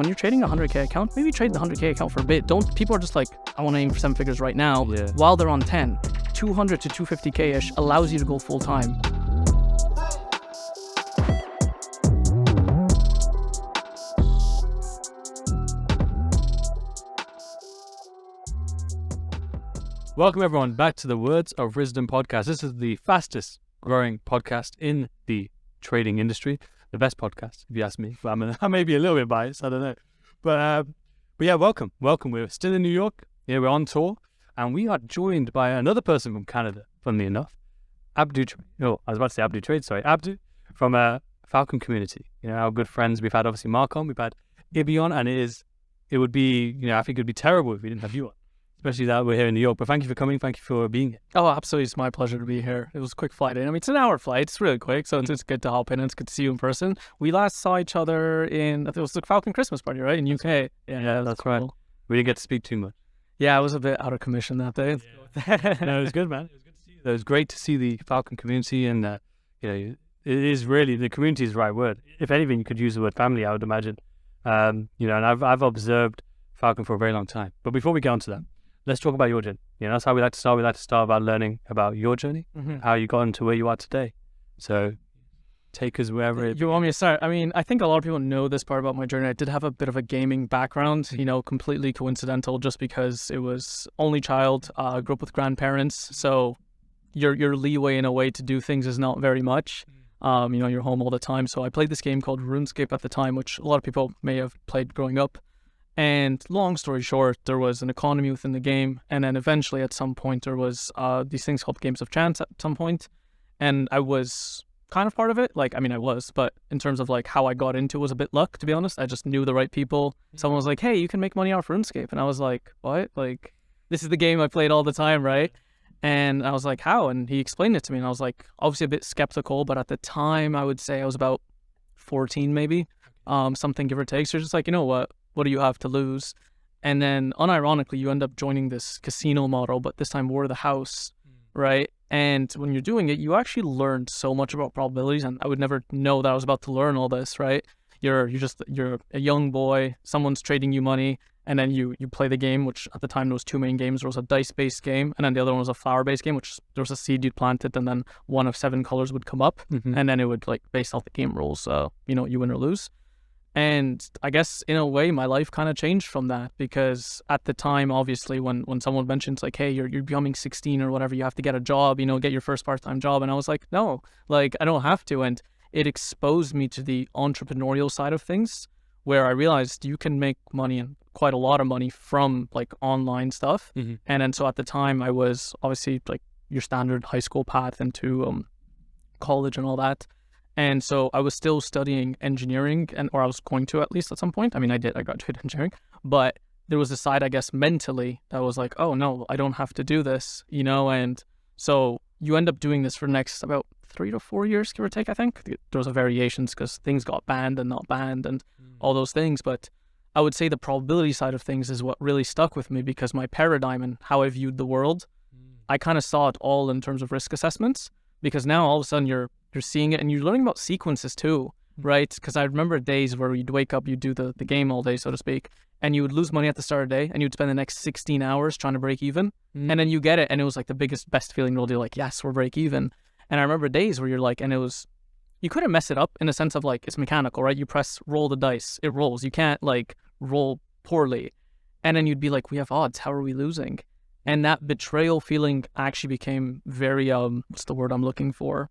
When you're trading a 100K account, maybe trade the 100K account for a bit. People are just like, I want to aim for 7 figures right now. Yeah. While they're on 10, 200 to 250K-ish allows you to go full time. Welcome everyone back to the Words of Rizdom Podcast. This is the fastest growing podcast in the trading industry. The best podcast, if you ask me. But I may be a little bit biased, I don't know. But yeah, welcome. We're still in New York. Yeah, we're on tour. And we are joined by another person from Canada, funnily enough. Abdu Trades, Abdu from Falcon community. You know, our good friends. We've had obviously Mark on, we've had Ibi on, and it would be, I think it would be terrible if we didn't have you on. Especially that we're here in New York. But thank you for coming. Thank you for being here. Oh, absolutely. It's my pleasure to be here. It was a quick flight in. I mean, it's an hour flight. It's really quick. So it's good to hop in and it's good to see you in person. We last saw each other in, I think it was the Falcon Christmas party, right? In UK. Yeah, that's cool. Right. We didn't get to speak too much. Yeah, I was a bit out of commission that day. Yeah. No, it was good, man. It was good to see you. It was great to see the Falcon community and, it is really, the community is the right word. If anything, you could use the word family, I would imagine. And I've observed Falcon for a very long time. But before we get on to that, let's talk about your journey. That's how we like to start. We like to start about learning about your journey, how you got into where you are today. So take us wherever it... You want me to start? I mean, I think a lot of people know this part about my journey. I did have a bit of a gaming background, completely coincidental just because it was only child, grew up with grandparents. So your leeway in a way to do things is not very much. You're home all the time. So I played this game called RuneScape at the time, which a lot of people may have played growing up. And long story short, there was an economy within the game. And then eventually at some point, there was these things called games of chance at some point. And I was kind of part of it. But in terms of how I got into it was a bit luck, to be honest. I just knew the right people. Someone was like, hey, you can make money off RuneScape. And I was like, what? This is the game I played all the time, right? And I was like, how? And he explained it to me. And I was like, obviously a bit skeptical. But at the time, I would say I was about 14 maybe, something give or take. So just like, you know what? What do you have to lose? And then unironically, you end up joining this casino model, but this time we're the house, right? And when you're doing it, you actually learned so much about probabilities, and I would never know that I was about to learn all this, right? You're a young boy, someone's trading you money, and then you play the game, which at the time there was two main games. There was a dice-based game, and then the other one was a flower-based game, which there was a seed you'd planted, and then one of 7 colors would come up, and then it would based off the game rules, you win or lose. And I guess in a way, my life kind of changed from that because at the time, obviously, when someone mentions hey, you're becoming 16 or whatever, you have to get a job, get your first part-time job. And I was like, no, I don't have to. And it exposed me to the entrepreneurial side of things where I realized you can make money and quite a lot of money from online stuff. And then so at the time I was obviously your standard high school path into college and all that. And so I was still studying engineering or I was going to at least at some point. I mean, I graduated engineering, but there was a side, I guess, mentally that was like, oh no, I don't have to do this, and so you end up doing this for the next about 3 to 4 years, give or take, I think. There was variations because things got banned and not banned and all those things. But I would say the probability side of things is what really stuck with me because my paradigm and how I viewed the world, I kind of saw it all in terms of risk assessments because now all of a sudden you're seeing it and you're learning about sequences too, right? Because I remember days where you'd wake up, you'd do the game all day, so to speak, and you would lose money at the start of the day and you'd spend the next 16 hours trying to break even. And then you get it and it was the best feeling in the world. You're like, yes, we're break even. And I remember days where you're and it was, you couldn't mess it up in a sense of it's mechanical, right? You roll the dice, it rolls. You can't roll poorly. And then you'd be we have odds, how are we losing? And that betrayal feeling actually became very, what's the word I'm looking for?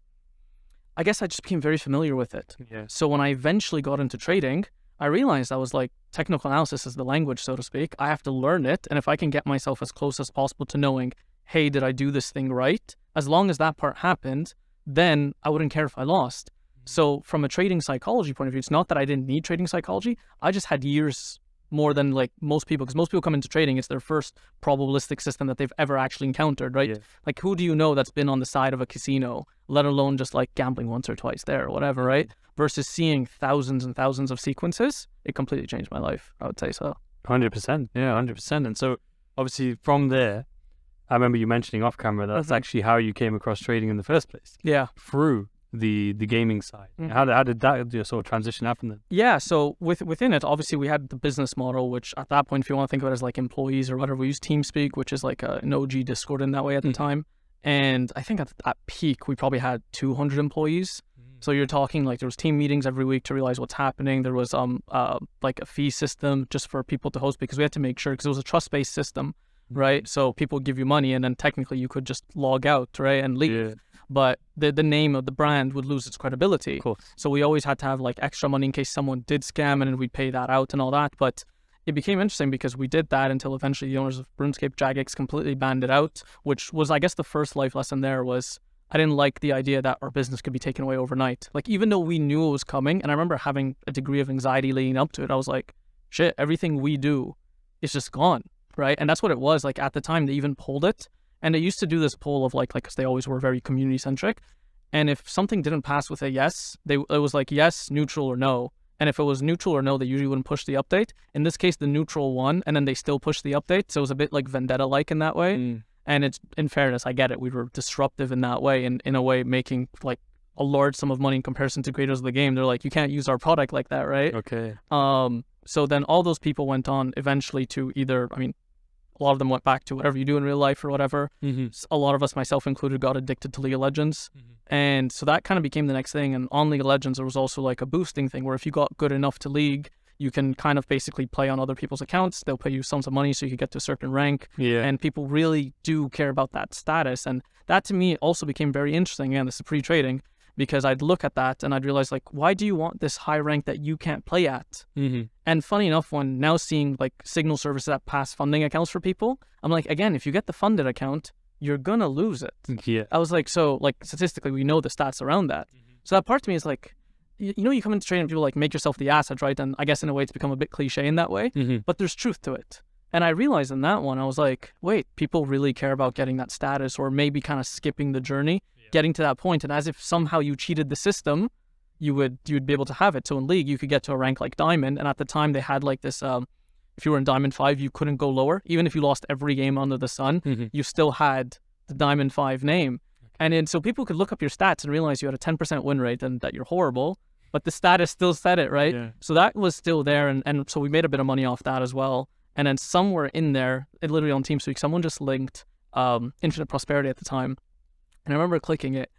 I guess I just became very familiar with it. Yeah. So when I eventually got into trading, I realized I was technical analysis is the language, so to speak. I have to learn it. And if I can get myself as close as possible to knowing, hey, did I do this thing right? As long as that part happened, then I wouldn't care if I lost. So from a trading psychology point of view, it's not that I didn't need trading psychology. I just had years more than most people, because most people come into trading, it's their first probabilistic system that they've ever actually encountered, right? Yeah. Who do you know that's been on the side of a casino, let alone just gambling once or twice there or whatever, right? Versus seeing thousands and thousands of sequences, it completely changed my life, I would say so. 100%, yeah, 100%. And so obviously from there, I remember you mentioning off camera that's actually how you came across trading in the first place. Yeah. Through the gaming side. Mhm. How did that sort of transition happen then? Yeah, so within it, obviously we had the business model, which at that point, if you want to think of it as like employees or whatever, we used TeamSpeak, which is like an OG Discord in that way at the time. And I think at peak, we probably had 200 employees. So you're talking like there was team meetings every week to realize what's happening. There was like a fee system just for people to host, because we had to make sure, because it was a trust-based system, right? So people give you money and then technically you could just log out, right, and leave. Yeah. But the name of the brand would lose its credibility. Cool. So we always had to have like extra money in case someone did scam, and then we'd pay that out and all that. But it became interesting because we did that until eventually the owners of RuneScape, Jagex, completely banned it out, which was, I guess, the first life lesson there was I didn't like the idea that our business could be taken away overnight. Like, even though we knew it was coming, and I remember having a degree of anxiety leading up to it, I was like, shit, everything we do is just gone, right? And that's what it was. Like, at the time, they even pulled it. And they used to do this poll of like, because they always were very community-centric. And if something didn't pass with a yes, it was like yes, neutral, or no. And if it was neutral or no, they usually wouldn't push the update. In this case, the neutral won, and then they still pushed the update. So it was a bit like Vendetta-like in that way. And it's, in fairness, I get it. We were disruptive in that way, and in a way making like a large sum of money in comparison to creators of the game. They're like, you can't use our product like that, right? Okay. So then all those people went on eventually to either, I mean, a lot of them went back to whatever you do in real life or whatever. A lot of us, myself included, got addicted to League of Legends. And so that kind of became the next thing. And on League of Legends, there was also like a boosting thing where if you got good enough to League, you can kind of basically play on other people's accounts. They'll pay you sums of money so you can get to a certain rank. Yeah. And people really do care about that status. And that to me also became very interesting. Again, this is pre-trading, because I'd look at that and I'd realize, like, why do you want this high rank that you can't play at? And funny enough, when now seeing like signal services that pass funding accounts for people, I'm like, again, if you get the funded account, you're gonna lose it. Yeah. I was like, so like statistically, we know the stats around that. So that part to me is like, you know, you come into trading and people like make yourself the asset, right? And I guess in a way it's become a bit cliche in that way, but there's truth to it. And I realized in that one, I was like, wait, people really care about getting that status, or maybe kind of skipping the journey, getting to that point. And as if somehow you cheated the system, you'd be able to have it. So in League, you could get to a rank like Diamond. And at the time they had like this, if you were in Diamond 5, you couldn't go lower. Even if you lost every game under the sun, you still had the Diamond 5 name. And then so people could look up your stats and realize you had a 10% win rate and that you're horrible, but the status still said it, right? Yeah. So that was still there. And so we made a bit of money off that as well. And then somewhere in there, it literally on TeamSpeak, someone just linked Infinite Prosperity at the time. And I remember clicking it,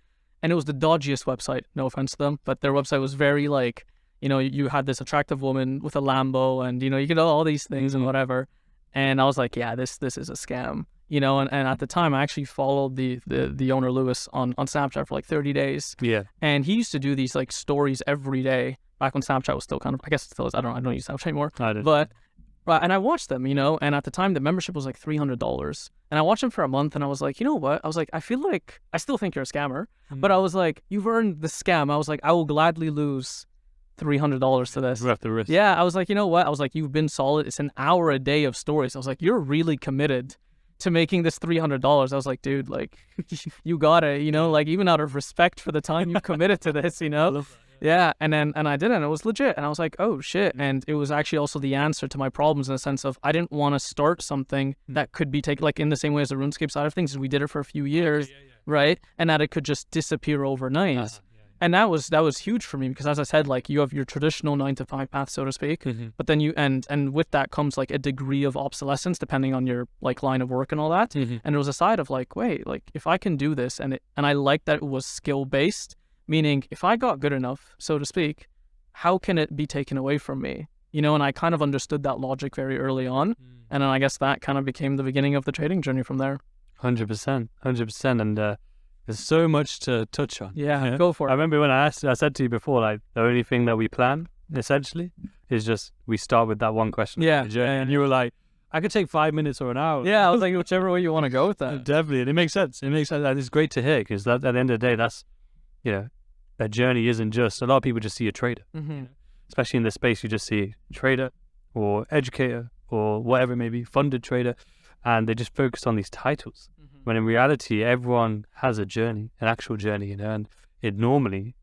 and it was the dodgiest website, no offense to them, but their website was very like, you know, you had this attractive woman with a Lambo and, you know, you could do all these things and whatever. And I was like, yeah, this is a scam, you know, and at the time I actually followed the owner Lewis on Snapchat for like 30 days. Yeah. And he used to do these like stories every day back when Snapchat was still kind of, I guess it still is, I don't use Snapchat anymore. I did. But, and I watched them, you know, and at the time the membership was like $300. And I watched them for a month and I was like, you know what? I was like, I feel like, I still think you're a scammer, but I was like, you've earned the scam. I was like, I will gladly lose $300 to this. Worth the risk. Yeah, I was like, you know what? I was like, you've been solid. It's an hour a day of stories. I was like, you're really committed to making this $300. I was like, dude, like, you got it, you know, like even out of respect for the time you've committed to this, you know? I love that. Yeah, and I did it, and it was legit. And I was like, oh, shit. And it was actually also the answer to my problems in the sense of I didn't want to start something that could be taken, like in the same way as the RuneScape side of things, we did it for a few years, right? And that it could just disappear overnight. And that was huge for me because, as I said, like you have your traditional 9-to-5 path, so to speak, but then you, and with that comes like a degree of obsolescence depending on your like line of work and all that. And there was a side of like, wait, like if I can do this and I like that it was skill-based, meaning if I got good enough, so to speak, how can it be taken away from me? You know, and I kind of understood that logic very early on. And then I guess that kind of became the beginning of the trading journey from there. 100%. And there's so much to touch on. Yeah, go for it. I remember when I said to you before, like the only thing that we plan, essentially, is just we start with that one question. Yeah. And you were like, I could take 5 minutes or an hour. Yeah, I was like, whichever way you want to go with that. Definitely. And it makes sense. And it's great to hear because at the end of the day, that's, you know, a journey isn't just, a lot of people just see a trader. Especially in this space, you just see trader or educator or whatever it may be, funded trader, and they just focus on these titles. When in reality, everyone has a journey, an actual journey, you know, and it normally,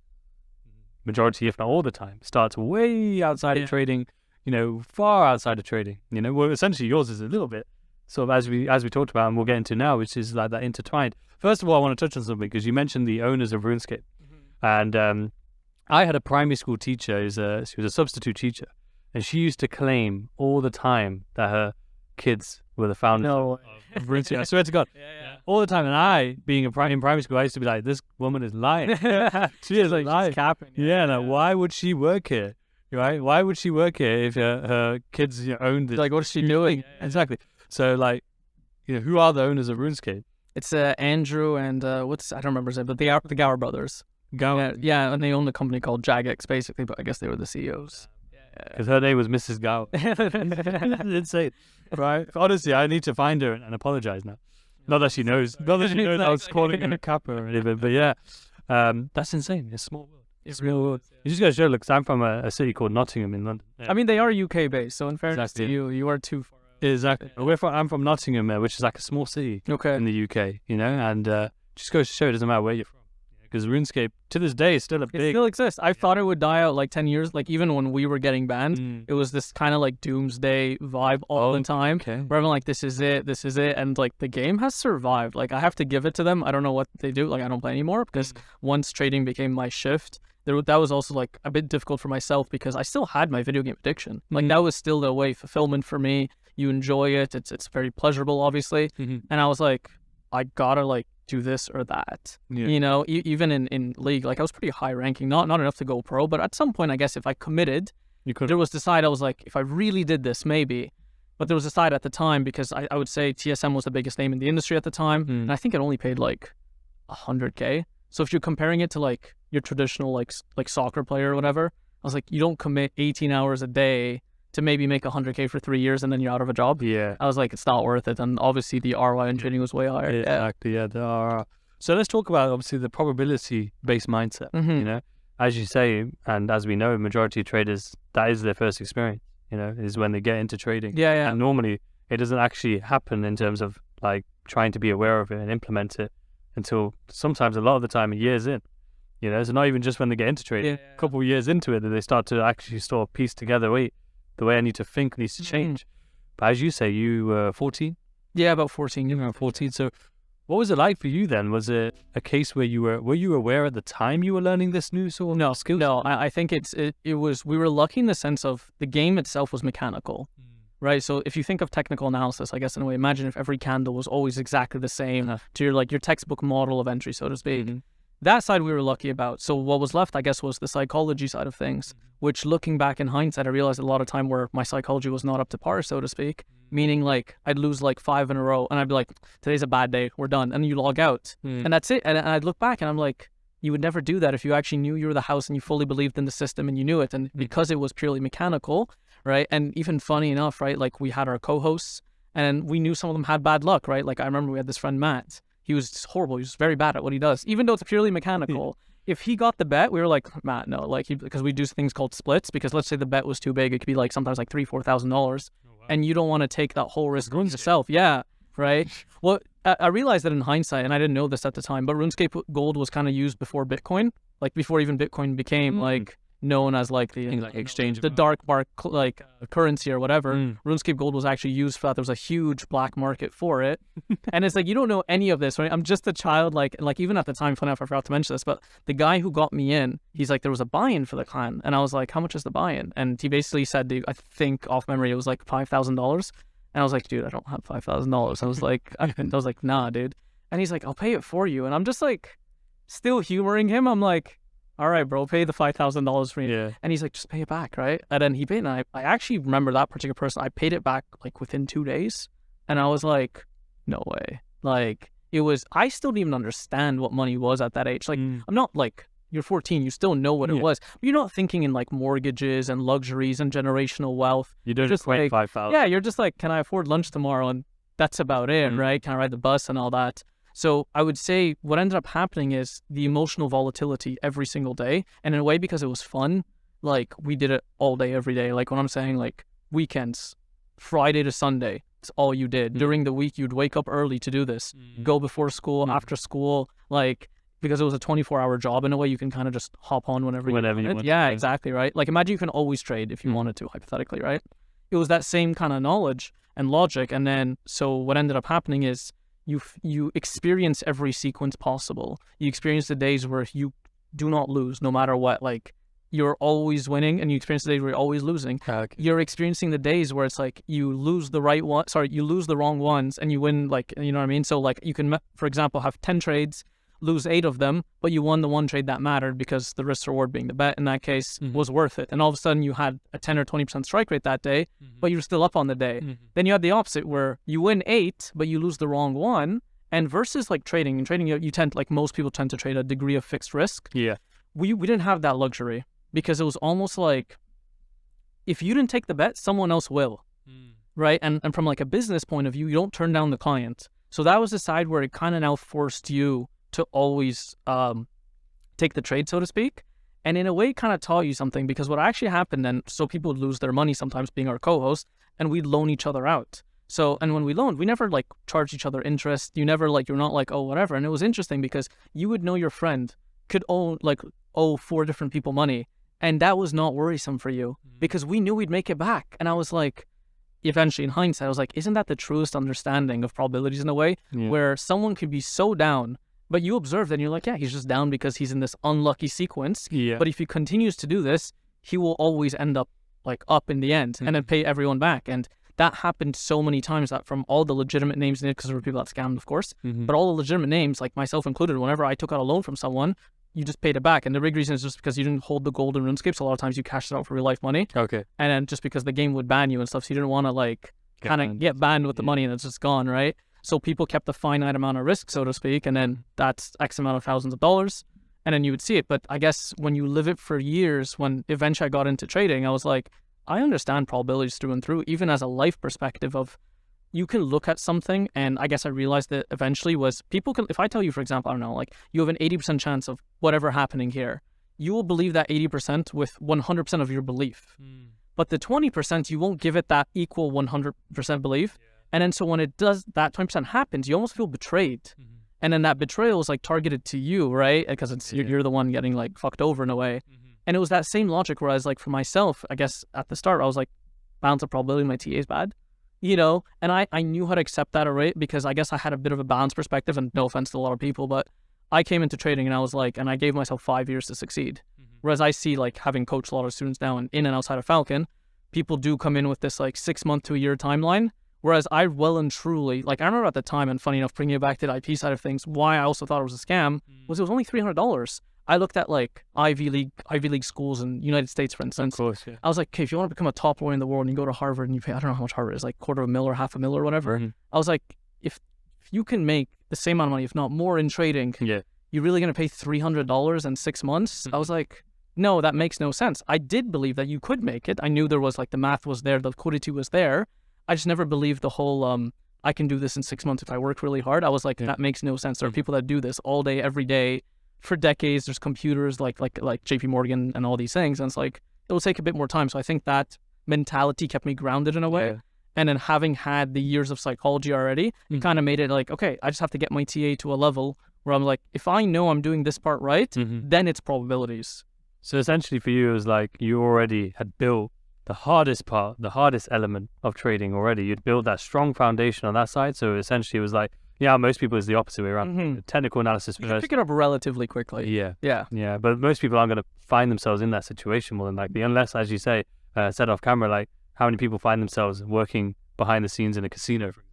majority, if not all the time, starts way outside of trading, you know, far outside of trading, you know. Well, essentially yours is a little bit sort of as we talked about and we'll get into now, which is like that intertwined. First of all, I want to touch on something because you mentioned the owners of RuneScape. And I had a primary school teacher. She was a substitute teacher, and she used to claim all the time that her kids were the founders of RuneScape. I swear to God, all the time. And I, being in primary school, I used to be like, this woman is lying. She is like lying. Capping. Like, why would she work here? Right? Why would she work here if her kids owned this? Like, what is she doing? Exactly. So, like, who are the owners of RuneScape? It's Andrew and I don't remember his name, but the Gower brothers. Yeah, and they own a company called Jagex, basically, but I guess they were the CEOs. Because her name was Mrs. Gower. Insane. Right? Honestly, I need to find her and apologize now. Not that she knows. Not that she knows I was calling her a kappa or anything, but yeah. That's insane. It's a small world. It's a real world. You just got to show, look, I'm from a city called Nottingham in London. Yeah. I mean, they are UK based, so in fairness to you, you are too far. Exactly. I'm from Nottingham, which is like a small city in the UK, and just goes to show it doesn't matter where you're from. Because RuneScape, to this day, is still a big... It still exists. I thought it would die out like 10 years. Like, even when we were getting banned, it was this kind of like doomsday vibe all the time. Okay. Where everyone like, this is it. And like, the game has survived. Like, I have to give it to them. I don't know what they do. Like, I don't play anymore because once trading became my shift, that was also like a bit difficult for myself because I still had my video game addiction. Like, that was still the way fulfillment for me. You enjoy it. It's very pleasurable, obviously. And I was like, I gotta like do this or that. Even in league, like I was pretty high ranking, not enough to go pro, but at some point, I guess if I committed, there was the side I was like, if I really did this, maybe. But there was a side at the time because I would say TSM was the biggest name in the industry at the time, and I think it only paid like 100K. So if you're comparing it to like your traditional like soccer player or whatever, I was like, you don't commit 18 hours a day to maybe make 100K for 3 years and then you're out of a job. Yeah. I was like, it's not worth it. And obviously the ROI in trading was way higher. Exactly, the ROI. So let's talk about obviously the probability-based mindset, As you say, and as we know, majority of traders, that is their first experience, is when they get into trading. Yeah. And normally it doesn't actually happen in terms of like trying to be aware of it and implement it until sometimes a lot of the time years in. So not even just when they get into trading, a couple of years into it that they start to actually sort of piece together, wait, the way I need to think needs to change. But as you say, you were 14? Yeah, about 14. You were 14. So what was it like for you then? Was it a case where were you aware at the time you were learning this new sort of skills? No, I think it was, we were lucky in the sense of the game itself was mechanical, right? So if you think of technical analysis, I guess in a way, imagine if every candle was always exactly the same to your textbook model of entry, so to speak. That side we were lucky about. So what was left, I guess, was the psychology side of things, which looking back in hindsight, I realized a lot of time where my psychology was not up to par, so to speak, meaning like I'd lose like 5 in a row and I'd be like, today's a bad day, we're done. And you log out and that's it. And I'd look back and I'm like, you would never do that if you actually knew you were the house and you fully believed in the system and you knew it. And because it was purely mechanical, right? And even funny enough, right? Like we had our co-hosts and we knew some of them had bad luck, right? Like I remember we had this friend, Matt. He was horrible. He was very bad at what he does, even though it's purely mechanical. If he got the bet, we were like, Matt, no, like because we do things called splits. Because let's say the bet was too big, it could be like sometimes like $3,000-$4,000, and you don't want to take that whole risk on yourself. Yeah, right. Well, I realized that in hindsight, and I didn't know this at the time, but RuneScape Gold was kind of used before Bitcoin, like before even Bitcoin became like known as like the exchange, the dark mark like currency or whatever. RuneScape Gold was actually used for that. There was a huge black market for it, and it's like you don't know any of this, right? I'm just a child, like even at the time. Funny enough, I forgot to mention this, but the guy who got me in, he's like, there was a buy-in for the clan, and I was like, how much is the buy-in? And he basically said, I think off memory, it was like $5,000, and I was like, dude, I don't have $5,000. I was like, nah, dude. And he's like, I'll pay it for you, and I'm just like, still humoring him. I'm like, all right, bro, pay the $5,000 for me. Yeah. And he's like, just pay it back, right? And then he paid, and I actually remember that particular person. I paid it back like within 2 days. And I was like, no way. Like, I still didn't even understand what money was at that age. Like, I'm not like, you're 14, you still know what it was. But you're not thinking in like mortgages and luxuries and generational wealth. You don't just like, 5,000. Yeah, you're just like, can I afford lunch tomorrow? And that's about it, right? Can I ride the bus and all that? So I would say what ended up happening is the emotional volatility every single day. And in a way, because it was fun, like we did it all day, every day. Like when I'm saying like weekends, Friday to Sunday, it's all you did. During the week, you'd wake up early to do this, go before school, after school, like because it was a 24-hour job in a way, you can kind of just hop on whenever you want. Yeah, exactly, right? Like imagine you can always trade if you wanted to, hypothetically, right? It was that same kind of knowledge and logic. And then, so what ended up happening is you experience every sequence possible. You experience the days where you do not lose no matter what. Like, you're always winning, and you experience the days where you're always losing. Okay. You're experiencing the days where it's like you lose the wrong ones and you win, like, you know what I mean? So like you can, for example, have 10 trades, lose 8 of them, but you won the one trade that mattered because the risk reward being the bet in that case was worth it. And all of a sudden you had a 10 or 20% strike rate that day, but you're still up on the day. Then you have the opposite where you win 8, but you lose the wrong one. And versus like trading, you tend, like most people tend to trade a degree of fixed risk. Yeah. We didn't have that luxury because it was almost like if you didn't take the bet, someone else will. Right. And from like a business point of view, you don't turn down the client. So that was the side where it kind of now forced you to always take the trade, so to speak. And in a way, kind of taught you something, because what actually happened then, so people would lose their money sometimes being our co-host, and we'd loan each other out. So, and when we loaned, we never like charged each other interest. You never like, you're not like, oh, whatever. And it was interesting because you would know your friend could owe 4 different people money. And that was not worrisome for you because we knew we'd make it back. And I was like, eventually in hindsight, I was like, isn't that the truest understanding of probabilities in a way where someone could be so down, but you observe and you're like, yeah, he's just down because he's in this unlucky sequence. Yeah. But if he continues to do this, he will always end up like up in the end and then pay everyone back. And that happened so many times that from all the legitimate names in it, because there were people that scammed, of course, but all the legitimate names, like myself included, whenever I took out a loan from someone, you just paid it back. And the big reason is just because you didn't hold the golden RuneScape. So a lot of times you cashed it out for real life money. Okay. And then just because the game would ban you and stuff, so you didn't want to like kind of get banned with the money and it's just gone, right? So people kept a finite amount of risk, so to speak, and then that's X amount of thousands of dollars, and then you would see it. But I guess when you live it for years, when eventually I got into trading, I was like, I understand probabilities through and through, even as a life perspective of you can look at something. And I guess I realized that eventually was people can, if I tell you, for example, I don't know, like you have an 80% chance of whatever happening here, you will believe that 80% with 100% of your belief. But the 20%, you won't give it that equal 100% belief. And then so when it does, that 20% happens, you almost feel betrayed. And then that betrayal is like targeted to you, right? Because it's you're the one getting like fucked over in a way. And it was that same logic, whereas like for myself, I guess at the start, I was like, balance of probability, my TA is bad, you know? And I knew how to accept that already because I guess I had a bit of a balanced perspective, and no offense to a lot of people, but I came into trading and I was like, and I gave myself 5 years to succeed. Whereas I see like having coached a lot of students now and in and outside of Falcon, people do come in with this like 6 month to a year timeline. Whereas I well and truly, like I remember at the time, and funny enough, bringing it back to the IP side of things, why I also thought it was a scam was it was only $300. I looked at like Ivy League schools in the United States, for instance. Of course, yeah. I was like, okay, if you want to become a top lawyer in the world and you go to Harvard and you pay, I don't know how much Harvard is, like $250,000 or $500,000 or whatever. I was like, if you can make the same amount of money, if not more in trading, you're really going to pay $300 in 6 months? I was like, no, that makes no sense. I did believe that you could make it. I knew there was like the math was there, the liquidity was there. I just never believed the whole, I can do this in 6 months if I work really hard. I was like, that makes no sense. There are people that do this all day, every day for decades. There's computers like JP Morgan and all these things. And it's like, it will take a bit more time. So I think that mentality kept me grounded in a way. And then having had the years of psychology already, it kind of made it like, okay, I just have to get my TA to a level where I'm like, if I know I'm doing this part right, then it's probabilities. So essentially for you, it was like you already had built the hardest part, the hardest element of trading already. You'd built that strong foundation on that side. So essentially it was like, most people is the opposite way around. The technical analysis you pick it up relatively quickly. Yeah. But most people aren't going to find themselves in that situation more than likely, unless, as you say, said off camera, like how many people find themselves working behind the scenes in a casino, for example.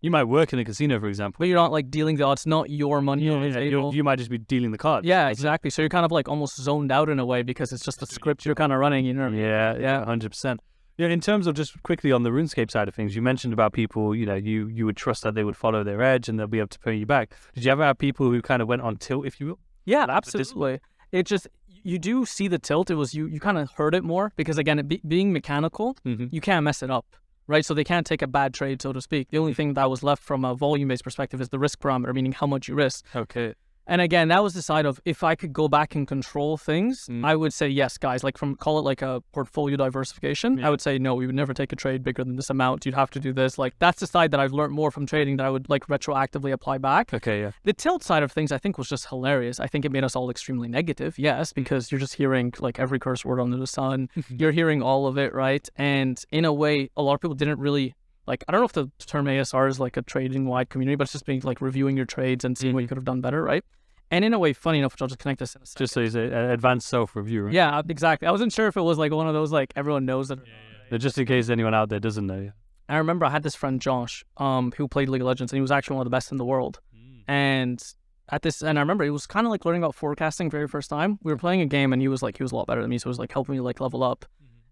You might work in a casino, for example, but you're not like dealing the odds, not your money. You might just be dealing the cards. Yeah, exactly. So you're kind of like almost zoned out in a way because it's just a script you're kind of running, you know? Yeah, 100%. In terms of just quickly on the RuneScape side of things, you mentioned about people, you would trust that they would follow their edge and they'll be able to pay you back. Did you ever have people who kind of went on tilt, if you will? Yeah, absolutely. It just, you do see the tilt. It was, you kind of heard it more because again, being mechanical, you can't mess it up. Right, so they can't take a bad trade, so to speak. The only thing that was left from a volume-based perspective is the risk parameter, meaning how much you risk. Okay. And again, that was the side of if I could go back and control things, I would say yes, guys. Like call it like a portfolio diversification. I would say no, we would never take a trade bigger than this amount. You'd have to do this. Like that's the side that I've learned more from trading that I would like retroactively apply back. Okay, yeah. The tilt side of things I think was just hilarious. I think it made us all extremely negative, yes, because you're just hearing like every curse word under the sun. You're hearing all of it, right? And in a way, a lot of people didn't really. Like, I don't know if the term ASR is like a trading wide community, but it's just being like reviewing your trades and seeing what you could have done better, right? And in a way, funny enough, which I'll just connect this in a second. Just so you say, advanced self-review, right? Yeah, exactly. I wasn't sure if it was like one of those like everyone knows that. Just in case anyone out there doesn't know. Yeah. I remember I had this friend Josh, who played League of Legends, and he was actually one of the best in the world. And I remember it was kind of like learning about forecasting very first time. We were playing a game, and he was a lot better than me, so it was like helping me like level up.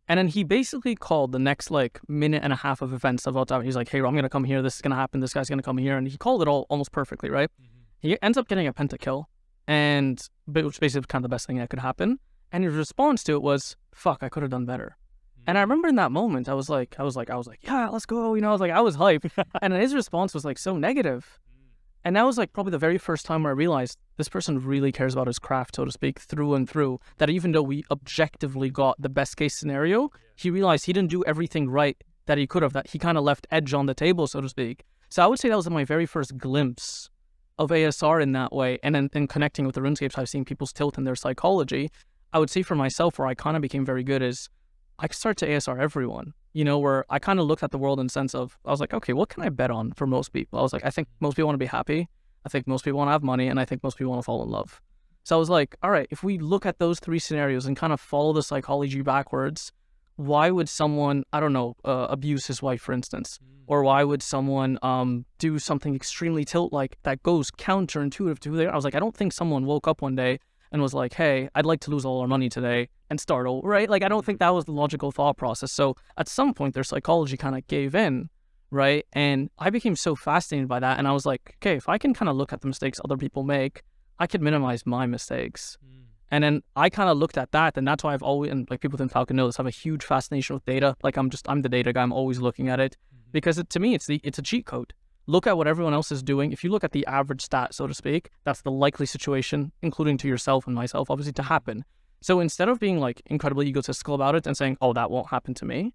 And then he basically called the next like minute and a half of events about that. He's like, "Hey, I'm gonna come here. This is gonna happen. This guy's gonna come here," and he called it all almost perfectly, right? He ends up getting a pentakill, which was basically kind of the best thing that could happen. And his response to it was, "Fuck, I could have done better." And I remember in that moment, I was like, "Yeah, let's go." I was hyped. And then his response was like so negative. And that was like probably the very first time where I realized this person really cares about his craft, so to speak, through and through. That even though we objectively got the best case scenario, he realized he didn't do everything right that he could have, that he kind of left edge on the table, so to speak. So I would say that was my very first glimpse of ASR in that way. And then in connecting with the RuneScapes, I've seen people's tilt in their psychology. I would say for myself, where I kind of became very good is I start to ASR everyone, where I kind of looked at the world in the sense of, I was like, okay, what can I bet on for most people? I was like, I think most people want to be happy. I think most people want to have money. And I think most people want to fall in love. So I was like, all right, if we look at those three scenarios and kind of follow the psychology backwards, why would someone, I don't know, abuse his wife, for instance? Or why would someone do something extremely tilt-like that goes counterintuitive to who they are? I was like, I don't think someone woke up one day and was like, hey, I'd like to lose all our money today and start over, right? Like, I don't think that was the logical thought process. So at some point, their psychology kind of gave in, right? And I became so fascinated by that. And I was like, okay, if I can kind of look at the mistakes other people make, I could minimize my mistakes. And then I kind of looked at that, and that's why I've always, and like people in Falcon know this, I have a huge fascination with data. Like I'm the data guy. I'm always looking at it because to me, it's a cheat code. Look at what everyone else is doing. If you look at the average stat, so to speak, that's the likely situation, including to yourself and myself, obviously, to happen. So instead of being like incredibly egotistical about it and saying, oh, that won't happen to me,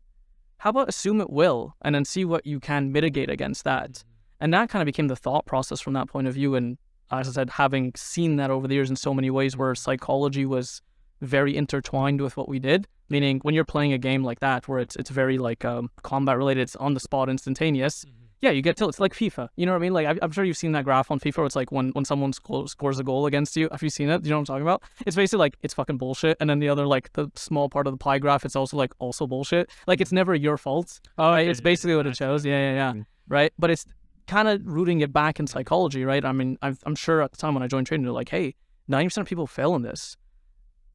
how about assume it will and then see what you can mitigate against that? And that kind of became the thought process from that point of view. And as I said, having seen that over the years in so many ways where psychology was very intertwined with what we did, meaning when you're playing a game like that, where it's very like combat related, it's on the spot, instantaneous. Yeah, you get till it's like FIFA. You know what I mean? Like I'm sure you've seen that graph on FIFA where it's like when someone scores a goal against you. Have you seen it? Do you know what I'm talking about? It's basically like it's fucking bullshit. And then the other, like the small part of the pie graph, it's also like also bullshit. Like it's never your fault. Oh, right? It's basically what it shows. Yeah. Right. But it's kind of rooting it back in psychology, right? I mean, I'm sure at the time when I joined trading, they're like, hey, 90% of people fail in this.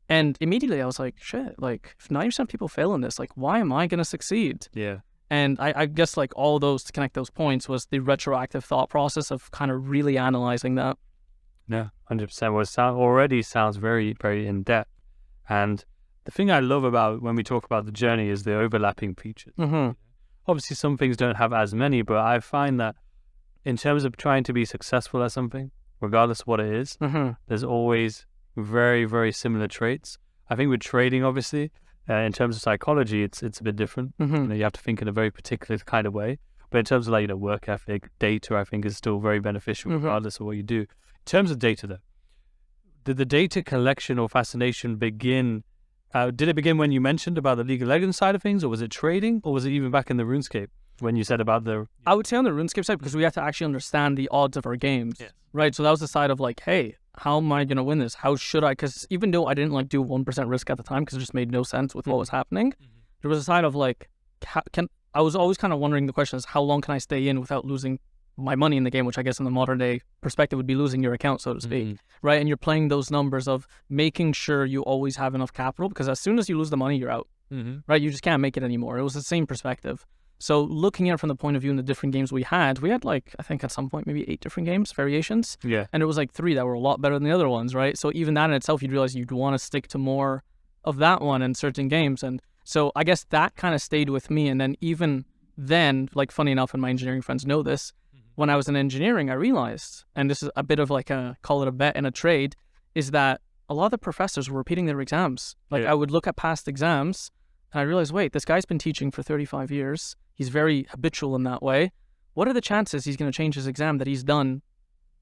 And immediately I was like, shit, like if 90% of people fail in this, like why am I going to succeed? Yeah. And I guess like all those to connect those points was the retroactive thought process of kind of really analyzing that. Yeah, 100%. Well, it already sounds very, very in depth. And the thing I love about when we talk about the journey is the overlapping features. Obviously, some things don't have as many, but I find that in terms of trying to be successful at something, regardless of what it is, there's always very, very similar traits. I think with trading, obviously, in terms of psychology, it's a bit different. You have to think in a very particular kind of way. But in terms of like work ethic, data, I think is still very beneficial regardless of what you do. In terms of data, though, did the data collection or fascination begin? Did it begin when you mentioned about the League of Legends side of things, or was it trading, or was it even back in the RuneScape when you said about the? I would say on the RuneScape side because we have to actually understand the odds of our games, right? So that was the side of like, hey, how am I going to win this? How should I? Because even though I didn't like do 1% risk at the time because it just made no sense with what was happening, there was a side of like, I was always kind of wondering the question is how long can I stay in without losing my money in the game, which I guess in the modern day perspective would be losing your account, so to speak, right? And you're playing those numbers of making sure you always have enough capital because as soon as you lose the money, you're out, right? You just can't make it anymore. It was the same perspective. So looking at it from the point of view in the different games we had like, I think at some point, maybe 8 different games, variations. Yeah. And it was like 3 that were a lot better than the other ones, right? So even that in itself, you'd realize you'd want to stick to more of that one in certain games. And so I guess that kind of stayed with me. And then even then, like funny enough, and my engineering friends know this, when I was in engineering, I realized, and this is a bit of like call it a bet in a trade, is that a lot of the professors were repeating their exams. Like I would look at past exams and I realized, wait, this guy's been teaching for 35 years. He's very habitual in that way. What are the chances he's going to change his exam that he's done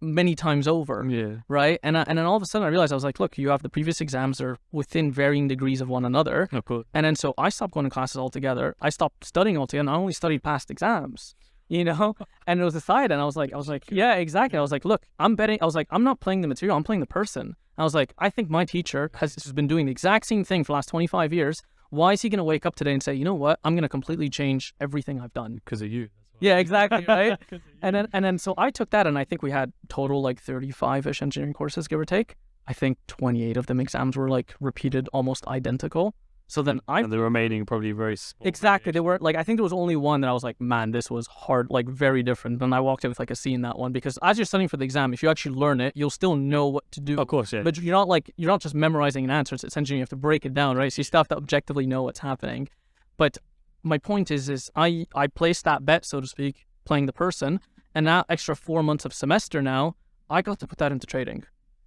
many times over? Yeah. Right? And then all of a sudden I realized, I was like, look, you have the previous exams are within varying degrees of one another. Oh, cool. And then so I stopped going to classes altogether. I stopped studying altogether and I only studied past exams. And it was a side, and I was like, yeah, exactly. I was like, look, I'm betting. I was like, I'm not playing the material, I'm playing the person. I was like, I think my teacher has been doing the exact same thing for the last 25 years. Why is he going to wake up today and say, you know what, I'm going to completely change everything I've done? Because of you. Yeah, exactly, right? and then so I took that, and I think we had total like 35-ish engineering courses, give or take. I think 28 of them exams were like repeated, almost identical. So then and the remaining probably very small. Exactly. They were like, I think there was only one that I was like, man, this was hard, like very different. And I walked in with like a C in that one, because as you're studying for the exam, if you actually learn it, you'll still know what to do. Of course, yeah. But you're not just memorizing an answer. It's essentially you have to break it down, right? So you still have to objectively know what's happening. But my point is I placed that bet, so to speak, playing the person, and that extra 4 months of semester now, I got to put that into trading.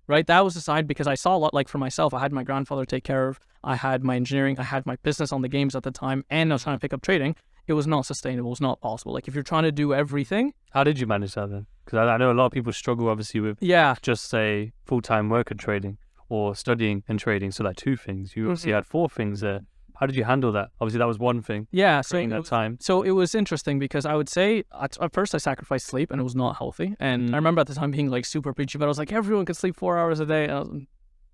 Right, that was the side, because I saw a lot, like for myself, I had my grandfather take care of, I had my engineering, I had my business on the games at the time, and I was trying to pick up trading. It was not sustainable, it was not possible. Like if you're trying to do everything. How did you manage that then? Because I know a lot of people struggle obviously with just say full-time work and trading, or studying and trading, so like two things. You obviously had four things there. How did you handle that? Obviously, that was one thing. Yeah, so it was interesting, because I would say at first I sacrificed sleep, and it was not healthy. And I remember at the time being like super preachy, but I was like, everyone can sleep 4 hours a day. And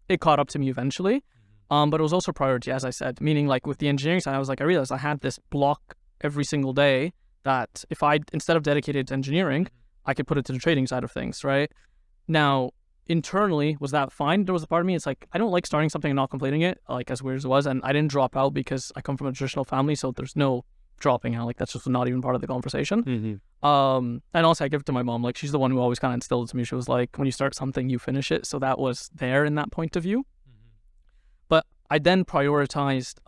it caught up to me eventually. But it was also priority, as I said, meaning like with the engineering side, I realized I had this block every single day that if I, instead of dedicated to engineering, I could put it to the trading side of things, right? Now, internally, was that fine? There was a part of me, it's like, I don't like starting something and not completing it, like as weird as it was. And I didn't drop out because I come from a traditional family, so there's no dropping out. Like that's just not even part of the conversation. And also I give it to my mom. Like she's the one who always kind of instilled it to me. She was like, when you start something, you finish it. So that was there in that point of view. But I then prioritized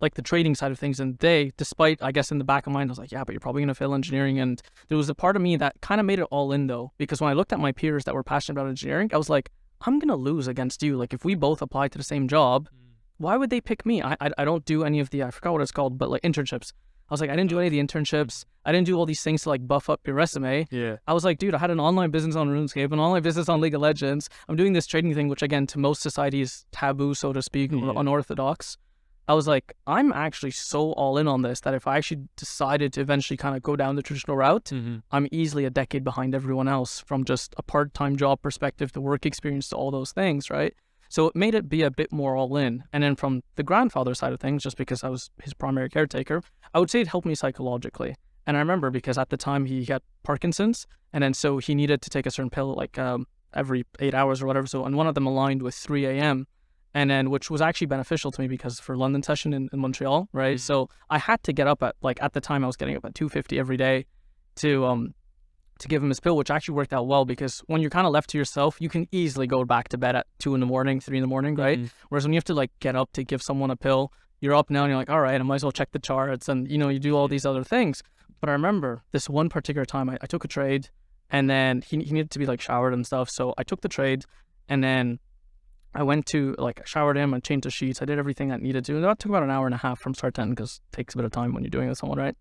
like the trading side of things, and despite, I guess in the back of my mind, I was like, yeah, but you're probably going to fail engineering. And there was a part of me that kind of made it all in though, because when I looked at my peers that were passionate about engineering, I was like, I'm going to lose against you. Like if we both apply to the same job, why would they pick me? I don't do any of the, I forgot what it's called, but like internships. I was like, I didn't do any of the internships. I didn't do all these things to like buff up your resume. Yeah. I was like, dude, I had an online business on RuneScape, an online business on League of Legends. I'm doing this trading thing, which again, to most societies, taboo, so to speak, unorthodox. I was like, I'm actually so all in on this that if I actually decided to eventually kind of go down the traditional route, I'm easily a decade behind everyone else from just a part-time job perspective to work experience to all those things, right? So it made it be a bit more all in. And then from the grandfather side of things, just because I was his primary caretaker, I would say it helped me psychologically. And I remember because at the time he had Parkinson's, and then so he needed to take a certain pill like every 8 hours or whatever. So, and one of them aligned with 3 a.m. And then, which was actually beneficial to me because for London session in Montreal, right? So I had to get up at, like at the time I was getting up at 2:50 every day to give him his pill, which actually worked out well, because when you're kind of left to yourself, you can easily go back to bed at 2 in the morning, 3 in the morning, right? Whereas when you have to like get up to give someone a pill, you're up now and you're like, all right, I might as well check the charts, and you do all these other things. But I remember this one particular time I took a trade, and then he needed to be like showered and stuff. So I took the trade, and then I went to like showered him and changed the sheets. I did everything that needed to. And that took about an hour and a half from start to end, because it takes a bit of time when you're doing it with someone, right?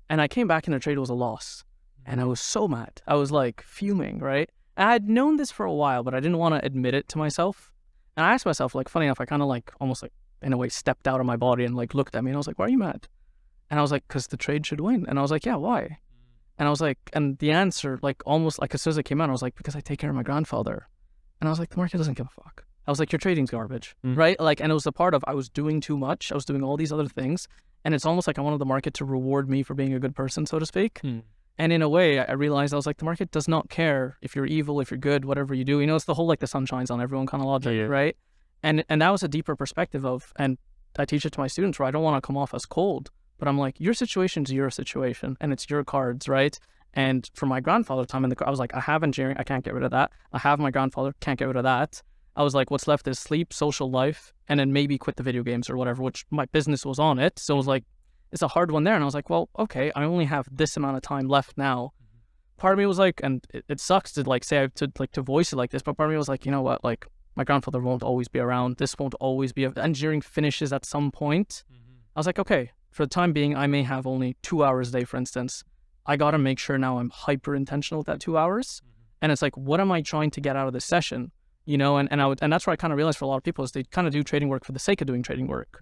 And I came back and the trade was a loss. And I was so mad. I was like fuming, right? And I had known this for a while, but I didn't want to admit it to myself. And I asked myself, like, funny enough, I kind of like almost like in a way stepped out of my body and like looked at me, and I was like, why are you mad? And I was like, because the trade should win. And I was like, yeah, why? And I was like, and the answer, like almost like as soon as it came out, I was like, because I take care of my grandfather. And I was like, the market doesn't give a fuck. I was like, your trading's garbage, right? Like, and it was a part of, I was doing too much. I was doing all these other things. And it's almost like I wanted the market to reward me for being a good person, so to speak. And in a way, I realized, I was like, the market does not care if you're evil, if you're good, whatever you do. It's the whole, like, the sun shines on everyone kind of logic, right? And that was a deeper perspective of, and I teach it to my students where I don't want to come off as cold, but I'm like, your situation's your situation and it's your cards, right? And for my grandfather time I was like, I have engineering, I can't get rid of that. I have my grandfather, can't get rid of that. I was like, what's left is sleep, social life, and then maybe quit the video games or whatever, which my business was on it. So it was like, it's a hard one there. And I was like, well, okay, I only have this amount of time left now. Part of me was like, and it sucks to like say to voice it like this, but part of me was like, you know what, like my grandfather won't always be around. This won't always be, engineering finishes at some point. I was like, okay, for the time being, I may have only 2 hours a day, for instance. I got to make sure now I'm hyper intentional with that 2 hours. And it's like, what am I trying to get out of this session? And that's where I kind of realized for a lot of people is they kind of do trading work for the sake of doing trading work,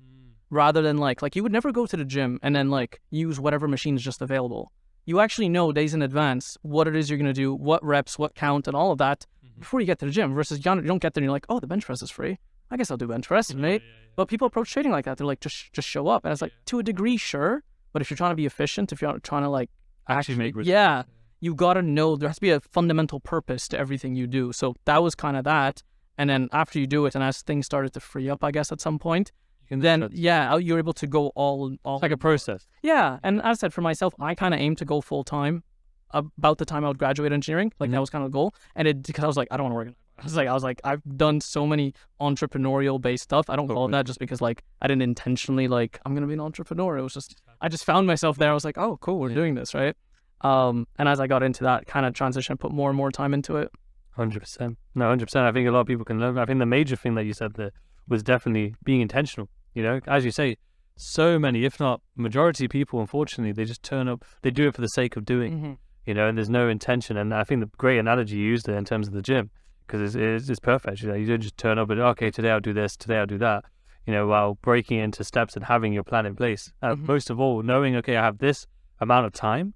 rather than like you would never go to the gym and then like use whatever machine is just available. you actually know days in advance what it is you're going to do, what reps, what count, and all of that before you get to the gym. Versus you don't get there and you're like, oh, the bench press is free. I guess I'll do bench press, right? But people approach trading like that. They're like, just show up. And it's like, to a degree, sure. But if you're trying to be efficient, if you're trying to like actually make results. You got to know there has to be a fundamental purpose to everything you do. So that was kind of that. And then after you do it, and as things started to free up, I guess at some point, you're able to go all. It's like a process. Yeah. And as I said, for myself, I kind of aimed to go full time about the time I would graduate engineering. Like that was kind of the goal. And because I was like, I don't want to work. I was like, I've done so many entrepreneurial based stuff. I don't call it that just because like I didn't intentionally like, I'm going to be an entrepreneur. It was just, I just found myself there. I was like, oh, cool. We're doing this. Right. And as I got into that kind of transition, put more and more time into it. 100%. No, 100%. I think a lot of people can learn. I think the major thing that you said there was definitely being intentional. You know, as you say, so many, if not majority of people, unfortunately, they just turn up, they do it for the sake of doing, you know, and there's no intention. And I think the great analogy you used there in terms of the gym, because it's perfect. You know, you don't just turn up and, okay, today I'll do this, today I'll do that, you know, while breaking into steps and having your plan in place. Most of all, knowing, okay, I have this amount of time,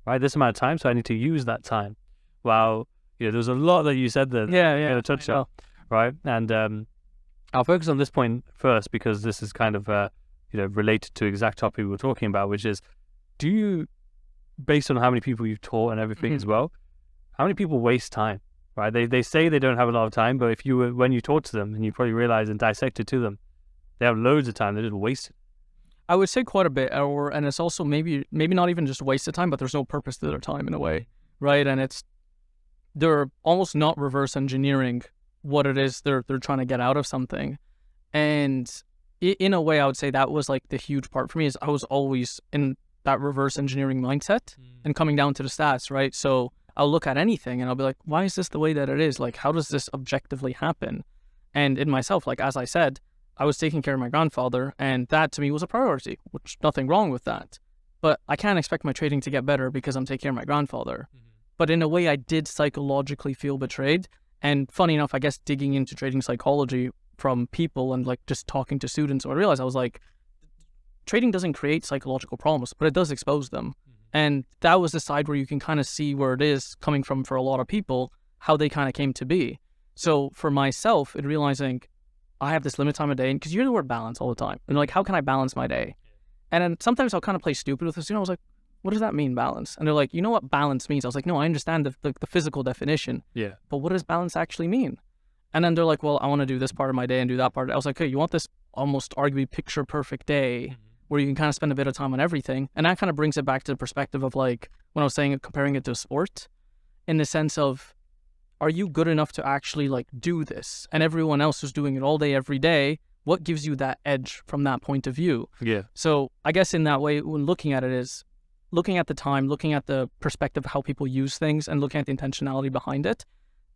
right? This amount of time, so I need to use that time. While, you know, there was a lot that you said there. Yeah. In a touch up, right? And I'll focus on this point first because this is kind of, you know, related to exact topic we were talking about, which is, do you, based on how many people you've taught and everything as well, how many people waste time, right? They say they don't have a lot of time, but if you when you talk to them and you probably realize and dissect it to them, they have loads of time. They just waste it. I would say quite a bit, and it's also maybe not even just wasted time, but there's no purpose to their time in a way, right? And they're almost not reverse engineering what it is they're trying to get out of something. And in a way, I would say that was like the huge part for me is I was always in that reverse engineering mindset and coming down to the stats, right? So I'll look at anything and I'll be like, why is this the way that it is? Like, how does this objectively happen? And in myself, like, as I said, I was taking care of my grandfather and that to me was a priority, which nothing wrong with that. But I can't expect my trading to get better because I'm taking care of my grandfather. But in a way, I did psychologically feel betrayed. And funny enough, I guess digging into trading psychology from people and like just talking to students, I realized I was like, trading doesn't create psychological problems, but it does expose them. And that was the side where you can kind of see where it is coming from for a lot of people, how they kind of came to be. So for myself, in realizing I have this limited time a day, because you hear the word balance all the time. And like, how can I balance my day? And then sometimes I'll kind of play stupid with this. You know, I was like, what does that mean, balance? And they're like, you know what balance means? I was like, no, I understand the physical definition. Yeah. But what does balance actually mean? And then they're like, well, I want to do this part of my day and do that part. I was like, okay, you want this almost arguably picture perfect day where you can kind of spend a bit of time on everything. And that kind of brings it back to the perspective of like, when I was saying, comparing it to a sport, in the sense of, are you good enough to actually like do this? And everyone else is doing it all day, every day. What gives you that edge from that point of view? Yeah. So I guess in that way, when looking at it is looking at the time, looking at the perspective of how people use things and looking at the intentionality behind it,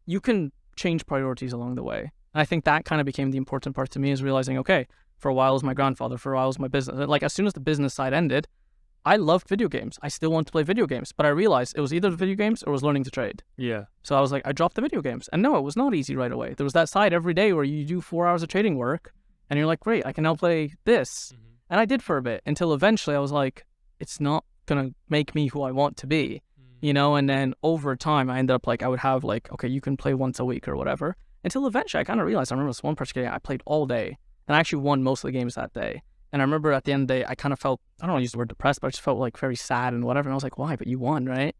you can change priorities along the way. And I think that kind of became the important part to me is realizing, okay, for a while it was my grandfather, for a while it was my business. Like as soon as the business side ended, I loved video games. I still want to play video games, but I realized it was either video games or it was learning to trade. Yeah. So I was like, I dropped the video games. And no, it was not easy right away. There was that side every day where you do 4 hours of trading work and you're like, great, I can now play this. And I did for a bit until eventually I was like, it's not going to make me who I want to be, you know? And then over time, I ended up like, I would have like, okay, you can play once a week or whatever. Until eventually I kind of realized, I remember this one particular day I played all day and I actually won most of the games that day. And I remember at the end of the day, I kind of felt, I don't want to use the word depressed, but I just felt like very sad and whatever. And I was like, why? But you won, right?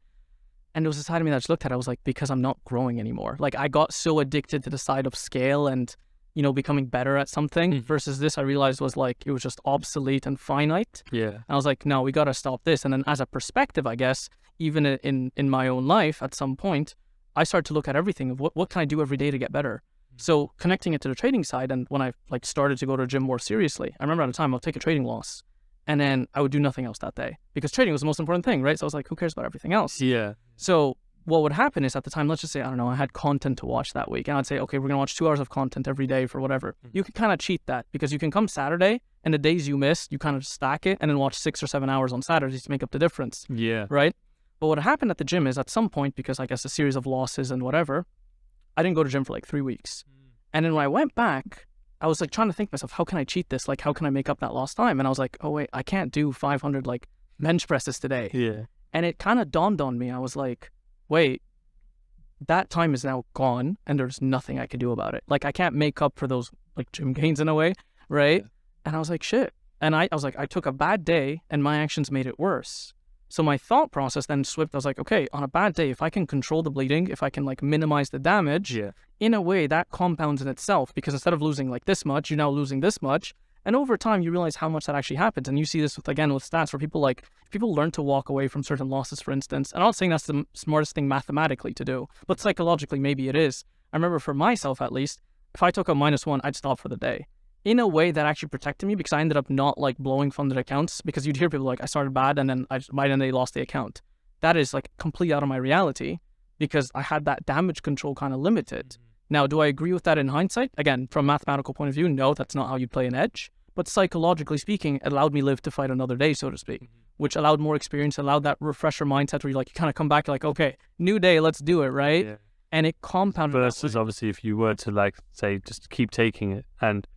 And there was a side of me that I just looked at, I was like, because I'm not growing anymore. Like I got so addicted to the side of scale and, you know, becoming better at something versus this I realized was like, it was just obsolete and finite. Yeah. And I was like, no, we got to stop this. And then as a perspective, I guess, even in my own life at some point, I started to look at everything of what can I do every day to get better? So connecting it to the trading side, and when I like started to go to the gym more seriously, I remember at the time I'll take a trading loss and then I would do nothing else that day because trading was the most important thing, right? So I was like, who cares about everything else? Yeah. So what would happen is at the time, let's just say, I don't know, I had content to watch that week and I'd say, okay, we're going to watch 2 hours of content every day for whatever. You can kind of cheat that because you can come Saturday and the days you missed, you kind of stack it and then watch 6 or 7 hours on Saturdays to make up the difference. Yeah. Right? But what happened at the gym is at some point, because I guess a series of losses and whatever, I didn't go to gym for like 3 weeks. And then when I went back, I was like trying to think to myself, how can I cheat this? Like, how can I make up that lost time? And I was like, oh wait, I can't do 500 like bench presses today. Yeah. And it kind of dawned on me. I was like, wait, that time is now gone and there's nothing I can do about it. Like I can't make up for those like gym gains in a way, right? Yeah. And I was like, shit. And I was like, I took a bad day and my actions made it worse. So my thought process then swift. I was like, okay, on a bad day, if I can control the bleeding, if I can like minimize the damage, in a way that compounds in itself, because instead of losing like this much, you're now losing this much. And over time, you realize how much that actually happens. And you see this with stats where people learn to walk away from certain losses, for instance. And I'm not saying that's the smartest thing mathematically to do, but psychologically, maybe it is. I remember for myself, at least, if I took a -1, I'd stop for the day. In a way that actually protected me, because I ended up not like blowing funded accounts, because you'd hear people like, I started bad and then by then they lost the account. That is like completely out of my reality because I had that damage control kind of limited. Now, do I agree with that in hindsight? Again, from a mathematical point of view, no, that's not how you play an edge. But psychologically speaking, it allowed me live to fight another day, so to speak, which allowed more experience, allowed that refresher mindset where you kind of come back, you're like, okay, new day, let's do it, right? Yeah. And it compounded. But that's obviously if you were to like, say, just keep taking it and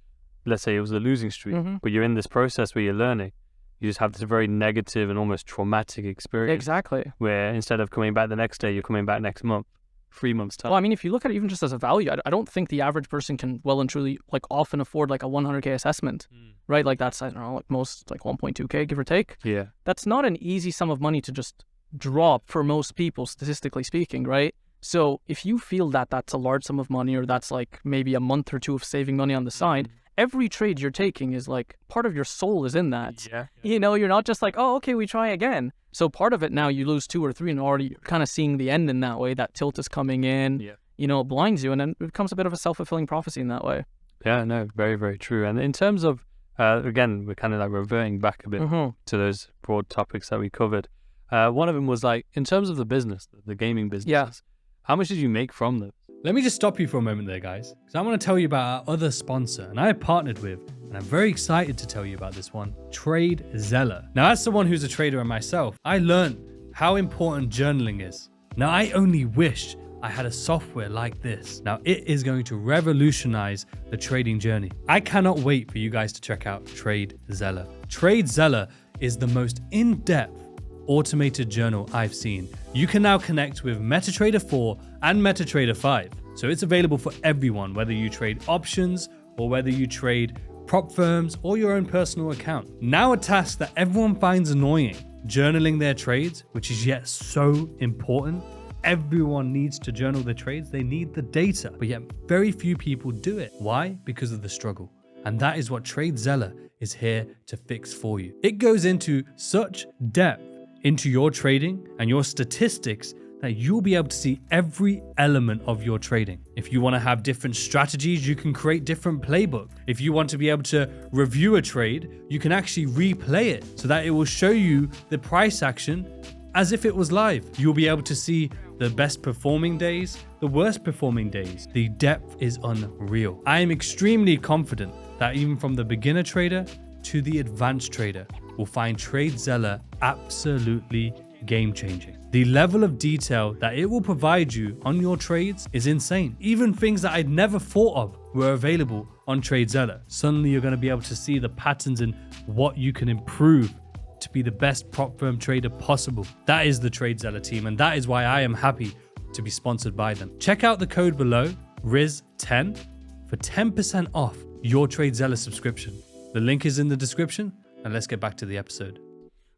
let's say it was a losing streak, but you're in this process where you're learning, you just have this very negative and almost traumatic experience. Exactly. Where instead of coming back the next day, you're coming back next month, 3 months time. Well, I mean, if you look at it even just as a value, I don't think the average person can well and truly like often afford like a 100K assessment, right? Like that's, I don't know, like most like 1.2K, give or take. Yeah. That's not an easy sum of money to just drop for most people, statistically speaking, right? So if you feel that that's a large sum of money or that's like maybe a month or two of saving money on the side, every trade you're taking is like part of your soul is in that. Yeah. You know, you're not just like, oh, okay, we try again. So part of it now you lose 2 or 3 and already you're kind of seeing the end in that way. That tilt is coming in, you know, it blinds you and then it becomes a bit of a self-fulfilling prophecy in that way. Yeah, no, very, very true. And in terms of, again, we're kind of like reverting back a bit to those broad topics that we covered. One of them was like, in terms of the business, the gaming business, how much did you make from them? Let me just stop you for a moment there, guys, because I want to tell you about our other sponsor, and I have partnered with, and I'm very excited to tell you about this one, TradeZella. Now, as someone who's a trader and myself, I learned how important journaling is. Now, I only wish I had a software like this. Now, it is going to revolutionize the trading journey. I cannot wait for you guys to check out TradeZella. TradeZella is the most in-depth automated journal I've seen. You can now connect with MetaTrader 4 and MetaTrader 5. So it's available for everyone, whether you trade options or whether you trade prop firms or your own personal account. Now a task that everyone finds annoying, journaling their trades, which is yet so important. Everyone needs to journal their trades. They need the data, but yet very few people do it. Why? Because of the struggle. And that is what TradeZella is here to fix for you. It goes into such depth into your trading and your statistics that you'll be able to see every element of your trading. If you want to have different strategies, you can create different playbook. If you want to be able to review a trade, you can actually replay it so that it will show you the price action as if it was live. You'll be able to see the best performing days, the worst performing days. The depth is unreal. I am extremely confident that even from the beginner trader to the advanced trader will find TradeZella absolutely game-changing. The level of detail that it will provide you on your trades is insane. Even things that I'd never thought of were available on TradeZella. Suddenly you're going to be able to see the patterns and what you can improve to be the best prop firm trader possible. That is the TradeZella team, and that is why I am happy to be sponsored by them. Check out the code below, RIZ10, for 10% off your TradeZella subscription. The link is in the description, and let's get back to the episode.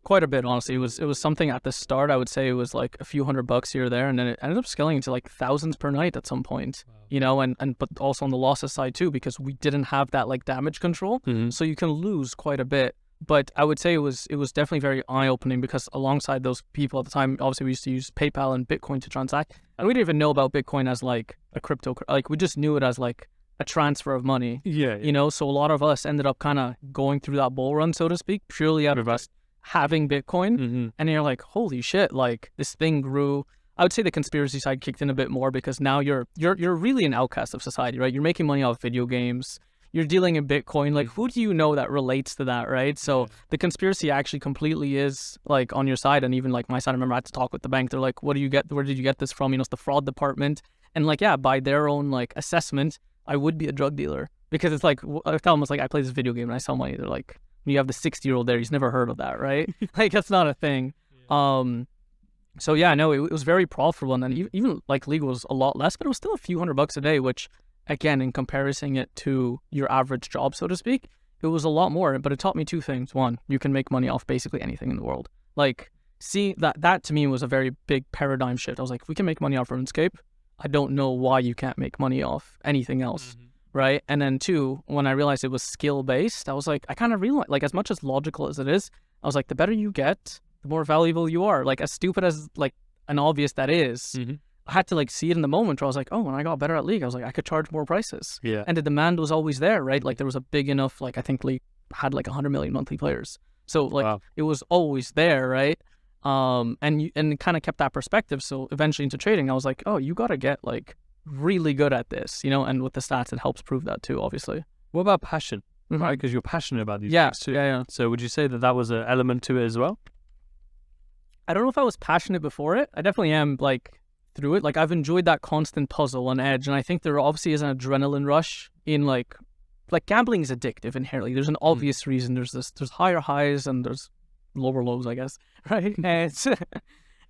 Quite a bit, honestly. It was something at the start. I would say it was like a few $100 here or there, and then it ended up scaling into like thousands per night at some point. Wow. You know, and but also on the losses side too, because we didn't have that like damage control, so you can lose quite a bit. But I would say it was definitely very eye-opening because alongside those people at the time, obviously we used to use PayPal and Bitcoin to transact, and we didn't even know about Bitcoin as like a crypto. Like we just knew it as like a transfer of money. Yeah. You know, so a lot of us ended up kind of going through that bull run, so to speak, purely out of us having Bitcoin. And you're like, holy shit, like this thing grew. I would say the conspiracy side kicked in a bit more because now you're really an outcast of society, right? You're making money off video games. You're dealing in Bitcoin. Like, who do you know that relates to that, right? So the conspiracy actually completely is like on your side. And even like my side, I remember I had to talk with the bank. They're like, where did you get this from? You know, it's the fraud department. And like, yeah, by their own like assessment, I would be a drug dealer because it's like, I tell them, it's like, I play this video game and I sell money. They're like, you have the 60-year-old there, he's never heard of that, right? Like, that's not a thing. So yeah, no, it was very profitable, and then even like legal was a lot less, but it was still a few $100 a day, which again, in comparison it to your average job, so to speak, it was a lot more. But it taught me two things. One, you can make money off basically anything in the world. Like, see, that to me was a very big paradigm shift. I was like, if we can make money off RuneScape, I don't know why you can't make money off anything else, right? And then two, when I realized it was skill based, I was like, I kind of realized, like, as much as logical as it is, I was like, the better you get, the more valuable you are. Like, as stupid as like and obvious that is, I had to like see it in the moment where I was like, oh, when I got better at League, I was like, I could charge more prices. Yeah. And the demand was always there, right? Like there was a big enough, like I think League had like 100 million monthly players. So like it was always there, right? And it kind of kept that perspective. So eventually into trading, I was like, oh, you got to get like really good at this, you know, and with the stats, it helps prove that too, obviously. What about passion? Right? Because you're passionate about these things too. Yeah. So would you say that was an element to it as well? I don't know if I was passionate before it. I definitely am, like, through it. Like, I've enjoyed that constant puzzle on edge, and I think there obviously is an adrenaline rush in, like gambling is addictive inherently. There's an obvious reason. There's higher highs and there's lower lows, I guess, right?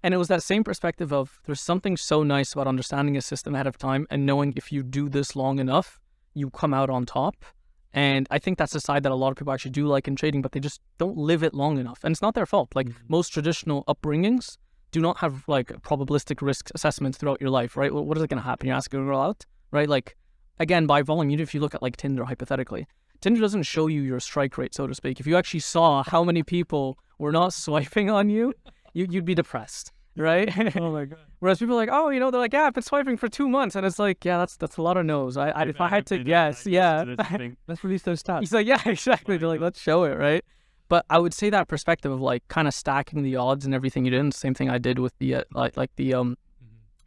And it was that same perspective of there's something so nice about understanding a system ahead of time and knowing if you do this long enough, you come out on top. And I think that's a side that a lot of people actually do like in trading, but they just don't live it long enough. And it's not their fault. Like most traditional upbringings do not have like probabilistic risk assessments throughout your life, right? What is it going to happen? You're asking a girl out, right? Like, again, by volume, even if you look at like Tinder, hypothetically, Tinder doesn't show you your strike rate, so to speak. If you actually saw how many people were not swiping on you, you'd be depressed, right? Oh my God. Whereas people are like, oh, you know, they're like, yeah, I've been swiping for 2 months. And it's like, yeah, that's a lot of no's. If I had to guess, yeah. Let's release those stats. He's like, yeah, exactly. They're like, let's show it, right? But I would say that perspective of like kind of stacking the odds and everything you did, and the same thing I did with the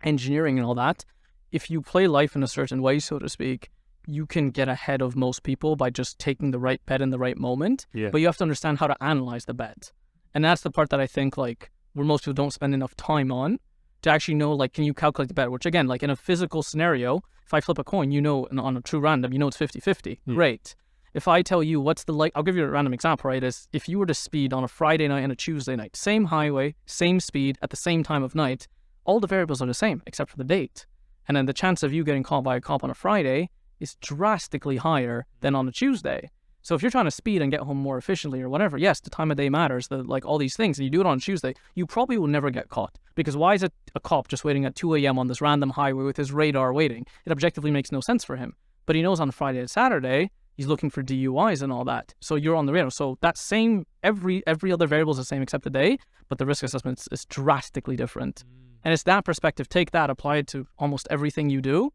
engineering and all that. If you play life in a certain way, so to speak, you can get ahead of most people by just taking the right bet in the right moment. Yeah. But you have to understand how to analyze the bet. And that's the part that I think like where most people don't spend enough time on to actually know, like, can you calculate the bet? Which again, like in a physical scenario, if I flip a coin, you know, on a true random, you know it's 50-50. Great. If I tell you what's the I'll give you a random example, right? Is if you were to speed on a Friday night and a Tuesday night, same highway, same speed at the same time of night, all the variables are the same except for the date. And then the chance of you getting caught by a cop on a Friday is drastically higher than on a Tuesday. So if you're trying to speed and get home more efficiently or whatever, yes, the time of day matters, like all these things, and you do it on Tuesday, you probably will never get caught. Because why is it a cop just waiting at 2 a.m. on this random highway with his radar waiting? It objectively makes no sense for him. But he knows on Friday and Saturday, he's looking for DUIs and all that. So you're on the radar. So that same, every other variable is the same except the day, but the risk assessment is drastically different. And it's that perspective, take that, apply it to almost everything you do,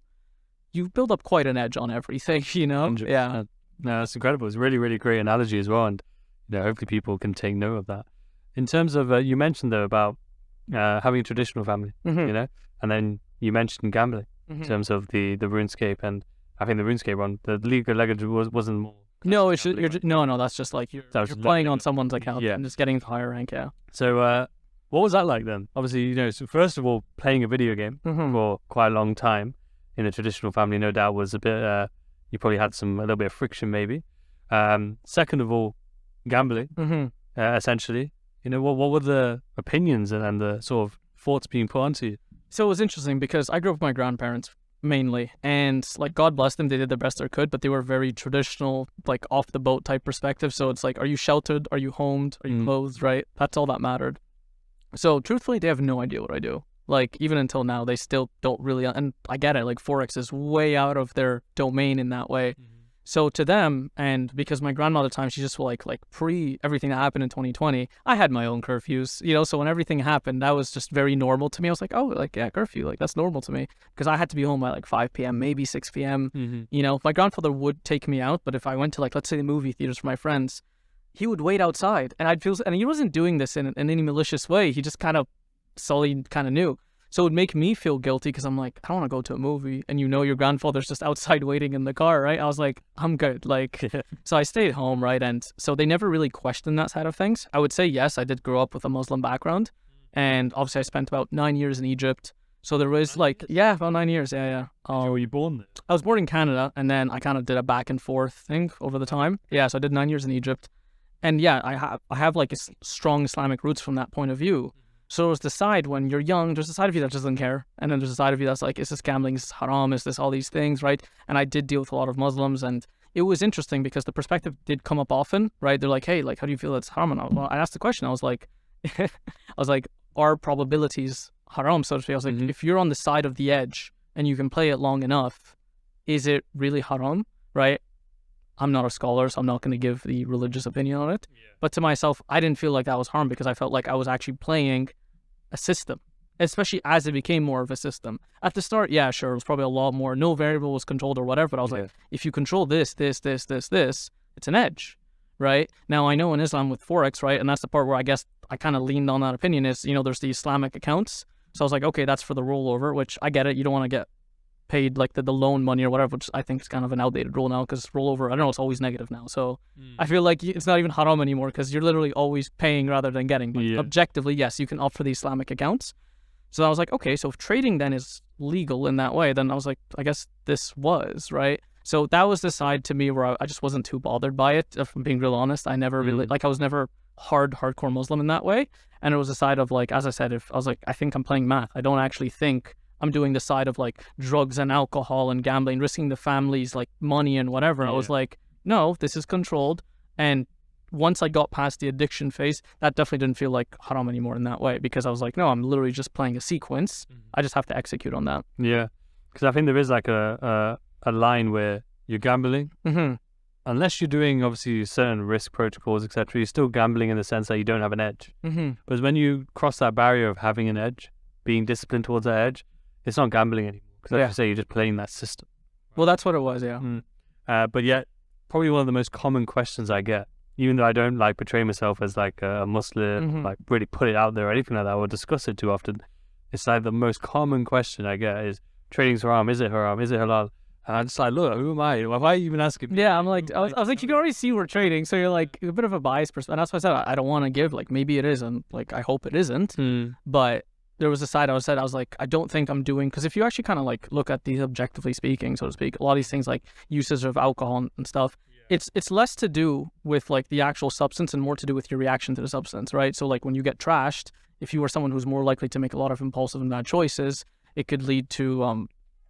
you build up quite an edge on everything, you know? 100%. Yeah. No, that's incredible. It's a really, really great analogy as well. And, you know, hopefully people can take note of that. In terms of, you mentioned though about having a traditional family, you know, and then you mentioned gambling in terms of the RuneScape, and I think the RuneScape one, the League of Legends wasn't more. No, it's just, no, that's just like you're playing on someone's account and just getting the higher rank, yeah. So what was that like then? Obviously, you know, so first of all, playing a video game for quite a long time in a traditional family, no doubt was a bit, you probably had a little bit of friction maybe. Second of all, gambling, essentially. You know, what were the opinions and the sort of thoughts being put onto you? So it was interesting because I grew up with my grandparents mainly, and like God bless them, they did the best they could, but they were very traditional, like off the boat type perspective. So it's like, are you sheltered? Are you homed? Are you clothed? Right? That's all that mattered. So truthfully, they have no idea what I do. Like even until now, they still don't really, and I get it, like Forex is way out of their domain in that way. So to them, and because my grandmother at the time, she just like pre everything that happened in 2020, I had my own curfews, you know, so when everything happened, that was just very normal to me. I was like, oh, like, yeah, curfew, like that's normal to me, because I had to be home by like 5 p.m., maybe 6 p.m. You know, my grandfather would take me out, but if I went to like, let's say the movie theaters for my friends, he would wait outside, and I'd feel, and he wasn't doing this in any malicious way. He just kind of solely kind of knew. So it would make me feel guilty because I'm like, I don't want to go to a movie, and you know your grandfather's just outside waiting in the car, right? I was like, I'm good. Like, so I stayed home, right? And so they never really questioned that side of things. I would say, yes, I did grow up with a Muslim background, and obviously I spent about 9 years in Egypt. So there was like, yeah, about 9 years. Yeah. Were you born there? I was born in Canada, and then I kind of did a back and forth thing over the time. Yeah, so I did 9 years in Egypt. And yeah, I have like a strong Islamic roots from that point of view. So there's the side when you're young, there's a side of you that just doesn't care. And then there's a side of you that's like, is this gambling? Is this haram? Is this all these things, right? And I did deal with a lot of Muslims, and it was interesting because the perspective did come up often, right? They're like, hey, like, how do you feel it's haram? And I asked the question, I was like, are probabilities haram, so to speak? I was like, if you're on the side of the edge and you can play it long enough, is it really haram, right? I'm not a scholar, so I'm not going to give the religious opinion on it. Yeah. But to myself, I didn't feel like that was haram because I felt like I was actually playing a system, especially as it became more of a system. At the start, yeah, sure, it was probably a lot more. No variable was controlled or whatever, but I was like, if you control this, it's an edge, right? Now, I know in Islam with Forex, right, and that's the part where I guess I kind of leaned on that opinion is, there's the Islamic accounts. So I was like, okay, that's for the rollover, which I get it. You don't want to get paid like the loan money or whatever, which I think is kind of an outdated rule now because rollover, I don't know, it's always negative now. So I feel like it's not even haram anymore because you're literally always paying rather than getting. But objectively, yes, you can opt for the Islamic accounts. So I was like, okay, so if trading then is legal in that way, then I was like, I guess this was, right? So that was the side to me where I just wasn't too bothered by it. If I'm being real honest, I never really, I was never hardcore Muslim in that way. And it was a side of like, as I said, if I was like, I think I'm playing math. I don't actually think I'm doing the side of like drugs and alcohol and gambling, risking the family's like money and whatever. I was like, no, this is controlled. And once I got past the addiction phase, that definitely didn't feel like haram anymore in that way because I was like, no, I'm literally just playing a sequence. I just have to execute on that. Yeah, because I think there is like a line where you're gambling. Unless you're doing obviously certain risk protocols, etc., you're still gambling in the sense that you don't have an edge. But when you cross that barrier of having an edge, being disciplined towards that edge, it's not gambling anymore. Because like you say, you're just playing that system. Well, that's what it was, yeah. But yet, probably one of the most common questions I get, even though I don't like portray myself as like a Muslim, like really put it out there or anything like that, or discuss it too often, it's like the most common question I get is, trading's haram, is it haram, is it halal? And I'm just like, look, who am I? Why are you even asking me? Yeah, I'm like, I was like, you can already see we're trading, so you're like a bit of a biased person. And that's why I said I don't want to give, like, maybe it is, and like, I hope it isn't. But there was a side I was like, I don't think I'm doing, because if you actually kind of like look at these objectively speaking, so to speak, a lot of these things like usage of alcohol and stuff, it's less to do with like the actual substance and more to do with your reaction to the substance, right? So like when you get trashed, if you are someone who's more likely to make a lot of impulsive and bad choices, it could lead to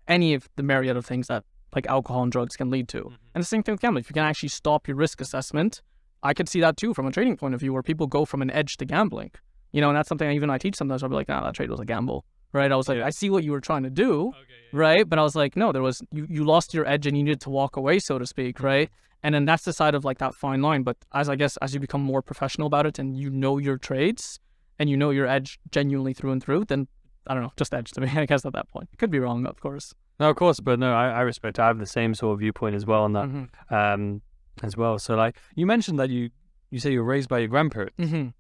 any of the myriad of things that like alcohol and drugs can lead to. And the same thing with gambling. If you can actually stop your risk assessment, I could see that too from a trading point of view where people go from an edge to gambling. And that's something I teach sometimes. I'll be like, nah, that trade was a gamble, right? I was like, I see what you were trying to do, right? But I was like, no, there was, you lost your edge and you needed to walk away, so to speak, right? And then that's the side of like that fine line. But as you become more professional about it and you know your trades and you know your edge genuinely through and through, then I don't know, just edge to me, I guess at that point. It could be wrong, of course. No, of course, but no, I respect it. I have the same sort of viewpoint as well on that as well. So like, you mentioned that you say you were raised by your grandparents.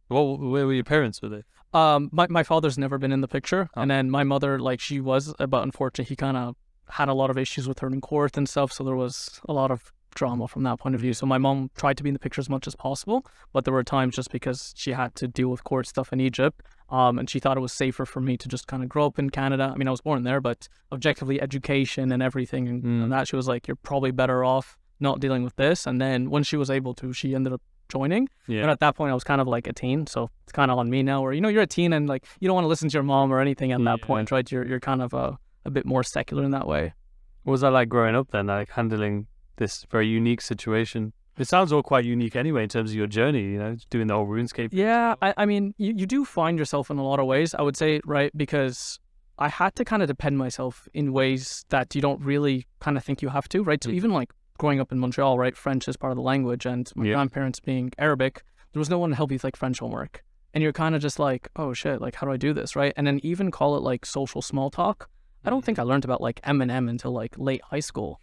Where were your parents? Were they? My father's never been in the picture. And then my mother, like she was, but unfortunately he kind of had a lot of issues with her in court and stuff. So there was a lot of drama from that point of view. So my mom tried to be in the picture as much as possible, but there were times just because she had to deal with court stuff in Egypt. And she thought it was safer for me to just kind of grow up in Canada. I mean, I was born there, but objectively education and everything and that, she was like, you're probably better off not dealing with this. And then when she was able to, she ended up joining. But at that point I was kind of like a teen, so it's kind of on me now where you're a teen and like you don't want to listen to your mom or anything at that point, right? You're kind of a bit more secular in that way. What was that like growing up then, like handling this very unique situation? It sounds all quite unique anyway in terms of your journey, doing the whole RuneScape. Yeah, I mean you do find yourself in a lot of ways, I would say, right? Because I had to kind of depend myself in ways that you don't really kind of think you have to, right? So even like growing up in Montreal, right, French is part of the language, and my grandparents being Arabic, there was no one to help you with like French homework. And you're kind of just like, oh shit, like how do I do this, right? And then even call it like social small talk. I don't think I learned about like Eminem until like late high school,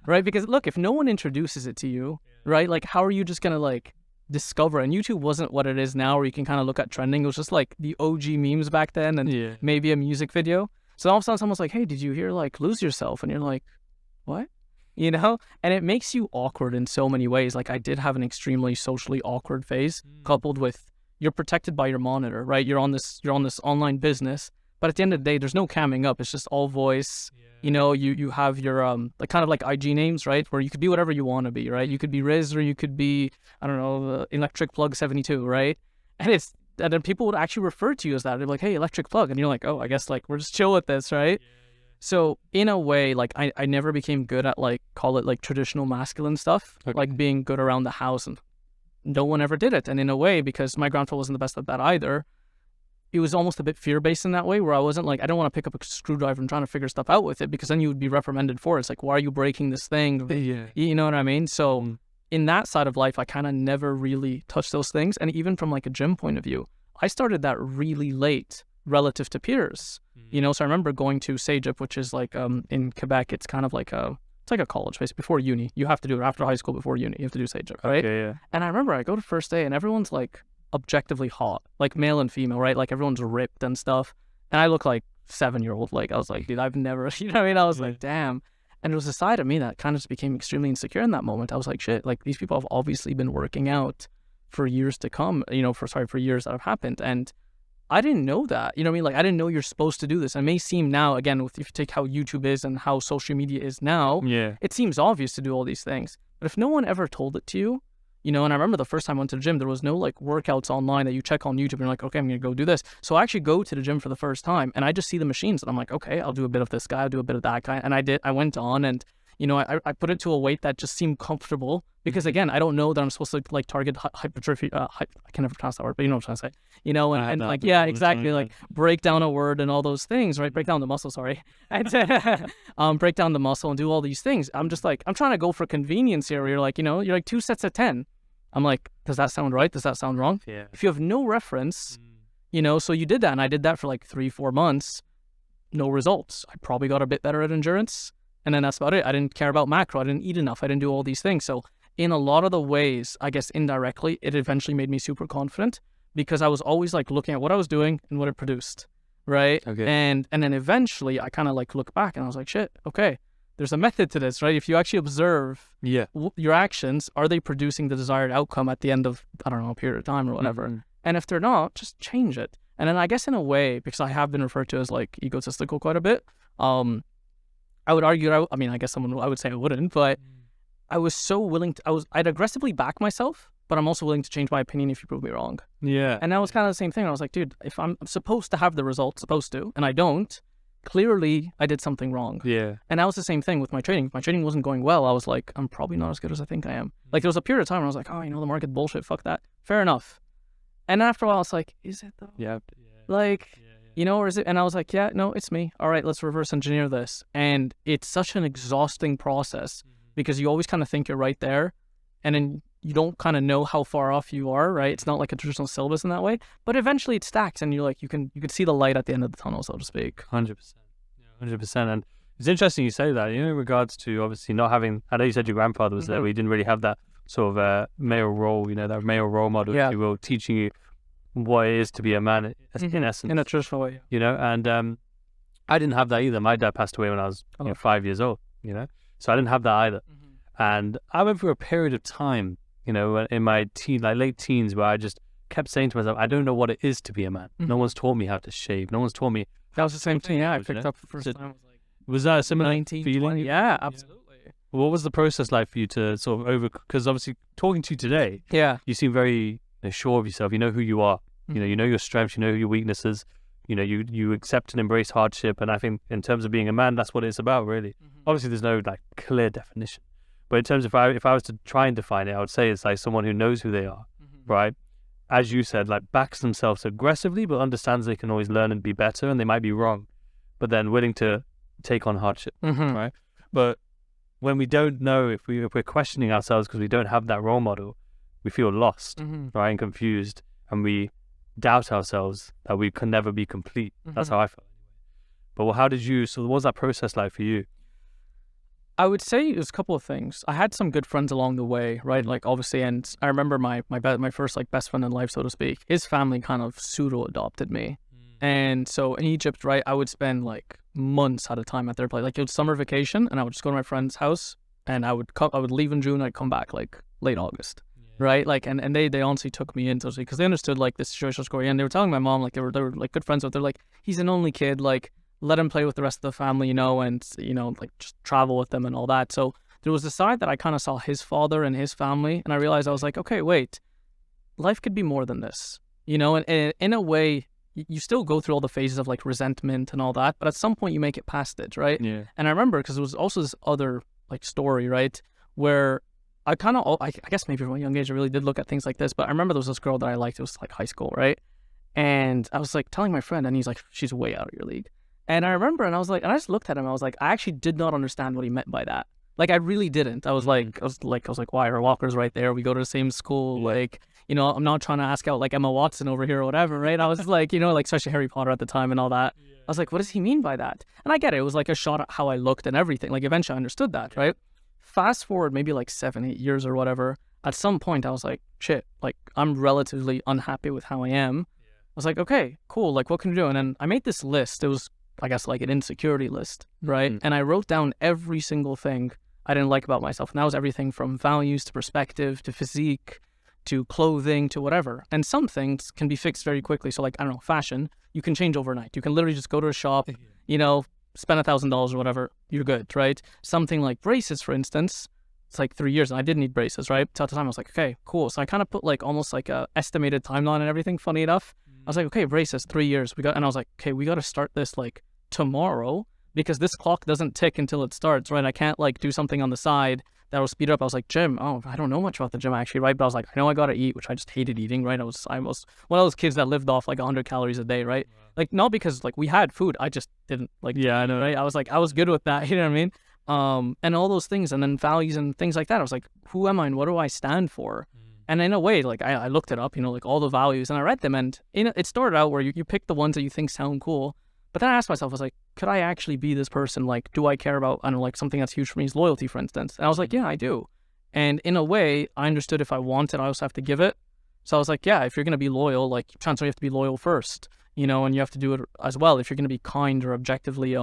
right? Because look, if no one introduces it to you, right, like how are you just going to like discover? And YouTube wasn't what it is now where you can kind of look at trending. It was just like the OG memes back then and maybe a music video. So all of a sudden someone's like, hey, did you hear like Lose Yourself? And you're like, what? And it makes you awkward in so many ways. Like I did have an extremely socially awkward phase coupled with you're protected by your monitor, right? You're on this online business, but at the end of the day, there's no camming up. It's just all voice. You have your like kind of like IG names, right? Where you could be whatever you want to be, right? You could be Riz or you could be, I don't know, Electric Plug 72, right? And it's and then people would actually refer to you as that. They're like, hey, electric plug. And you're like, oh, I guess like we're just chill with this, right? So in a way, like I never became good at like, call it like traditional masculine stuff, like being good around the house, and no one ever did it. And in a way, because my grandfather wasn't the best at that either, it was almost a bit fear-based in that way, where I wasn't like, I don't want to pick up a screwdriver and trying to figure stuff out with it, because then you would be reprimanded for it. It's like, why are you breaking this thing? You know what I mean? So in that side of life, I kind of never really touched those things. And even from like a gym point of view, I started that really late relative to peers. You know, so I remember going to Cégep, which is like in Quebec, it's kind of like it's like a college, basically, before uni. You have to do it after high school, before uni. You have to do Cégep, right? Okay, yeah. And I remember I go to first day and everyone's like objectively hot, like male and female, right? Like everyone's ripped and stuff. And I look like 7-year-old. Like I was like, dude, I've never, you know what I mean? I was like, damn. And it was a side of me that kind of just became extremely insecure in that moment. I was like, shit, like these people have obviously been working out for years to come, you know, for years that have happened. And I didn't know that, you know what I mean? Like, I didn't know you're supposed to do this. It may seem now, again, if you take how YouTube is and how social media is now, it seems obvious to do all these things. But if no one ever told it to you, you know, and I remember the first time I went to the gym, there was no like workouts online that you check on YouTube and you're like, okay, I'm going to go do this. So I actually go to the gym for the first time and I just see the machines and I'm like, okay, I'll do a bit of this guy, I'll do a bit of that guy. And I went on and, you know, I put it to a weight that just seemed comfortable because again, I don't know that I'm supposed to like target hypertrophy. I can never pronounce that word, but you know what I'm trying to say, you know, and like, yeah, exactly. Like break down a word and all those things, right? Break down the muscle, sorry. And break down the muscle and do all these things. I'm just like, I'm trying to go for convenience here where you're like, you know, you're like 2 sets of 10. I'm like, does that sound right? Does that sound wrong? Yeah. If you have no reference, you know, so you did that and I did that for like 3-4 months, no results. I probably got a bit better at endurance. And then that's about it. I didn't care about macro. I didn't eat enough. I didn't do all these things. So in a lot of the ways, I guess indirectly, it eventually made me super confident because I was always like looking at what I was doing and what it produced, right? Okay. And then eventually I kind of like look back and I was like, shit, okay, there's a method to this, right? If you actually observe your actions, are they producing the desired outcome at the end of, I don't know, a period of time or whatever? And if they're not, just change it. And then I guess in a way, because I have been referred to as like egotistical quite a bit, I would argue, I mean, I guess I would say I wouldn't, but I was so willing to, I'd aggressively back myself, but I'm also willing to change my opinion if you prove me wrong. Yeah. And that was kind of the same thing. I was like, dude, if I'm supposed to have the results, and I don't, clearly I did something wrong. Yeah. And that was the same thing with my trading. If my trading wasn't going well, I was like, I'm probably not as good as I think I am. Like there was a period of time where I was like, oh, you know, the market bullshit, fuck that. Fair enough. And after a while, it's like, is it though? Yeah. Like, you know, or is it? And I was like, yeah, no, it's me. All right, let's reverse engineer this. And it's such an exhausting process because you always kind of think you're right there. And then you don't kind of know how far off you are, right? It's not like a traditional syllabus in that way. But eventually it stacks and you're like, you can see the light at the end of the tunnel, so to speak. 100%. 100%. And it's interesting you say that, you know, in regards to obviously not having, I know you said your grandfather was there, but he didn't really have that sort of male role, you know, that male role model, if you will, teaching you what it is to be a man in essence. In a traditional way. You know, and I didn't have that either. My dad passed away when I was 5 years old, you know, so I didn't have that either. And I went through a period of time, you know, in my late teens where I just kept saying to myself, I don't know what it is to be a man. No one's taught me how to shave. No one's taught me. That was the same thing. Yeah, I picked up the first time. Was that a similar 19, feeling? 20, yeah, absolutely. What was the process like for you to sort of because obviously talking to you today, you seem very sure of yourself. You know who you are. You know your strengths. You know your weaknesses. You know you accept and embrace hardship. And I think in terms of being a man, that's what it's about, really. Obviously, there's no like clear definition. But in terms of if I was to try and define it, I would say it's like someone who knows who they are, right? As you said, like backs themselves aggressively, but understands they can always learn and be better, and they might be wrong, but then willing to take on hardship, right? But when we don't know, if we're questioning ourselves because we don't have that role model, we feel lost, right, and confused, and we doubt ourselves that we can never be complete. That's how I felt. But what was that process like for you? I would say it was a couple of things. I had some good friends along the way, right? Like obviously, and I remember my first like best friend in life, so to speak. His family kind of pseudo adopted me, and so in Egypt, right, I would spend like months at a time at their place. Like it was summer vacation, and I would just go to my friend's house, and I would leave in June, I'd come back like late August, right? Like and they honestly took me in, so because they understood like the situation was going, and they were telling my mom like they were like good friends with. They're like, he's an only kid, like. Let him play with the rest of the family, you know, and, you know, like just travel with them and all that. So there was a side that I kind of saw his father and his family, and I realized I was like, okay, wait, life could be more than this. and in a way, you still go through all the phases of like resentment and all that, but at some point you make it past it, right? Yeah. And I remember because there was also this other like story, right, where I kind of, I guess maybe from a young age I really did look at things like this, but I remember there was this girl that I liked. It was like high school, right? And I was like telling my friend, and he's like, she's way out of your league. And I remember, and I was like, and I just looked at him, I was like, I actually did not understand what he meant by that. Like, I really didn't. I was like, why? Her walker's right there. We go to the same school. Like, I'm not trying to ask out like Emma Watson over here or whatever, right? I was like, like especially Harry Potter at the time and all that. I was like, what does he mean by that? And I get it. It was like a shot at how I looked and everything. Like, eventually I understood that, right? Fast forward maybe like 7-8 years or whatever. At some point I was like, shit, like I'm relatively unhappy with how I am. I was like, okay, cool. Like, what can you do? And then I made this list. It was, I guess, like an insecurity list, right? And I wrote down every single thing I didn't like about myself. And that was everything from values to perspective to physique to clothing to whatever. And some things can be fixed very quickly. So like, I don't know, fashion, you can change overnight. You can literally just go to a shop, spend $1,000 or whatever, you're good, right? Something like braces, for instance, it's like 3 years and I did need braces, right? So at the time I was like, okay, cool. So I kind of put like almost like a estimated timeline and everything, funny enough. I was like, okay, braces, 3 years. And I was like, okay, we got to start this like tomorrow, because this clock doesn't tick until it starts, right? I can't like do something on the side that will speed up. I was like, gym. Oh, I don't know much about the gym actually, right? But I was like, I know I got to eat, which I just hated eating, right? I was one of those kids that lived off like 100 calories a day, right? Wow. Like, not because like we had food, I just didn't like. Yeah, I know, right? I was like, I was good with that, you know what I mean? And all those things, and then values and things like that. I was like, who am I and what do I stand for? And in a way, like I looked it up, like all the values, and I read them, and it started out where you pick the ones that you think sound cool. But then I asked myself, I was like, could I actually be this person? Like, do I care about, I don't know, like something that's huge for me is loyalty, for instance. And I was like, yeah, I do. And in a way, I understood if I want it, I also have to give it. So I was like, yeah, if you're going to be loyal, like, chances are you have to be loyal first, and you have to do it as well. If you're going to be kind or objectively,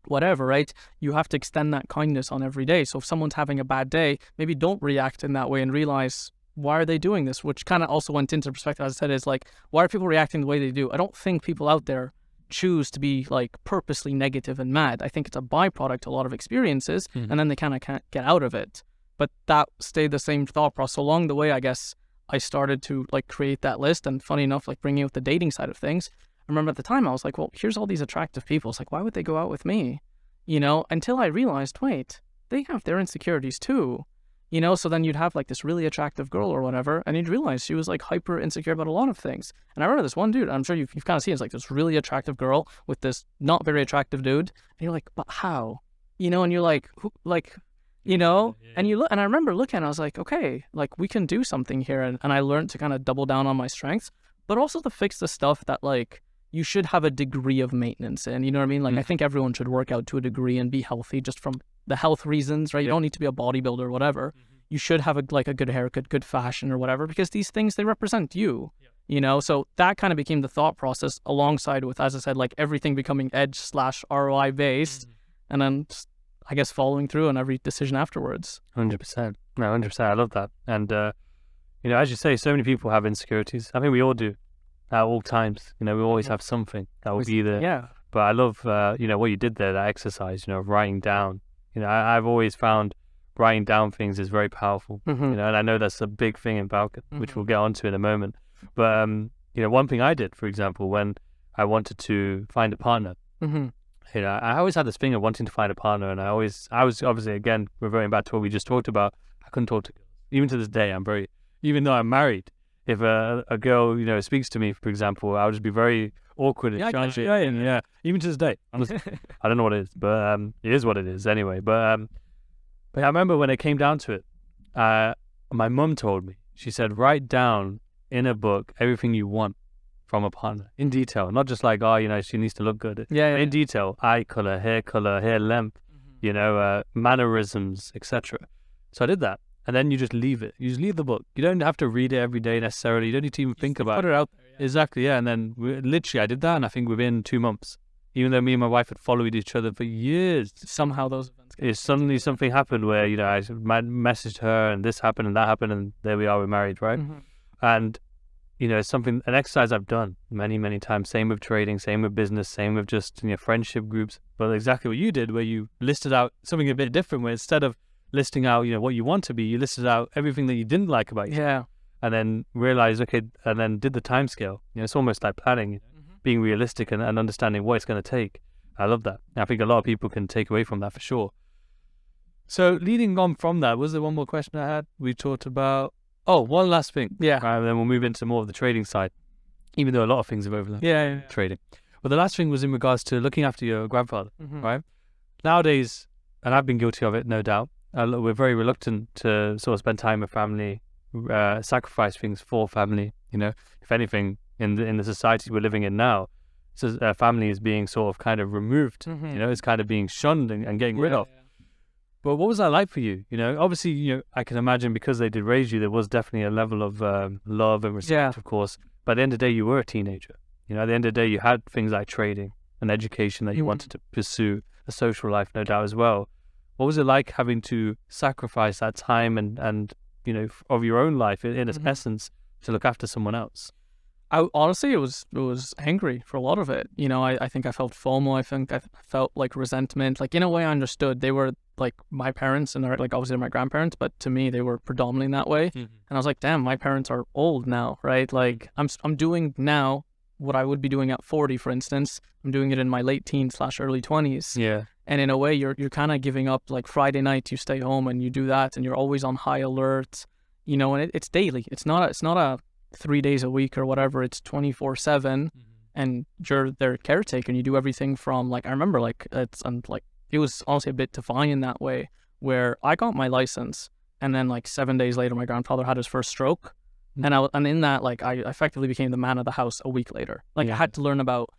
whatever, right? You have to extend that kindness on every day. So if someone's having a bad day, maybe don't react in that way and realize, why are they doing this? Which kind of also went into perspective, as I said, is like, why are people reacting the way they do? I don't think people out there choose to be like purposely negative and mad. I think it's a byproduct to a lot of experiences, and then they kind of can't get out of it. But that stayed the same thought process. So along the way, I guess I started to like create that list, and funny enough, like bringing out the dating side of things. I remember at the time I was like, well, here's all these attractive people. It's like, why would they go out with me? Until I realized, wait, they have their insecurities too. So then you'd have like this really attractive girl or whatever, and you'd realize she was like hyper insecure about a lot of things. And I remember this one dude, I'm sure you've kind of seen, it's like this really attractive girl with this not very attractive dude. And you're like, but how? And you're like, who, like, and you look, and I remember looking, I was like, okay, like we can do something here. And I learned to kind of double down on my strengths, but also to fix the stuff that like you should have a degree of maintenance in, you know what I mean? Like, I think everyone should work out to a degree and be healthy just from the health reasons, right? You don't need to be a bodybuilder or whatever. You should have a good haircut, good fashion or whatever, because these things, they represent you, So that kind of became the thought process alongside with, as I said, like everything becoming edge/ROI based, and then just, I guess, following through on every decision afterwards. 100%. No, 100%. I love that. And, as you say, so many people have insecurities. I think we all do at all times. We always have something that will be there. Yeah. But I love, what you did there, that exercise, writing down. I've always found writing down things is very powerful, and I know that's a big thing in Balkan, which we'll get onto in a moment. But, one thing I did, for example, when I wanted to find a partner, I always had this thing of wanting to find a partner, and I was obviously, again, reverting back to what we just talked about, I couldn't talk to girls. Even to this day, even though I'm married, if a girl, speaks to me, for example, I'll just be very awkward and shy. Even to this day, honestly. I don't know what it is, but it is what it is anyway. But I remember when it came down to it, my mum told me, she said, write down in a book everything you want from a partner in detail, not just like, she needs to look good. In detail, eye color, hair length, mannerisms, etc. So I did that. And then you just leave it. You just leave the book. You don't have to read it every day necessarily. You don't need to even think about it. Put it out there. Yeah. Exactly, yeah. And then literally I did that, and I think within 2 months, even though me and my wife had followed each other for years, somehow those events suddenly something happened where, I messaged her and this happened and that happened, and there we are, we're married, right? And, it's an exercise I've done many, many times. Same with trading, same with business, same with just, friendship groups. But exactly what you did, where you listed out something a bit different, where instead of listing out, what you want to be, you listed out everything that you didn't like about you. Yeah. and then realize, okay, and then did the time scale. It's almost like planning, being realistic and understanding what it's going to take. I love that. I think a lot of people can take away from that for sure. So leading on from that, was there one more question I had? We talked about, one last thing. Yeah. And then we'll move into more of the trading side, even though a lot of things have overlapped. Yeah. Trading. But the last thing was in regards to looking after your grandfather, Mm-hmm. right? Nowadays, and I've been guilty of it, no doubt, we're very reluctant to sort of spend time with family, sacrifice things for family. If anything, in the society we're living in now, family is being sort of kind of removed. Mm-hmm. It's kind of being shunned and getting rid of. But what was that like for you? Obviously, I can imagine because they did raise you, there was definitely a level of love and respect, of course. But at the end of the day, you were a teenager. At the end of the day, you had things like trading and education that you wanted to pursue, a social life, no doubt, as well. What was it like having to sacrifice that time and of your own life in its essence to look after someone else? Honestly, it was angry for a lot of it. I think I felt FOMO. I think I felt like resentment. Like in a way, I understood they were like my parents and like obviously they're my grandparents, but to me they were predominantly that way. And I was like, damn, my parents are old now, right? Like I'm doing now what I would be doing at 40, for instance. I'm doing it in my late teens / early 20s. Yeah. And in a way, you're kind of giving up. Like Friday night, you stay home and you do that, and you're always on high alert. And it's daily. It's not a 3 days a week or whatever. It's 24/7, and you're their caretaker, and you do everything from like I remember it was honestly a bit defiant that way, where I got my license, and then like 7 days later, my grandfather had his first stroke, and in that like I effectively became the man of the house a week later. Like I had to learn about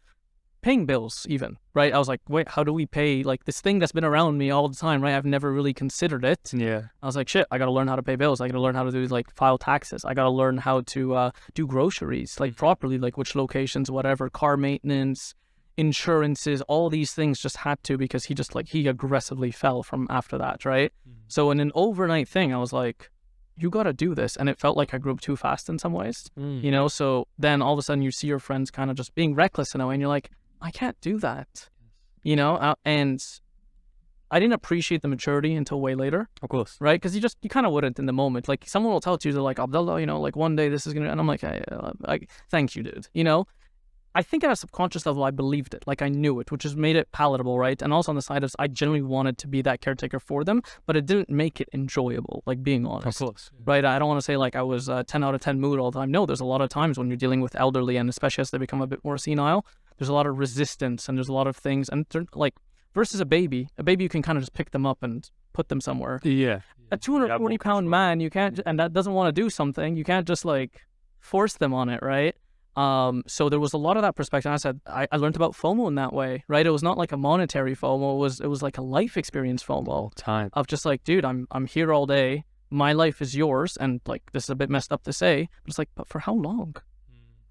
paying bills even, right? I was like, wait, how do we pay like this thing that's been around me all the time, right? I've never really considered it. Yeah. I was like, shit, I got to learn how to pay bills. I got to learn how to do like file taxes. I got to learn how to do groceries like properly, like which locations, whatever, car maintenance, insurances, all these things just had to, because he aggressively fell from after that, right? So in an overnight thing, I was like, you got to do this. And it felt like I grew up too fast in some ways, so then all of a sudden you see your friends kind of just being reckless in a way, and you're like, I can't do that, and I didn't appreciate the maturity until way later. Of course. Right? Because you kind of wouldn't in the moment. Like someone will tell it to you, they're like, Abdullah, like one day this is going to, and I'm like, thank you, dude. I think at a subconscious level, I believed it. Like I knew it, which has made it palatable, right? And also on the side of, I genuinely wanted to be that caretaker for them, but it didn't make it enjoyable, like being honest. Of course. Right? I don't want to say like I was 10 out of 10 mood all the time. No, there's a lot of times when you're dealing with elderly, and especially as they become a bit more senile, there's a lot of resistance and there's a lot of things. And like versus a baby you can kind of just pick them up and put them somewhere. Yeah. A 240-pound man, you can't, and that doesn't want to do something, you can't just like force them on it, right? So there was a lot of that perspective. And I said, I learned about FOMO in that way, right? It was not like a monetary FOMO. It was like a life experience FOMO. All time. Of just like, dude, I'm here all day. My life is yours. And like, this is a bit messed up to say, but it's like, but for how long?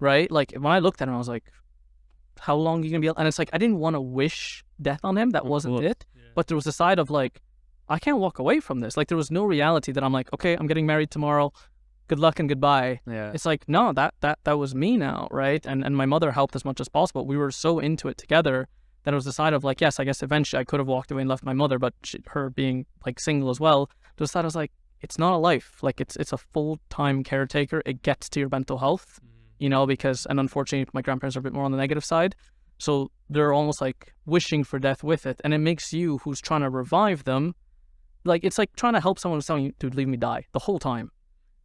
Right? Like when I looked at him, I was like, how long are you going to be? And it's like, I didn't want to wish death on him. That wasn't it. Yeah. But there was a side of like, I can't walk away from this. Like there was no reality that I'm like, okay, I'm getting married tomorrow. Good luck and goodbye. Yeah. It's like, no, that was me now, right? And my mother helped as much as possible. We were so into it together that it was the side of like, yes, I guess eventually I could have walked away and left my mother, but her being like single as well, there was that I was like, it's not a life. Like it's a full-time caretaker. It gets to your mental health, because, and unfortunately my grandparents are a bit more on the negative side. So they're almost like wishing for death with it. And it makes you, who's trying to revive them, like, it's like trying to help someone who's telling you, dude, leave me die the whole time.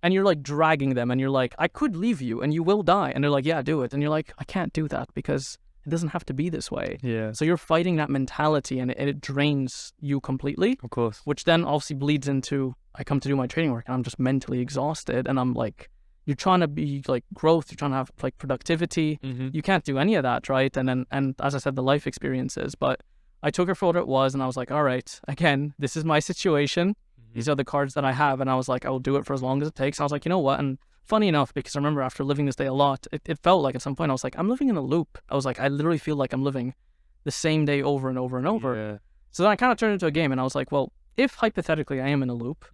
And you're like dragging them and you're like, I could leave you and you will die. And they're like, yeah, do it. And you're like, I can't do that because it doesn't have to be this way. Yeah. So you're fighting that mentality and it drains you completely. Of course. Which then obviously bleeds into, I come to do my trading work and I'm just mentally exhausted. And I'm like, you're trying to be like growth, you're trying to have like productivity. Mm-hmm. You can't do any of that, right? And as I said, the life experiences. But I took it for what it was and I was like, all right, again, this is my situation. These are the cards that I have. And I was like, I will do it for as long as it takes. I was like, you know what? And funny enough, because I remember after living this day a lot, it felt like at some point I was like, I'm living in a loop. I was like, I literally feel like I'm living the same day over and over and over. Yeah. So then I kind of turned into a game and I was like, well, if hypothetically I am in a loop,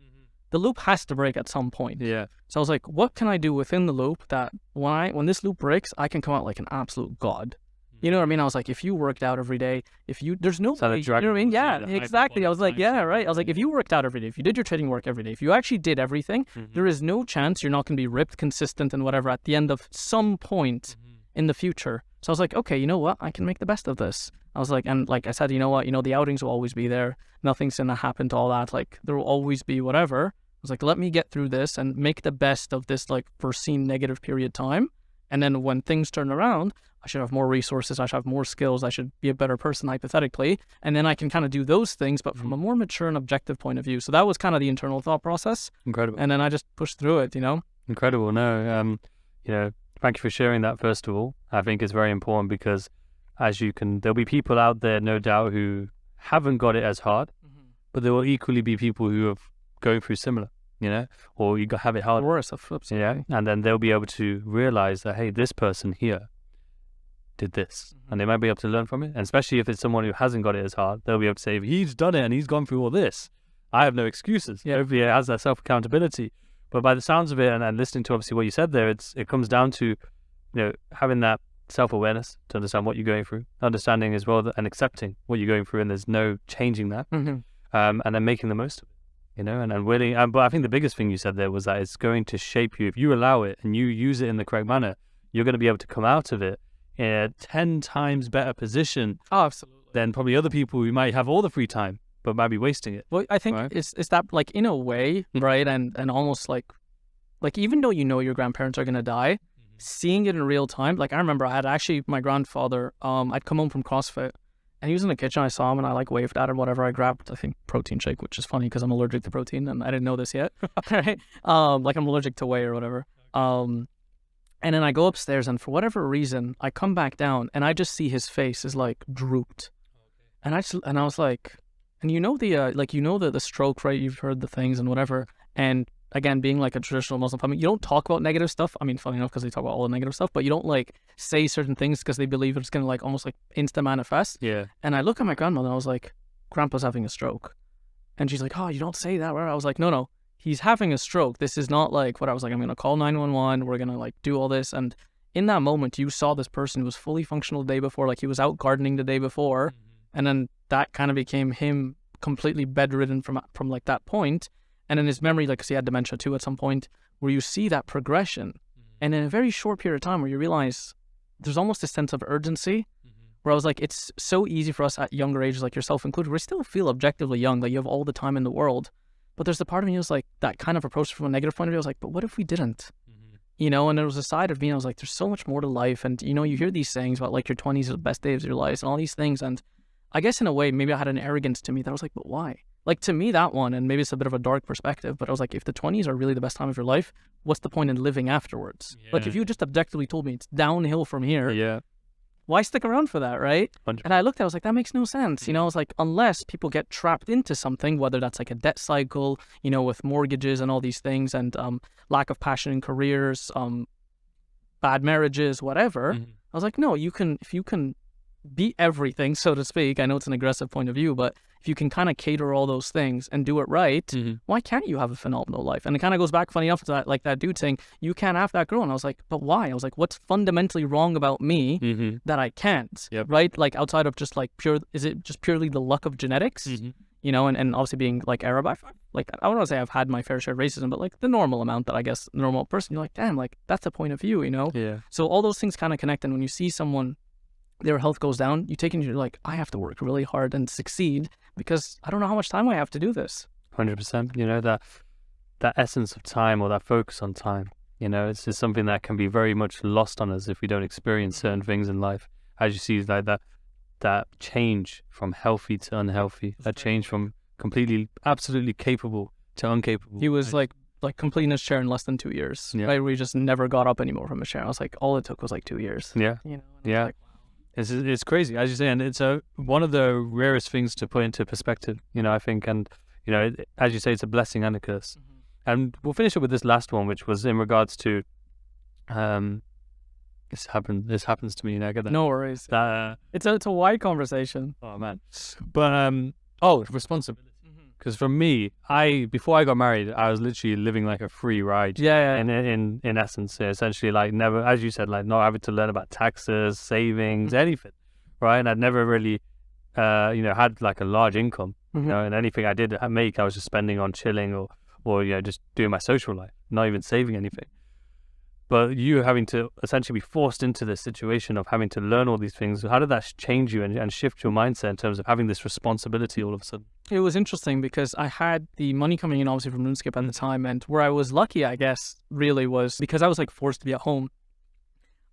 the loop has to break at some point. Yeah. So I was like, what can I do within the loop that when this loop breaks, I can come out like an absolute god? You know what I mean? I was like, if you worked out every day, there's no way, you know what I mean? Yeah, the exactly. I was like, high-performance yeah, right. I was like, if you worked out every day, if you did your trading work every day, if you actually did everything, there is no chance you're not going to be ripped, consistent, and whatever at the end of some point in the future. So I was like, okay, you know what? I can make the best of this. I was like, and like I said, you know what? You know, the outings will always be there. Nothing's going to happen to all that. Like, there will always be whatever. I was like, let me get through this and make the best of this, like, foreseen negative period time. And then when things turn around, I should have more resources. I should have more skills. I should be a better person, hypothetically. And then I can kind of do those things, but from a more mature and objective point of view. So that was kind of the internal thought process. Incredible. And then I just pushed through it, you know? Incredible. No, you know, thank you for sharing that, first of all. I think it's very important because there'll be people out there, no doubt, who haven't got it as hard, but there will equally be people who are going through similar, you know, or you have it hard. Worse, absolutely. Yeah. And then they'll be able to realize that, hey, this person here did this, and they might be able to learn from it. And especially if it's someone who hasn't got it as hard, they'll be able to say, if he's done it and he's gone through all this, I have no excuses. Yeah. Hopefully it has that self-accountability. But by the sounds of it, and listening to obviously what you said there, it comes down to, you know, having that self-awareness to understand what you're going through, understanding as well and accepting what you're going through, and there's no changing that, and then making the most of it, you know, and willing. But I think the biggest thing you said there was that it's going to shape you. If you allow it and you use it in the correct manner, you're going to be able to come out of it in a 10 times better position than probably other people who might have all the free time but might be wasting it. Well, I think right? it's that, like, in a way, right, and almost like even though you know your grandparents are going to die, seeing it in real time. Like, I remember I had actually my grandfather, I'd come home from CrossFit and he was in the kitchen. I saw him and I like waved at him, whatever. I grabbed, I think, protein shake, which is funny because I'm allergic to protein and I didn't know this yet. Right? Like, I'm allergic to whey or whatever. And then I go upstairs and for whatever reason, I come back down and I just see his face is like drooped. And I was like, and you know the stroke, right? You've heard the things and whatever. And again, being like a traditional Muslim family, you don't talk about negative stuff. I mean, funny enough, because they talk about all the negative stuff, but you don't like say certain things because they believe it's going to like almost like insta manifest. Yeah. And I look at my grandmother and I was like, Grandpa's having a stroke. And she's like, oh, you don't say that. I was like, no, he's having a stroke. This is not like what I was like, I'm going to call 911. We're going to like do all this. And in that moment, you saw this person who was fully functional the day before, like he was out gardening the day before. And then that kind of became him completely bedridden from like that point. And in his memory, like, 'cause he had dementia too at some point, where you see that progression. And in a very short period of time where you realize there's almost a sense of urgency, where I was like, it's so easy for us at younger ages, like yourself included, we still feel objectively young, like you have all the time in the world. But there's the part of me who's like, that kind of approach from a negative point of view, I was like, but what if we didn't? You know, and there was a side of me, I was like, there's so much more to life. And, you know, you hear these sayings about like your 20s are the best days of your lives and all these things. And I guess in a way, maybe I had an arrogance to me that I was like, but why? Like, to me, that one, and maybe it's a bit of a dark perspective, but I was like, if the 20s are really the best time of your life, what's the point in living afterwards? Yeah. Like, if you just objectively told me it's downhill from here, why stick around for that, right? 100%. And I looked at it, I was like, that makes no sense. You know, I was like, unless people get trapped into something, whether that's like a debt cycle, you know, with mortgages and all these things, and lack of passion in careers, bad marriages, whatever. I was like, no, if you can be everything, so to speak. I know it's an aggressive point of view, but if you can kind of cater all those things and do it right, why can't you have a phenomenal life? And it kind of goes back, funny enough, to that, like that dude saying, you can't have that girl. And I was like, but why? I was like, what's fundamentally wrong about me that I can't, right? Like, outside of just like is it just purely the luck of genetics? You know, and obviously being like Arab, I don't want to say I've had my fair share of racism, but like the normal amount that I guess the normal person, you're like, damn, like that's a point of view, you know? Yeah. So all those things kind of connect. And when you see someone, their health goes down, you take it and you're like, I have to work really hard and succeed because I don't know how much time I have to do this. 100%. You know, that essence of time, or that focus on time, you know, it's just something that can be very much lost on us if we don't experience certain things in life. As you see, like that change from healthy to unhealthy, that change from completely, absolutely capable to incapable. He was like completing his chair in less than 2 years, right? We just never got up anymore from his chair. I was like, all it took was like 2 years. Yeah. You know? Yeah. Like, wow. It's crazy, as you say, and it's one of the rarest things to put into perspective, you know, I think, and, you know, as you say, it's a blessing and a curse. And we'll finish up with this last one, which was in regards to, this happens to me, you know, I get that. No worries. It's a wide conversation. Oh, man. But, responsibility. Because for me, before I got married, I was literally living like a free ride. Yeah. In essence, essentially, like never, as you said, like not having to learn about taxes, savings, anything, right? And I'd never really, had like a large income. And anything I did make, I was just spending on chilling or just doing my social life, not even saving anything. But you having to essentially be forced into this situation of having to learn all these things, how did that change you and shift your mindset in terms of having this responsibility all of a sudden? It was interesting because I had the money coming in obviously from RuneScape at the time, and where I was lucky, I guess, really was because I was like forced to be at home.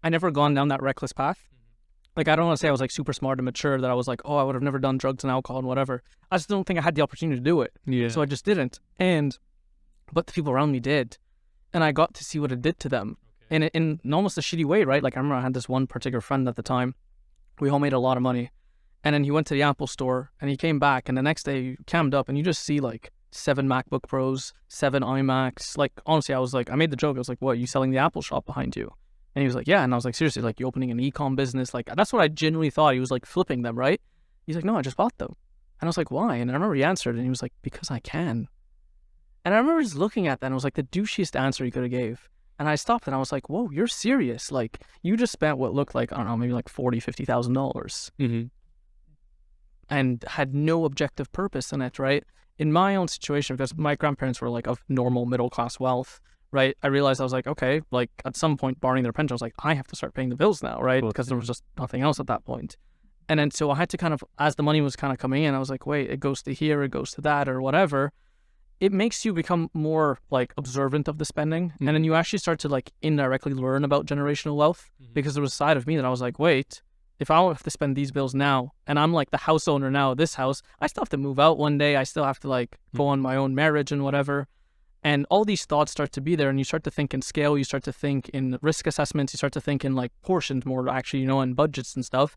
I never gone down that reckless path. Like, I don't want to say I was like super smart and mature that I was like, oh, I would have never done drugs and alcohol and whatever. I just don't think I had the opportunity to do it. Yeah. So I just didn't. But the people around me did. And I got to see what it did to them. In almost a shitty way, right? Like, I remember I had this one particular friend at the time. We all made a lot of money. And then he went to the Apple store and he came back, and the next day he cammed up and you just see like 7 MacBook Pros, 7 iMacs. Like, honestly, I was like, I made the joke. I was like, what, you selling the Apple shop behind you? And he was like, yeah. And I was like, seriously, like, you opening an e-com business? Like, that's what I genuinely thought. He was like flipping them, right? He's like, no, I just bought them. And I was like, why? And I remember he answered and he was like, because I can. And I remember just looking at that and it was like the douchiest answer he could have gave. And I stopped and I was like, whoa, you're serious. Like, you just spent what looked like, I don't know, maybe like $40,000, $50,000 and had no objective purpose in it, right? In my own situation, because my grandparents were like of normal middle class wealth, right? I realized I was like, okay, like at some point, barring their pension, I was like, I have to start paying the bills now, right? Because there was just nothing else at that point. And then so I had to kind of, as the money was kind of coming in, I was like, wait, it goes to here, it goes to that, or whatever. It makes you become more like observant of the spending. And then you actually start to like indirectly learn about generational wealth, because there was a side of me that I was like, wait, if I have to spend these bills now and I'm like the house owner now of this house, I still have to move out one day. I still have to like go on my own marriage and whatever. And all these thoughts start to be there, and you start to think in scale, you start to think in risk assessments, you start to think in like portions more actually, and budgets and stuff.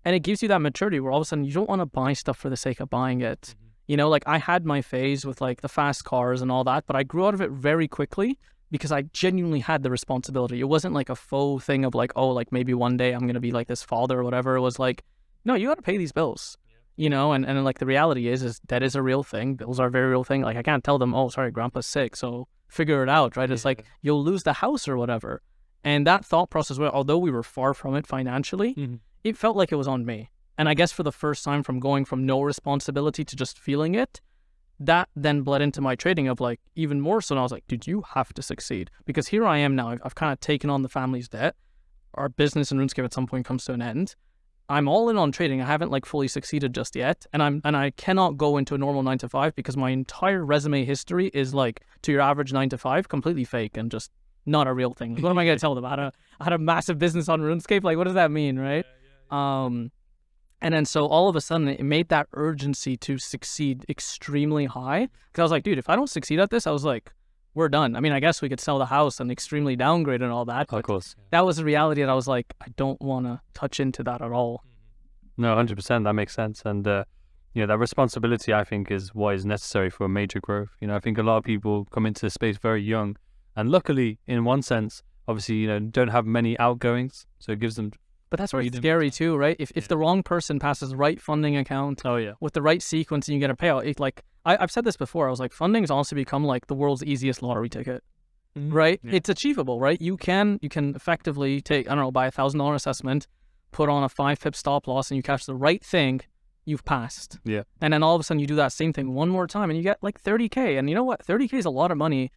And it gives you that maturity where all of a sudden you don't want to buy stuff for the sake of buying it. Like I had my phase with like the fast cars and all that, but I grew out of it very quickly because I genuinely had the responsibility. It wasn't like a faux thing of like, oh, like maybe one day I'm going to be like this father or whatever. It was like, no, you got to pay these bills, and like the reality is debt is a real thing. Bills are a very real thing. Like I can't tell them, oh, sorry, grandpa's sick, so figure it out, right? It's like you'll lose the house or whatever. And that thought process, although we were far from it financially, it felt like it was on me. And I guess for the first time, from going from no responsibility to just feeling it, that then bled into my trading of like even more so. And I was like, dude, you have to succeed, because here I am now. I've kind of taken on the family's debt. Our business in RuneScape at some point comes to an end. I'm all in on trading. I haven't like fully succeeded just yet. And I cannot go into a normal 9 to 5 because my entire resume history is like to your average 9 to 5, completely fake and just not a real thing. What am I going to tell them? I had a massive business on RuneScape. Like, what does that mean, right? And then so all of a sudden it made that urgency to succeed extremely high. Because I was like, dude, if I don't succeed at this, I was like, we're done. I mean, I guess we could sell the house and extremely downgrade and all that. But of course. That was a reality that I was like, I don't want to touch into that at all. No, 100%. That makes sense. And, that responsibility, I think, is what is necessary for major growth. I think a lot of people come into this space very young. And luckily, in one sense, obviously, don't have many outgoings. So it gives them... But that's where it's scary too, right? If the wrong person passes the right funding account with the right sequence and you get a payout, I've said this before, I was like, funding has honestly become like the world's easiest lottery ticket, right? Yeah. It's achievable, right? You can effectively take, I don't know, buy $1,000 assessment, put on a 5 pip stop loss, and you catch the right thing, you've passed. Yeah. And then all of a sudden you do that same thing one more time and you get like 30K. And you know what? 30K is a lot of money.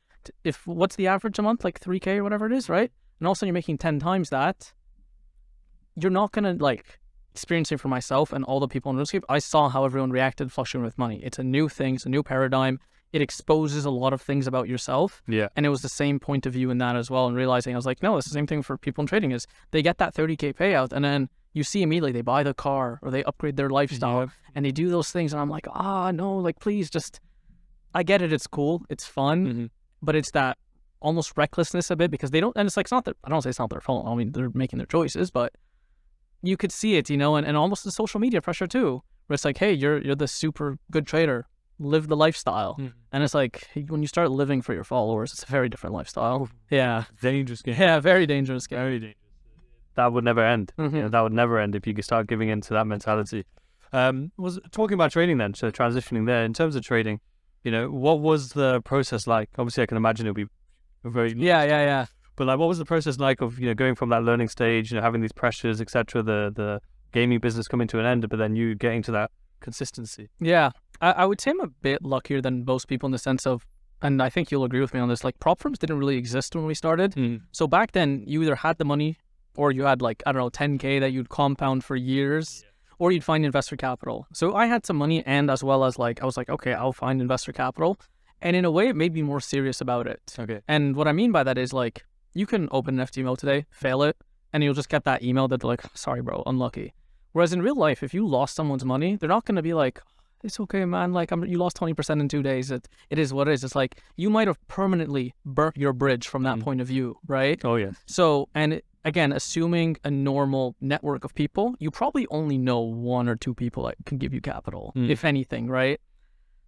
What's the average a month? Like 3K or whatever it is, right? And all of a sudden you're making 10 times that. You're not going to like experience it for myself and all the people in RuneScape. I saw how everyone reacted fluctuating with money. It's a new thing. It's a new paradigm. It exposes a lot of things about yourself. Yeah. And it was the same point of view in that as well. And realizing I was like, no, it's the same thing for people in trading is they get that 30K payout and then you see immediately they buy the car or they upgrade their lifestyle and they do those things. And I'm like, no, like, please just, I get it. It's cool. It's fun. But it's that almost recklessness a bit because they don't, and it's like, it's not that, I don't say it's not their fault. I mean, they're making their choices, but you could see it, and almost the social media pressure too, where it's like, hey, you're the super good trader, live the lifestyle. And it's like, when you start living for your followers, it's a very different lifestyle. Yeah. Dangerous game. Yeah, very dangerous game. Very dangerous. That would never end. That would never end if you could start giving into that mentality. Was talking about trading then, so transitioning there, in terms of trading, what was the process like? Obviously, I can imagine it'll be very... Yeah. But like, what was the process like of, going from that learning stage, having these pressures, etc., the gaming business coming to an end, but then you getting to that consistency? Yeah, I would say I'm a bit luckier than most people in the sense of, and I think you'll agree with me on this, like prop firms didn't really exist when we started. So back then, you either had the money or you had like, I don't know, 10K that you'd compound for years, or you'd find investor capital. So I had some money, and as well as like, I was like, okay, I'll find investor capital. And in a way, it made me more serious about it. Okay. And what I mean by that is like, you can open an FTMO today, fail it, and you'll just get that email that they're like, sorry, bro, unlucky. Whereas in real life, if you lost someone's money, they're not going to be like, it's okay, man. Like, you lost 20% in 2 days. It is what it is. It's like, you might have permanently burnt your bridge from that point of view, right? Oh, yeah. So, again, assuming a normal network of people, you probably only know 1 or 2 people that can give you capital, if anything, right?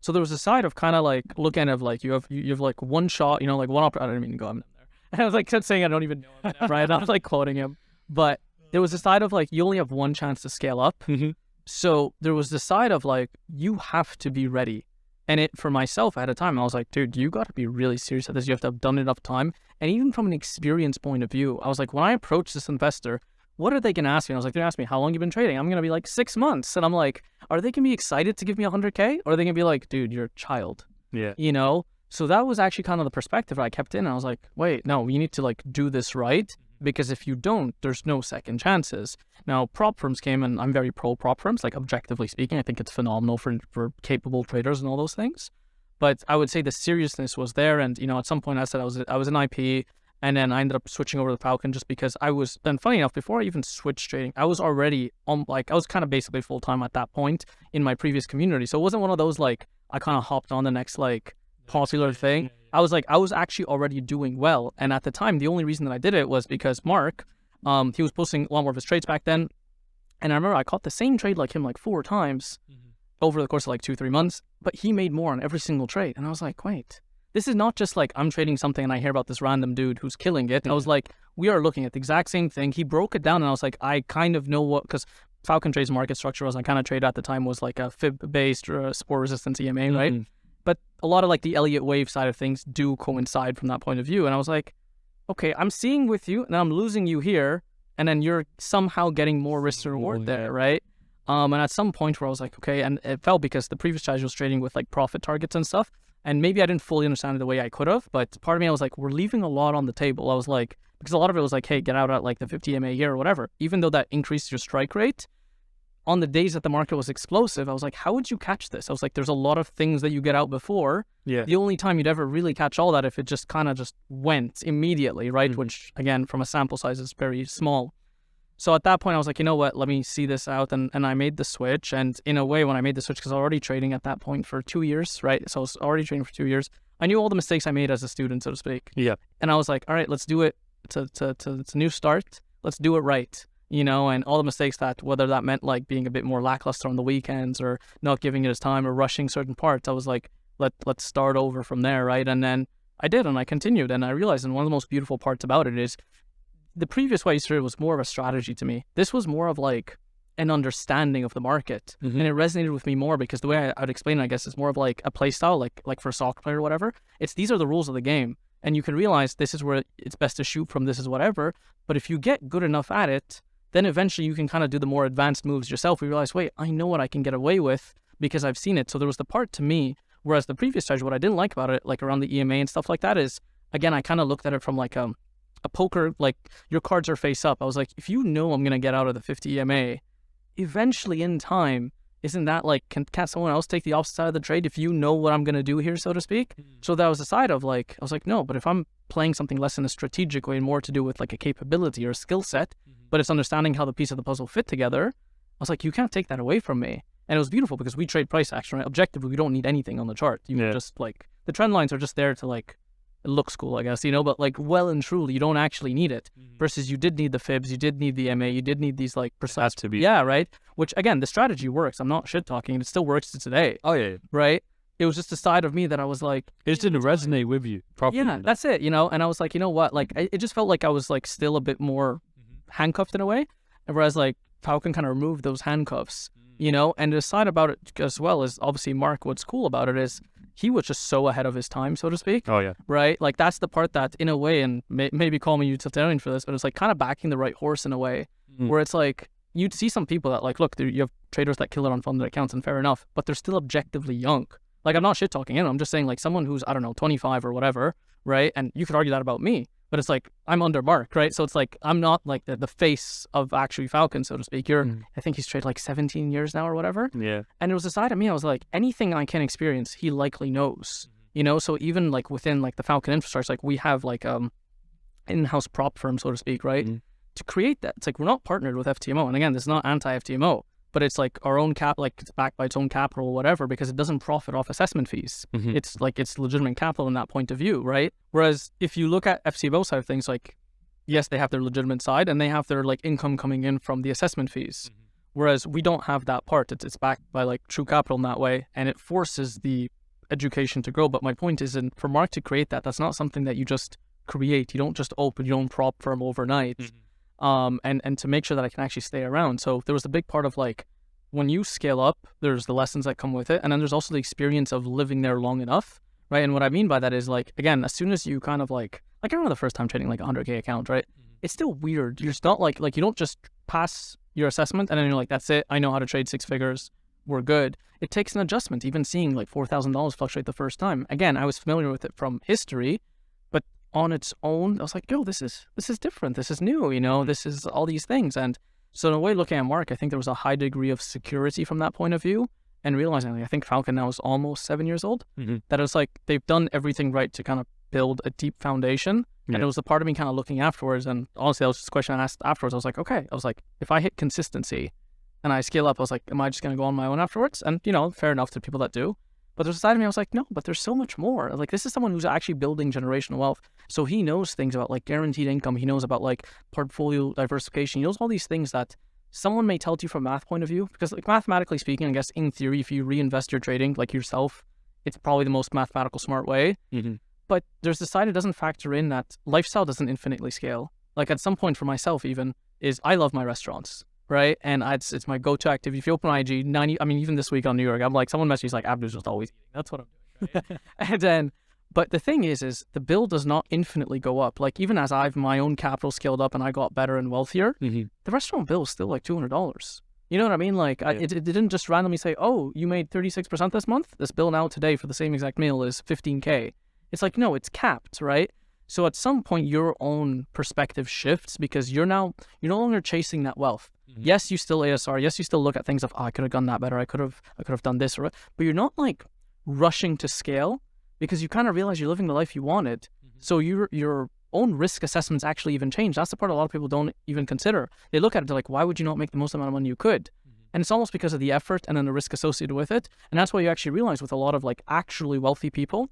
So there was a side of kind of like looking at like you have like one shot, like one I didn't mean to go in there. And I was like kept saying I don't even know him, right? I was like quoting him, but there was a side of like you only have one chance to scale up. So there was the side of like you have to be ready. And it for myself at a time, I was like, dude, you got to be really serious at this. You have to have done enough time. And even from an experience point of view, I was like, when I approach this investor, what are they going to ask me? And I was like, they're going to ask me, how long you been trading? I'm going to be like 6 months. And I'm like, are they going to be excited to give me 100K? Or are they going to be like, dude, you're a child? Yeah. So that was actually kind of the perspective I kept in. And I was like, wait, no, we need to like do this right. Because if you don't, there's no second chances. Now, prop firms came, and I'm very pro prop firms, like objectively speaking. I think it's phenomenal for capable traders and all those things. But I would say the seriousness was there. And, at some point I said I was an IP. And then I ended up switching over to Falcon just because then funny enough, before I even switched trading, I was already I was kind of basically full-time at that point in my previous community. So it wasn't one of those like, I kind of hopped on the next like popular thing. I was actually already doing well. And at the time, the only reason that I did it was because Mark, he was posting a lot more of his trades back then. And I remember I caught the same trade like him like 4 times over the course of like 2-3 months, but he made more on every single trade. And I was like, wait. This is not just like I'm trading something and I hear about this random dude who's killing it. I was like, we are looking at the exact same thing. He broke it down and I was like, I kind of know what, because Falcon Trade's market structure was I kind of trade at the time was like a fib-based or a spore resistance EMA, right? But a lot of like the Elliott wave side of things do coincide from that point of view. And I was like, okay, I'm seeing with you and I'm losing you here. And then you're somehow getting more risk to reward there, right? And at some point where I was like, okay, and it fell because the previous strategy was trading with like profit targets and stuff. And maybe I didn't fully understand it the way I could have, but part of me, I was like, we're leaving a lot on the table. I was like, because a lot of it was like, hey, get out at like the 50 MA here or whatever. Even though that increased your strike rate, on the days that the market was explosive, I was like, how would you catch this? I was like, there's a lot of things that you get out before. Yeah. The only time you'd ever really catch all that if it just kind of just went immediately, right? Which, again, from a sample size is very small. So at that point, I was like, you know what, let me see this out. And I made the switch. And in a way, when I made the switch, because I was already trading at that point for 2 years, right? So I was already trading for 2 years. I knew all the mistakes I made as a student, so to speak. Yeah. And I was like, all right, let's do it. It's a new start. Let's do it right. And all the mistakes that, whether that meant like being a bit more lackluster on the weekends or not giving it his time or rushing certain parts, I was like, let's start over from there, right? And then I did, and I continued. And I realized, and one of the most beautiful parts about it is, the previous way I used to do it was more of a strategy to me. This was more of like an understanding of the market. And it resonated with me more because the way I would explain it, I guess, is more of like a play style, like for a soccer player or whatever. These are the rules of the game. And you can realize this is where it's best to shoot from, this is whatever. But if you get good enough at it, then eventually you can kind of do the more advanced moves yourself. We realize, wait, I know what I can get away with because I've seen it. So there was the part to me, whereas the previous strategy, what I didn't like about it, like around the EMA and stuff like that is, again, I kind of looked at it from like a poker, like your cards are face up. I was like, if you know I'm going to get out of the 50 EMA, eventually in time, isn't that like, can't someone else take the opposite side of the trade if you know what I'm going to do here, so to speak? So that was the side of like, I was like, no, but if I'm playing something less in a strategic way and more to do with like a capability or a skill set, but it's understanding how the piece of the puzzle fit together, I was like, you can't take that away from me. And it was beautiful because we trade price action, right? Objectively, we don't need anything on the chart. You just like, the trend lines are just there to like, it looks cool, I guess, but like well and truly, you don't actually need it. Versus you did need the fibs, you did need the MA, you did need these like precise. Has to be. Yeah, right? Which again, the strategy works. I'm not shit talking. It still works to today. Oh, yeah. Right? It was just a side of me that I was like... It just didn't resonate with you properly. Yeah, that's it, And I was like, you know what? Like, it just felt like I was like still a bit more handcuffed in a way. Whereas like Falcon kind of removed those handcuffs. you know. And the side about it as well is obviously Mark, what's cool about it is he was just so ahead of his time, so to speak. Oh, yeah. Right? Like that's the part that in a way, and maybe call me utilitarian for this, but it's like kind of backing the right horse in a way where it's like, you'd see some people that like, look, you have traders that kill it on funded accounts and fair enough, but they're still objectively young. Like I'm not shit talking in, I'm just saying like someone who's, I don't know, 25 or whatever, right? And you could argue that about me, but it's like, I'm under Mark, right? So it's like, I'm not like the face of actually Falcon, so to speak. I think he's traded like 17 years now or whatever. Yeah. And it was a side of me, I was like, anything I can experience, he likely knows, you know? So even like within like the Falcon infrastructure, like we have like in-house prop firm, so to speak, right? To create that, it's like we're not partnered with FTMO. And again, this is not anti-FTMO, but it's like our own cap, like it's backed by its own capital or whatever, because it doesn't profit off assessment fees. It's like it's legitimate capital in that point of view, right? Whereas if you look at FTMO side of things, like yes, they have their legitimate side and they have their like income coming in from the assessment fees. Whereas we don't have that part. It's backed by like true capital in that way, and it forces the education to grow. But my point is, for Mark to create that, that's not something that you just create. You don't just open your own prop firm overnight. And to make sure that I can actually stay around. So there was a big part of like, when you scale up, there's the lessons that come with it. And then there's also the experience of living there long enough, right? And what I mean by that is like, again, as soon as you kind of like I remember the first time trading like a 100K account, right? It's still weird. You're not like you don't just pass your assessment and then you're like, that's it. I know how to trade 6 figures. We're good. It takes an adjustment, even seeing like $4,000 fluctuate the first time. Again, I was familiar with it from history, but on its own, I was like, yo, this is different. This is new, you know, this is all these things. And so in a way, looking at Mark, I think there was a high degree of security from that point of view, and realizing, like, I think Falcon now is almost 7 years old, that it's like they've done everything right to kind of build a deep foundation. And it was a part of me kind of looking afterwards. And honestly, that was just a question I asked afterwards. I was like, okay, I was like, if I hit consistency and I scale up, I was like, am I just going to go on my own afterwards? And, you know, fair enough to people that do. But there's a side of me, I was like, no, but there's so much more. Like, this is someone who's actually building generational wealth. So he knows things about like guaranteed income. He knows about like portfolio diversification. He knows all these things that someone may tell to you from a math point of view. Because like mathematically speaking, I guess in theory, if you reinvest your trading like yourself, it's probably the most mathematical smart way. But there's the side that doesn't factor in that lifestyle doesn't infinitely scale. Like at some point for myself even, is I love my restaurants, right? And it's my go-to activity. If you open my IG, even this week on New York, I'm like, someone messages like, Abdu's just always eating. That's what I'm doing, right? And then, but the thing is the bill does not infinitely go up. Like even as I've my own capital scaled up and I got better and wealthier, the restaurant bill is still like $200. You know what I mean? Like it didn't just randomly say, oh, you made 36% this month. This bill now today for the same exact meal is $15K. It's like, no, it's capped, right? So at some point, your own perspective shifts because you're no longer chasing that wealth. Yes, you still ASR. Yes, you still look at things of, oh, I could have done that better. I could have done this, but you're not like rushing to scale because you kind of realize you're living the life you wanted. So your own risk assessments actually even change. That's the part a lot of people don't even consider. They look at it, they're like, why would you not make the most amount of money you could? And it's almost because of the effort and then the risk associated with it. And that's why you actually realize with a lot of like actually wealthy people,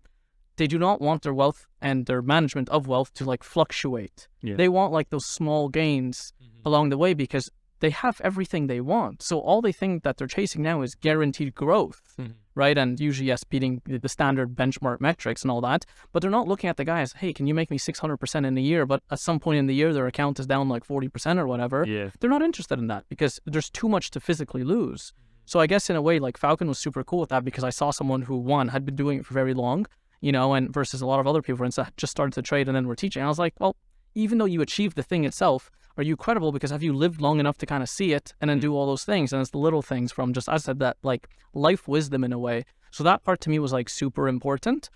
they do not want their wealth and their management of wealth to like fluctuate. They want like those small gains along the way because they have everything they want. So all they think that they're chasing now is guaranteed growth, right? And usually, yes, beating the standard benchmark metrics and all that. But they're not looking at the guys, hey, can you make me 600% in a year? But at some point in the year, their account is down like 40% or whatever. They're not interested in that because there's too much to physically lose. So I guess in a way, like Falcon was super cool with that because I saw someone who, one, had been doing it for very long, you know, and versus a lot of other people, for instance, just started to trade and then were teaching. I was like, well, even though you achieved the thing itself, are you credible because have you lived long enough to kind of see it and then do all those things? And it's the little things from just, as I said, that like life wisdom in a way. So that part to me was like super important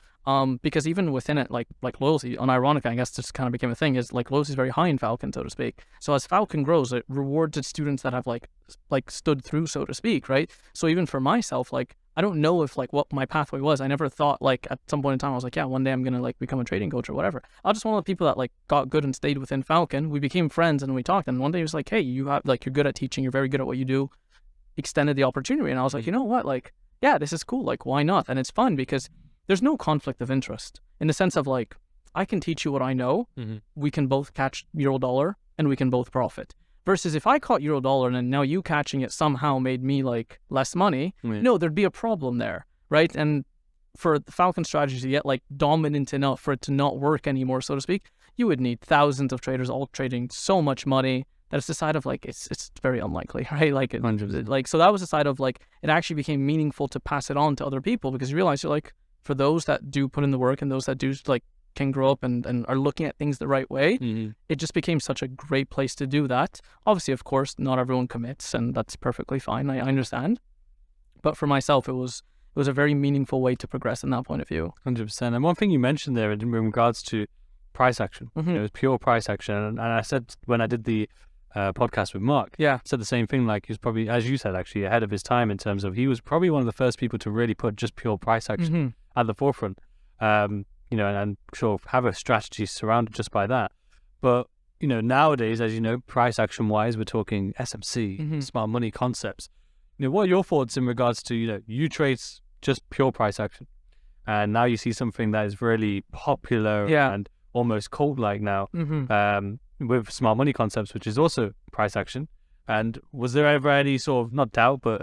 because even within it, like loyalty, unironically, I guess this kind of became a thing, is like loyalty is very high in Falcon, so to speak. So as Falcon grows, it rewards its students that have like stood through, so to speak, right? So even for myself, like, I don't know if like what my pathway was. I never thought like at some point in time I was like, yeah, one day I'm gonna like become a trading coach or whatever. I was just one of the people that like got good and stayed within Falcon. We became friends and we talked. And one day he was like, hey, you have like, you're good at teaching. You're very good at what you do. Extended the opportunity, and I was like, you know what? Like, yeah, this is cool. Like, why not? And it's fun because there's no conflict of interest in the sense of like, I can teach you what I know. We can both catch Eurodollar and we can both profit. Versus if I caught Eurodollar and then now you catching it somehow made me like less money, no, there'd be a problem there, right? And for the Falcon strategy to get like dominant enough for it to not work anymore, so to speak, you would need thousands of traders all trading so much money that it's the side of like, it's very unlikely, right? Like, 100%. like, so that was the side of like, it actually became meaningful to pass it on to other people, because you realize you're like, for those that do put in the work and those that do like can grow up and are looking at things the right way, it just became such a great place to do that. Obviously, of course, not everyone commits, and that's perfectly fine. I understand. But for myself, it was a very meaningful way to progress in that point of view. 100%. And one thing you mentioned there in regards to price action, it was pure price action. And I said when I did the podcast with Mark, said the same thing. Like, he was probably, as you said, actually ahead of his time in terms of he was probably one of the first people to really put just pure price action at the forefront. And sort of have a strategy surrounded just by that. But, nowadays, as you know, price action wise, we're talking SMC, smart money concepts. What are your thoughts in regards to, you trade just pure price action, and now you see something that is really popular and almost cult-like now with smart money concepts, which is also price action. And was there ever any sort of, not doubt, but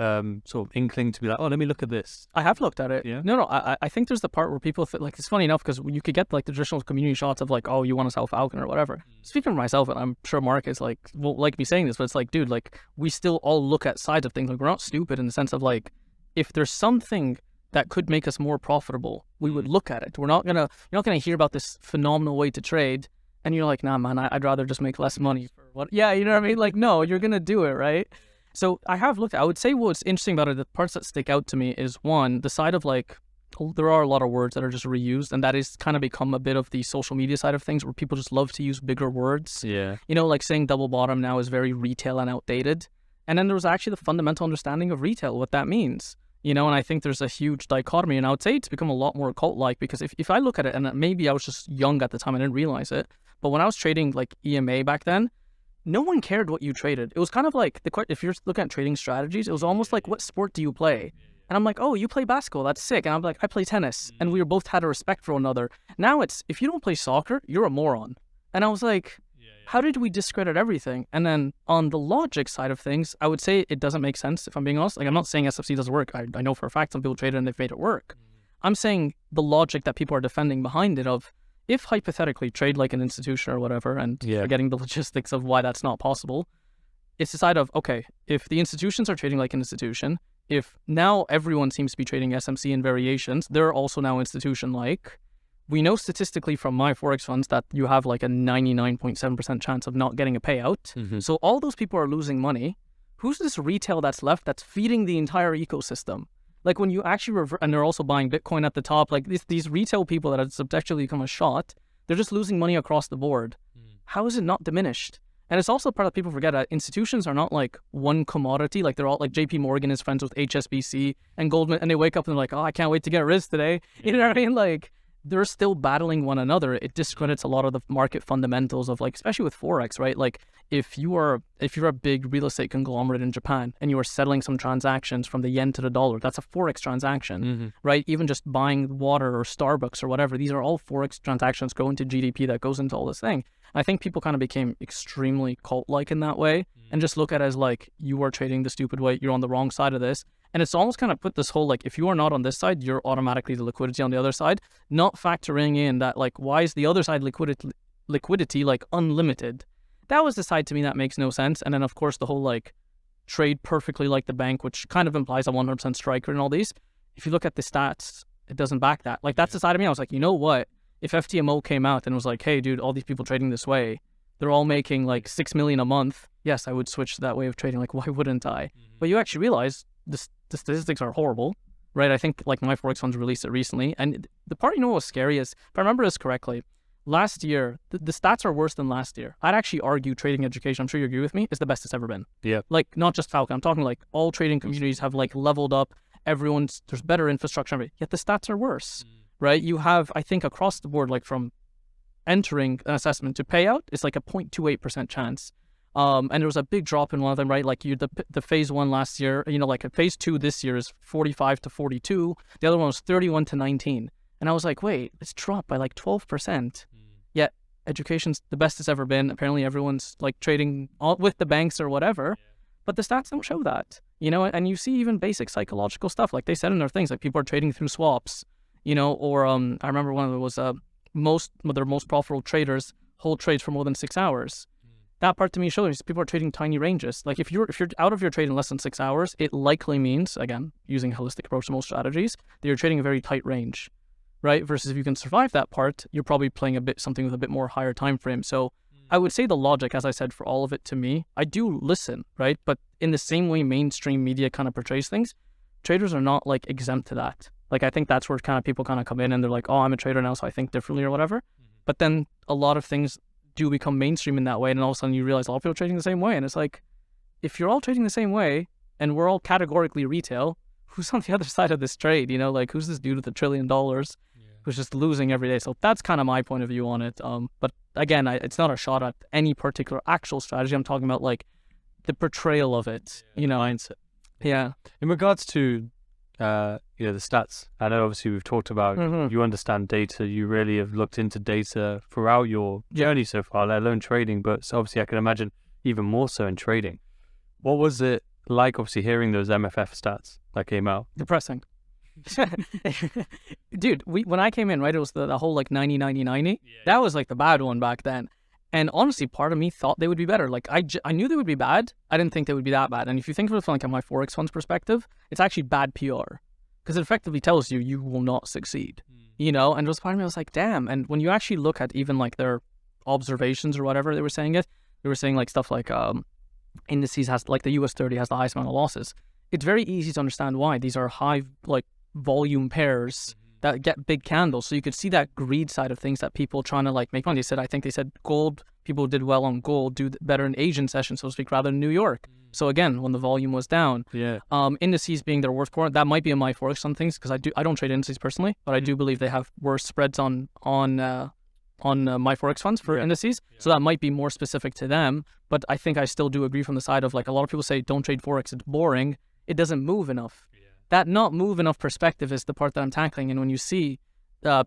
sort of inkling to be like, oh, let me look at this? I have looked at it. Yeah? No, I think there's the part where people feel like, it's funny enough, because you could get like the traditional community shots of like, oh, you want to sell Falcon or whatever. Speaking for myself, and I'm sure Mark is like, well, like me saying this, but it's like, dude, like, we still all look at sides of things. Like, we're not stupid in the sense of like, if there's something that could make us more profitable, we would look at it. You're not gonna hear about this phenomenal way to trade, and you're like, nah, man, I'd rather just make less money for what? Yeah, you know what I mean? Like, no, you're gonna do it, right? So I have looked. I would say what's interesting about it, the parts that stick out to me is, one, the side of like, there are a lot of words that are just reused, and that is kind of become a bit of the social media side of things, where people just love to use bigger words. Yeah. Like saying double bottom now is very retail and outdated. And then there was actually the fundamental understanding of retail, what that means. And I think there's a huge dichotomy, and I would say it's become a lot more cult-like, because if I look at it, and maybe I was just young at the time, I didn't realize it, but when I was trading like EMA back then, no one cared what you traded. It was kind of like, if you're looking at trading strategies, it was almost like, what sport do you play? And I'm like, oh, you play basketball, that's sick. And I'm like, I play tennis. And we both had a respect for one another. Now it's, if you don't play soccer, you're a moron. And I was like, how did we discredit everything? And then on the logic side of things, I would say it doesn't make sense, if I'm being honest. Like, I'm not saying SFC doesn't work. I know for a fact some people trade it and they've made it work. I'm saying the logic that people are defending behind it of, if hypothetically trade like an institution or whatever, and forgetting the logistics of why that's not possible, it's the side of, okay, if the institutions are trading like an institution, if now everyone seems to be trading SMC and variations, they're also now institution-like. We know statistically from my Forex funds that you have like a 99.7% chance of not getting a payout. So all those people are losing money. Who's this retail that's left that's feeding the entire ecosystem? Like, when you actually and they're also buying Bitcoin at the top, like these retail people that have subjectively become a shot, they're just losing money across the board. How is it not diminished? And it's also part that people forget that institutions are not like one commodity. Like, they're all like, JP Morgan is friends with HSBC and Goldman, and they wake up and they're like, oh, I can't wait to get Riz today. You know what I mean? Like, they're still battling one another. It discredits a lot of the market fundamentals of, like, especially with Forex, right? Like, if you're a big real estate conglomerate in Japan and you are settling some transactions from the yen to the dollar, that's a Forex transaction, right? Even just buying water or Starbucks or whatever, these are all Forex transactions going to GDP that goes into all this thing. And I think people kind of became extremely cult-like in that way and just look at it as like, you are trading the stupid way, you're on the wrong side of this. And it's almost kind of put this whole, like, if you are not on this side, you're automatically the liquidity on the other side, not factoring in that, like, why is the other side liquidity like unlimited? That was the side to me that makes no sense. And then, of course, the whole, like, trade perfectly like the bank, which kind of implies a 100% striker and all these. If you look at the stats, it doesn't back that. Like, that's the side of me. I was like, you know what? If FTMO came out and was like, hey, dude, all these people trading this way, they're all making like 6 million a month. Yes, I would switch to that way of trading. Like, why wouldn't I? But you actually realize the statistics are horrible, right? I think like my Forex funds released it recently. And the part, what was scary is, if I remember this correctly, last year, the stats are worse than last year. I'd actually argue trading education, I'm sure you agree with me, is the best it's ever been. Yeah. Like, not just Falcon. I'm talking like all trading communities have like leveled up. There's better infrastructure, yet the stats are worse, right? You have, I think, across the board, like from entering an assessment to payout, it's like a 0.28% chance. And there was a big drop in one of them, right? Like the phase 1 last year, like a phase 2 this year is 45 to 42. The other one was 31 to 19. And I was like, wait, it's dropped by like 12%. Yet education's the best it's ever been. Apparently everyone's like trading with the banks or whatever, but the stats don't show that, and you see even basic psychological stuff. Like they said in their things, like people are trading through swaps, or I remember one of them was their most profitable traders hold trades for more than 6 hours. that part to me shows people are trading tiny ranges. Like if you're out of your trade in less than 6 hours, it likely means, again, using a holistic approach to most strategies, that you're trading a very tight range, right? Versus if you can survive that part, you're probably playing something with a bit more higher time frame. So I would say the logic, as I said, for all of it to me, I do listen, right? But in the same way mainstream media kind of portrays things, traders are not like exempt to that. Like I think that's where kind of people kind of come in and they're like, oh, I'm a trader now, so I think differently or whatever. But then a lot of things do become mainstream in that way, and all of a sudden you realize all people are trading the same way. And it's like, if you're all trading the same way and we're all categorically retail, who's on the other side of this trade? You know, like who's this dude with $1 trillion who's just losing every day? So that's kind of my point of view on it. But again, it's not a shot at any particular actual strategy. I'm talking about like the portrayal of it, you know. Mindset. Yeah. In regards to the stats, I know obviously we've talked about you understand data, you really have looked into data throughout your journey so far, let alone trading, but so obviously I can imagine even more so in trading. What was it like obviously hearing those MFF stats that came out? Depressing. Dude, when I came in, right, it was the whole like 90-90-90. That was like the bad one back then. And honestly, part of me thought they would be better. Like I knew they would be bad. I didn't think they would be that bad. And if you think of it from like a my Forex funds perspective, it's actually bad PR because it effectively tells you will not succeed, you know? And just part of me, I was like, damn. And when you actually look at even like their observations or whatever they were saying like stuff like indices has like the US 30 has the highest amount of losses. It's very easy to understand why. These are high like volume pairs that get big candles. So you could see that greed side of things that people trying to like make money. I think they said gold, people did well on gold, do better in Asian sessions, so to speak, rather than New York. So again, when the volume was down, indices being their worst quarter, that might be in my Forex on things because I don't trade indices personally, but I do believe they have worse spreads on my Forex funds for indices. So that might be more specific to them. But I think I still do agree from the side of like a lot of people say don't trade Forex, it's boring. It doesn't move enough. That not move enough perspective is the part that I'm tackling. And when you see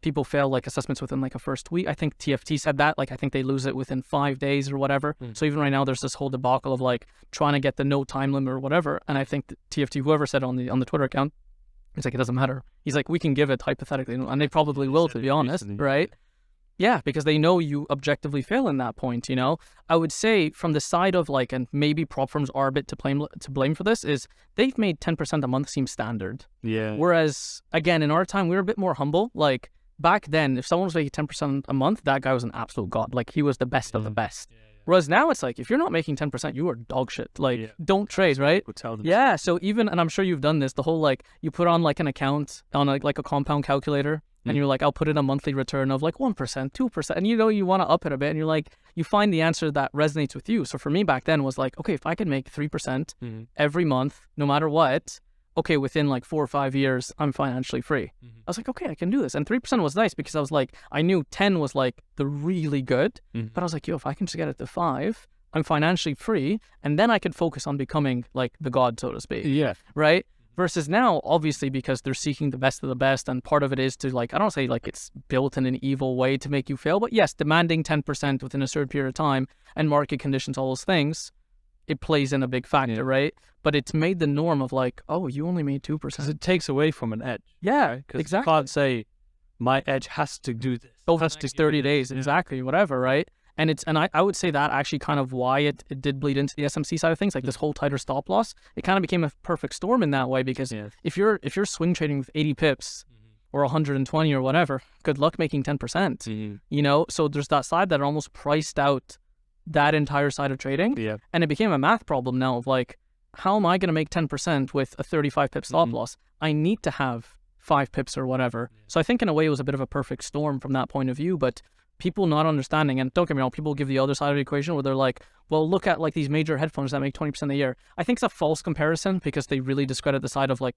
people fail like assessments within like a first week, I think TFT said that, like I think they lose it within 5 days or whatever. So even right now there's this whole debacle of like trying to get the no time limit or whatever. And I think that TFT, whoever said on the Twitter account, he's like, it doesn't matter. He's like, we can give it hypothetically, and they probably will, to be honest, right? Yeah, because they know you objectively fail in that point, you know? I would say from the side of like, and maybe prop firms are a bit to blame for this, is they've made 10% a month seem standard. Yeah. Whereas, again, in our time, we were a bit more humble. Like, back then, if someone was making 10% a month, that guy was an absolute god. Like, he was the best of the best. Whereas now it's like, if you're not making 10%, you are dog shit. Like, don't trade, right? Yeah, so even, and I'm sure you've done this, the whole like, you put on like an account on like a compound calculator, and you're like, I'll put in a monthly return of like 1%, 2%. And you know, you want to up it a bit, and you're like, you find the answer that resonates with you. So for me back then was like, okay, if I can make 3% every month, no matter what, okay, within like 4 or 5 years, I'm financially free. I was like, okay, I can do this. And 3% was nice because I was like, I knew 10 was like the really good, but I was like, yo, if I can just get it to 5, I'm financially free. And then I could focus on becoming like the god, so to speak. Yeah. Right? Versus now, obviously, because they're seeking the best of the best, and part of it is to like, I don't say like it's built in an evil way to make you fail, but yes, demanding 10% within a certain period of time and market conditions, all those things, it plays in a big factor, right? But it's made the norm of like, oh, you only made 2%. Because it takes away from an edge. Yeah, exactly. You can't say, my edge has to do this. Oh, has to 30 days, exactly, whatever, right? And I would say that actually kind of why it did bleed into the SMC side of things, like this whole tighter stop loss. It kind of became a perfect storm in that way because if you're swing trading with 80 pips or 120 or whatever, good luck making 10%. You know, so there's that side that almost priced out that entire side of trading. And it became a math problem now of like, how am I going to make 10% with a 35 pip stop loss? I need to have 5 pips or whatever. So I think in a way it was a bit of a perfect storm from that point of view, but people not understanding, and don't get me wrong, people give the other side of the equation where they're like, well, look at like these major hedge funds that make 20% a year. I think it's a false comparison because they really discredit the side of like,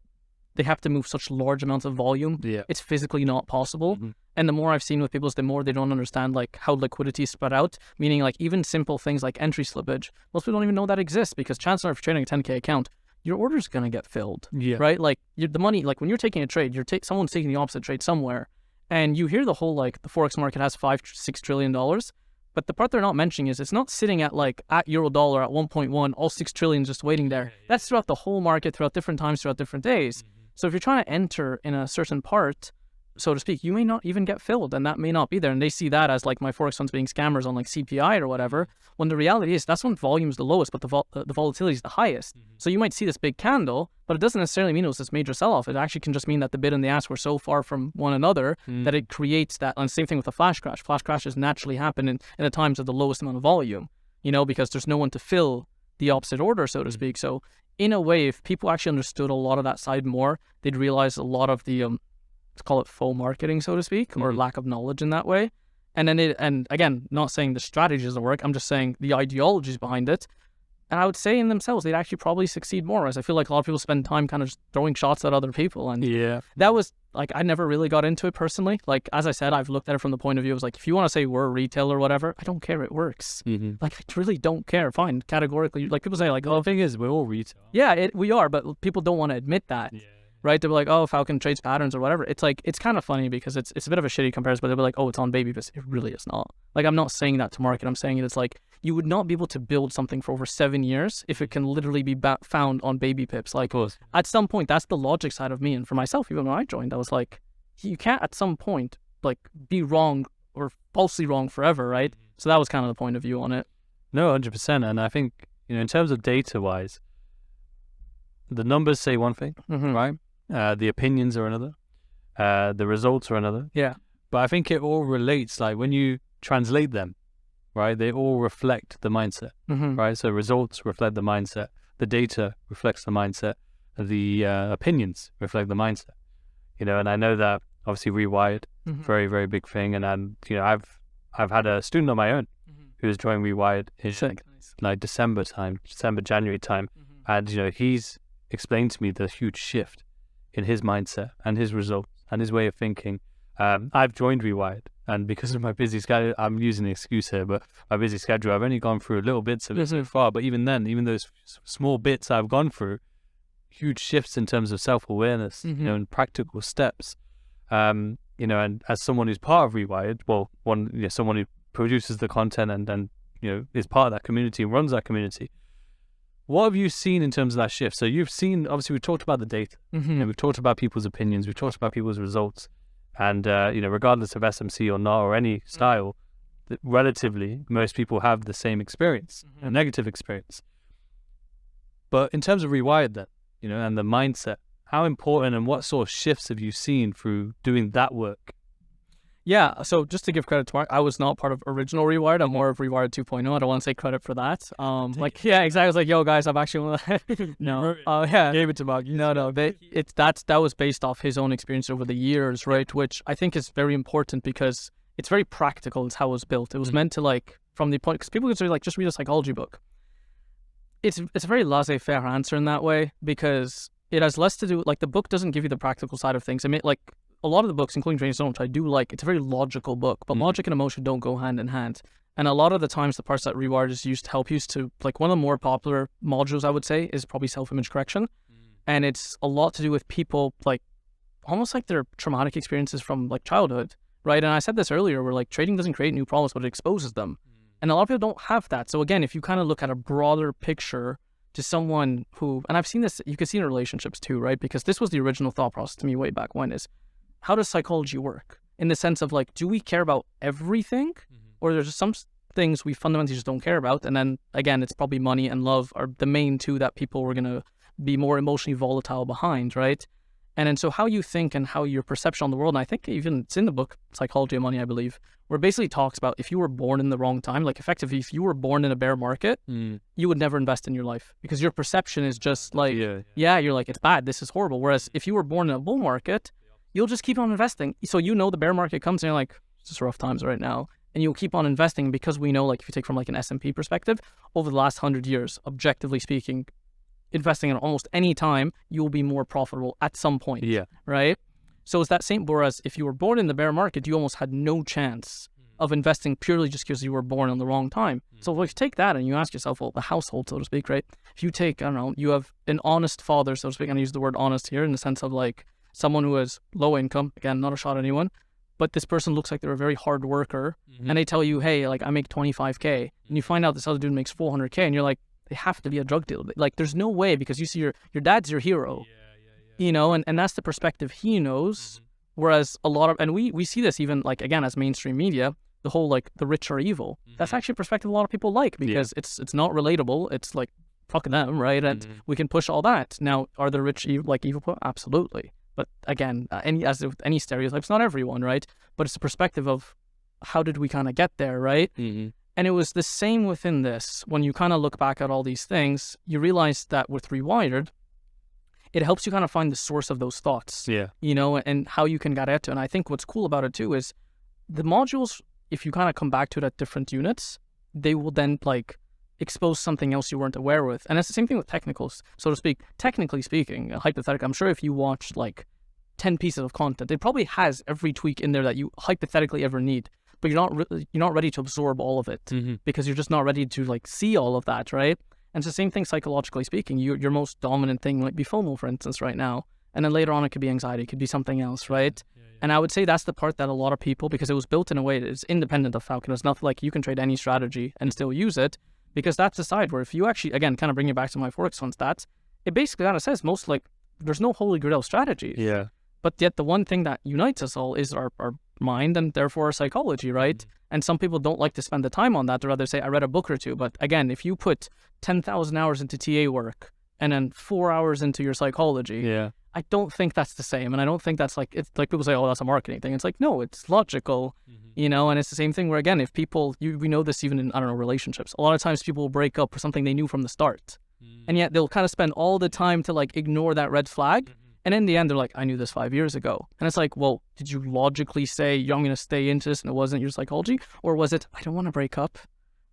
they have to move such large amounts of volume. It's physically not possible. And the more I've seen with people is the more they don't understand like how liquidity is spread out, meaning like even simple things like entry slippage. Most people don't even know that exists because chances are if you're trading a 10K account, your order's going to get filled, right? Like the money, like when you're taking a trade, someone's taking the opposite trade somewhere. And you hear the whole, like, the Forex market has $5-6 trillion, but the part they're not mentioning is it's not sitting at, like, at euro dollar at 1.1, all 6 trillion just waiting there. That's throughout the whole market, throughout different times, throughout different days. So if you're trying to enter in a certain part, so to speak, you may not even get filled, and that may not be there. And they see that as like my Forex funds being scammers on like CPI or whatever, when the reality is that's when volume's the lowest, but the volatility is the highest. So you might see this big candle, but it doesn't necessarily mean it was this major sell-off. It actually can just mean that the bid and the ask were so far from one another that it creates that. And same thing with a flash crash. Flash crashes naturally happen in the times of the lowest amount of volume, because there's no one to fill the opposite order, so to speak. So in a way, if people actually understood a lot of that side more, they'd realize a lot of the let's call it faux marketing, so to speak, or lack of knowledge in that way. And then and again, not saying the strategy doesn't work, I'm just saying the ideologies behind it. And I would say in themselves, they'd actually probably succeed more, as I feel like a lot of people spend time kind of just throwing shots at other people. And that was like, I never really got into it personally. Like, as I said, I've looked at it from the point of view of like, if you want to say we're retail or whatever, I don't care, it works. Like, I really don't care. Fine, categorically, like people say like, the thing is, we're all retail. Yeah, we are, but people don't want to admit that. Right? They'll be like, oh, Falcon trades patterns or whatever. It's like, it's kind of funny because it's a bit of a shitty comparison, but they'll be like, oh, it's on baby pips. It really is not. Like, I'm not saying that to market. I'm saying it's like, you would not be able to build something for over 7 years if it can literally be found on baby pips. Like, at some point, that's the logic side of me. And for myself, even when I joined, I was like, you can't at some point, like, be wrong or falsely wrong forever, right? So that was kind of the point of view on it. No, 100%. And I think, in terms of data-wise, the numbers say one thing, right? The opinions are another. The results are another. Yeah. But I think it all relates, like when you translate them, right? They all reflect the mindset, right? So results reflect the mindset. The data reflects the mindset. The opinions reflect the mindset. And I know that obviously Rewired, very, very big thing. And I've had a student of my own who's joined Rewired in like December, January time. And, he's explained to me the huge shift in his mindset and his results and his way of thinking. I've joined Rewired, and because of my busy schedule, I'm using the excuse here, but my busy schedule, I've only gone through little bits of it so far. But even then, even those small bits I've gone through, huge shifts in terms of self-awareness, and practical steps. And as someone who's part of Rewired, someone who produces the content and is part of that community and runs that community. What have you seen in terms of that shift? So you've seen, obviously, we've talked about the data, we've talked about people's opinions, we've talked about people's results, and regardless of SMC or not or any style, relatively most people have the same experience, a negative experience. But in terms of Rewired, then, and the mindset, how important and what sort of shifts have you seen through doing that work? Yeah, so just to give credit to Mark, I was not part of original Rewired. I'm more of Rewired 2.0. I don't want to say credit for that. Exactly. I was like, yo, guys, I've actually gave it to Mark. That was based off his own experience over the years, right? Which I think is very important because it's very practical. It's how it was built. It was meant to from the point, because people could say just read a psychology book. It's a very laissez-faire answer in that way because it has less to do the book doesn't give you the practical side of things. I mean, a lot of the books, including TradeZella, which I do like, it's a very logical book, but logic and emotion don't go hand in hand. And a lot of the times, the parts that Rewired is used to help you to, one of the more popular modules, I would say, is probably self-image correction. And it's a lot to do with people, almost like their traumatic experiences from, childhood, right? And I said this earlier, where, trading doesn't create new problems, but it exposes them. And a lot of people don't have that. So again, if you kind of look at a broader picture to someone who, and I've seen this, you can see in relationships too, right? Because this was the original thought process to me way back when is, how does psychology work? In the sense of do we care about everything? Or there's some things we fundamentally just don't care about? And then again, it's probably money and love are the main two that people were going to be more emotionally volatile behind, right? And then so how you think and how your perception on the world, and I think even it's in the book, Psychology of Money, I believe, where it basically talks about if you were born in the wrong time, effectively, if you were born in a bear market, you would never invest in your life because your perception is just you're it's bad, this is horrible. Whereas if you were born in a bull market, you'll just keep on investing. So the bear market comes and you're like, it's just rough times right now. And you'll keep on investing because we know, if you take from an S&P perspective, over the last 100 years, objectively speaking, investing in almost any time, you'll be more profitable at some point. Yeah. Right? So it's that same, whereas if you were born in the bear market, you almost had no chance of investing purely just because you were born in the wrong time. So if you take that and you ask yourself, the household, so to speak, right? If you take, you have an honest father, so to speak, and I use the word honest here in the sense of someone who has low income, again, not a shot at anyone, but this person looks like they're a very hard worker, and they tell you, hey, I make 25K, and you find out this other dude makes 400K, and you're like, they have to be a drug dealer. There's no way, because you see your dad's your hero, and that's the perspective he knows, Whereas a lot of, and we see this even like, again, as mainstream media, the whole like the rich are evil. That's actually a perspective a lot of people like because it's not relatable. It's like, fuck them, right? And we can push all that. Now, are the rich evil people? Absolutely. But again, as with any stereotypes, not everyone, right? But it's a perspective of how did we kind of get there, right? And it was the same within this. When you kind of look back at all these things, you realize that with Rewired, it helps you kind of find the source of those thoughts, you know, and how you can get at it. And I think what's cool about it too is the modules, if you kind of come back to it at different units, they will then like expose something else you weren't aware with. And it's the same thing with technicals, so to speak. Technically speaking, hypothetically, I'm sure if you watched like 10 pieces of content, it probably has every tweak in there that you hypothetically ever need. But you're not ready to absorb all of it because you're just not ready to like see all of that, right? And it's the same thing psychologically speaking. Your most dominant thing might be FOMO, for instance, right now. And then later on, it could be anxiety, it could be something else, right? And I would say that's the part that a lot of people, because it was built in a way that is independent of Falcon. It's not like you can trade any strategy and still use it, because that's the side where if you actually, again, kind of bring it back to my Forex Fund stats, it basically kind of says most like there's no holy grail strategies. Yeah. But yet the one thing that unites us all is our mind and therefore our psychology, right? And some people don't like to spend the time on that. They'd rather say, I read a book or two. But again, if you put 10,000 hours into TA work and then 4 hours into your psychology, I don't think that's the same. And I don't think that's like, it's like people say, oh, that's a marketing thing. It's like, no, it's logical, you know? And it's the same thing where, again, if people, we know this even in, I don't know, relationships. A lot of times people will break up for something they knew from the start. And yet they'll kind of spend all the time to like ignore that red flag. And in the end, they're like, I knew this 5 years ago. And it's like, well, did you logically say, I'm going to stay into this and it wasn't your psychology? Or was it, I don't want to break up.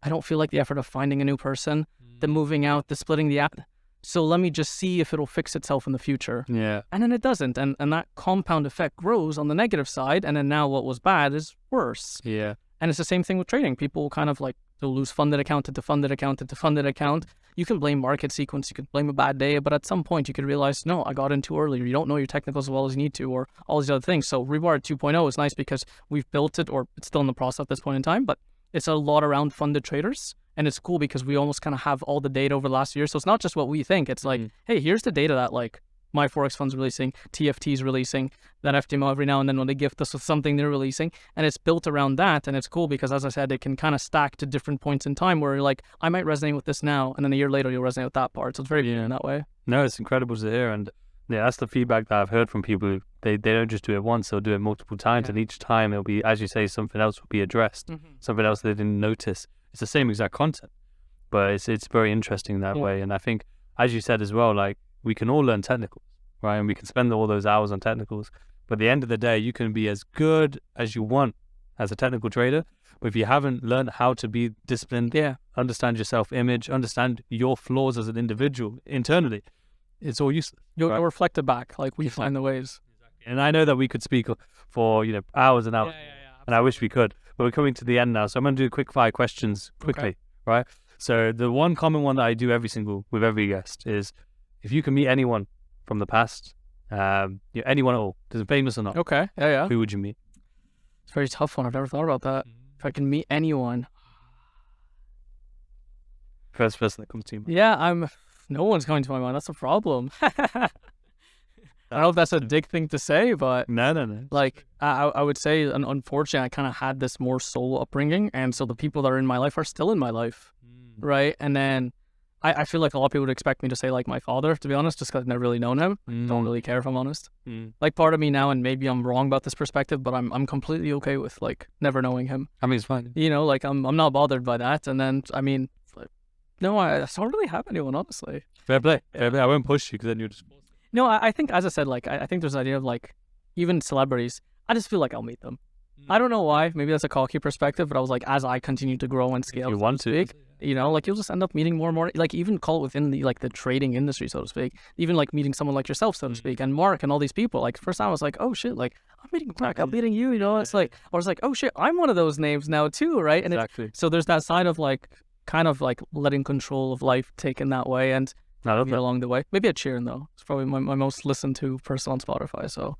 I don't feel like the effort of finding a new person, the moving out, the splitting the app. So let me just see if it'll fix itself in the future. Yeah. And then it doesn't. And that compound effect grows on the negative side. And then now what was bad is worse. Yeah. And it's the same thing with trading. People will kind of like, they'll lose funded account into funded account into funded account. You can blame market sequence, you could blame a bad day, but at some point you could realize, no, I got in too early, or you don't know your technicals as well as you need to, or all these other things. So Rewired 2.0 is nice because we've built it, or it's still in the process at this point in time, but it's a lot around funded traders. And it's cool because we almost kind of have all the data over the last year. So it's not just what we think. It's like, hey, here's the data that like my Forex Fund's releasing, TFT's releasing, that FTMO every now and then when they gift us with something they're releasing. And it's built around that. And it's cool because, as I said, it can kind of stack to different points in time where you're like, I might resonate with this now. And then a year later, you'll resonate with that part. So it's very good in that way. No, it's incredible to hear. And yeah, that's the feedback that I've heard from people. They don't just do it once, they'll do it multiple times. And each time it'll be, as you say, something else will be addressed, something else they didn't notice. It's the same exact content, but it's very interesting that way. And I think, as you said as well, like we can all learn technicals, right? And we can spend all those hours on technicals. But at the end of the day, you can be as good as you want as a technical trader. But if you haven't learned how to be disciplined, understand your self-image, understand your flaws as an individual internally, it's all useless. You'll reflect it back. Like we find the ways. And I know that we could speak for, hours and hours. And I wish we could. But we're coming to the end now. So I'm going to do quick fire questions quickly, right? So the one common one that I do with every guest is, if you can meet anyone from the past, anyone at all, doesn't famous or not. Okay. Yeah. Who would you meet? It's a very tough one. I've never thought about that. If I can meet anyone. First person that comes to you. Yeah, no one's coming to my mind. That's a problem. I don't know if that's a dick thing to say, but no. Like I would say, unfortunately, I kind of had this more solo upbringing, and so the people that are in my life are still in my life, right? And then I feel like a lot of people would expect me to say like my father, to be honest, just because I've never really known him. Don't really care if I'm honest. Like part of me now, and maybe I'm wrong about this perspective, but I'm completely okay with like never knowing him. I mean, it's fine. Like I'm not bothered by that. And then I mean, no, I don't really have anyone, honestly. Fair play. I won't push you because then you just. No, I think, as I said, like I think there's an idea of like even celebrities. I just feel like I'll meet them. I don't know why. Maybe that's a cocky perspective, but I was like, as I continue to grow and scale, you want to, like you'll just end up meeting more and more. Like even call it within the like the trading industry, so to speak. Even like meeting someone like yourself, so to speak, and Mark and all these people. Like first time I was like, oh shit, like I'm meeting Mark, I'm meeting you. It's like I was like, oh shit, I'm one of those names now too, right? And exactly. So there's that side of like kind of like letting control of life take in that way, and along the way. Maybe Ed Sheeran though. It's probably my most listened to person on Spotify. So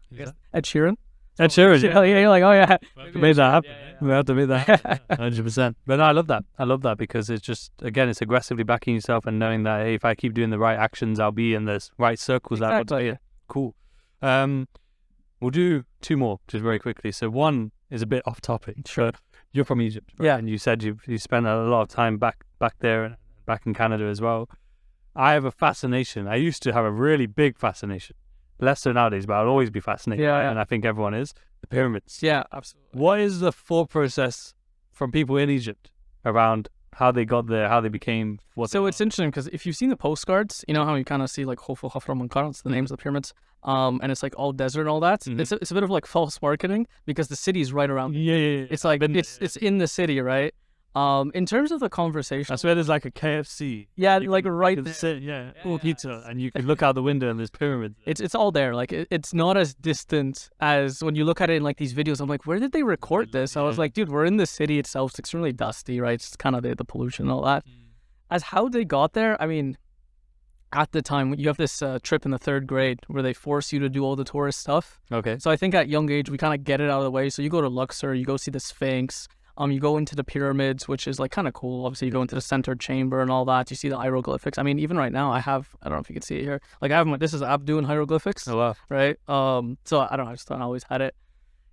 Ed Sheeran. Ed Sheeran. Yeah, you're like, oh yeah. We made that happen. We have to make that happen. 100%. But no, I love that. I love that because it's just, again, it's aggressively backing yourself and knowing that, hey, if I keep doing the right actions, I'll be in the right circles. Exactly. Cool. We'll do two more, just very quickly. So one is a bit off topic. Sure. You're from Egypt, right? Yeah. And you said you spent a lot of time back there and back in Canada as well. I have a fascination. I used to have a really big fascination. Less so nowadays, but I'll always be fascinated. Yeah. And I think everyone is. The pyramids. Yeah, absolutely. What is the thought process from people in Egypt around how they got there, how they became what So they it's are? interesting because if you've seen the postcards, you know how you kind of see like Khufu, Khafra, Munkar, it's the names of the pyramids, and it's like all desert and all that. Mhm. It's a bit of like false marketing because the city is right around. Yeah. It's like Been there, it's in the city, right? In terms of the conversation, I swear there's like a KFC. yeah, You like can- right you can there. sit, full pizza, and you can look out the window and there's pyramids. It's all there. Like it's not as distant as when you look at it in like these videos. I'm like, where did they record this? I was Yeah. like, dude, we're in the city itself. It's extremely dusty, right? It's kind of the pollution and all that. As how they got there, I mean, at the time you have this trip in the 3rd grade where they force you to do all the tourist stuff. Okay. So I think at young age we kind of get it out of the way. So you go to Luxor, you go see the Sphinx. You go into the pyramids, which is like kind of cool. Obviously, you go into the center chamber and all that. You see the hieroglyphics. I mean, even right now, I don't know if you can see it here. Like I have this is Abdu in hieroglyphics, Oh wow. right? So I don't know. I just thought I always had it.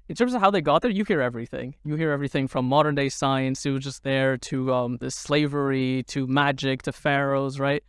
In terms of how they got there, you hear everything. You hear everything from modern day science who was just there to the slavery to magic to pharaohs, right?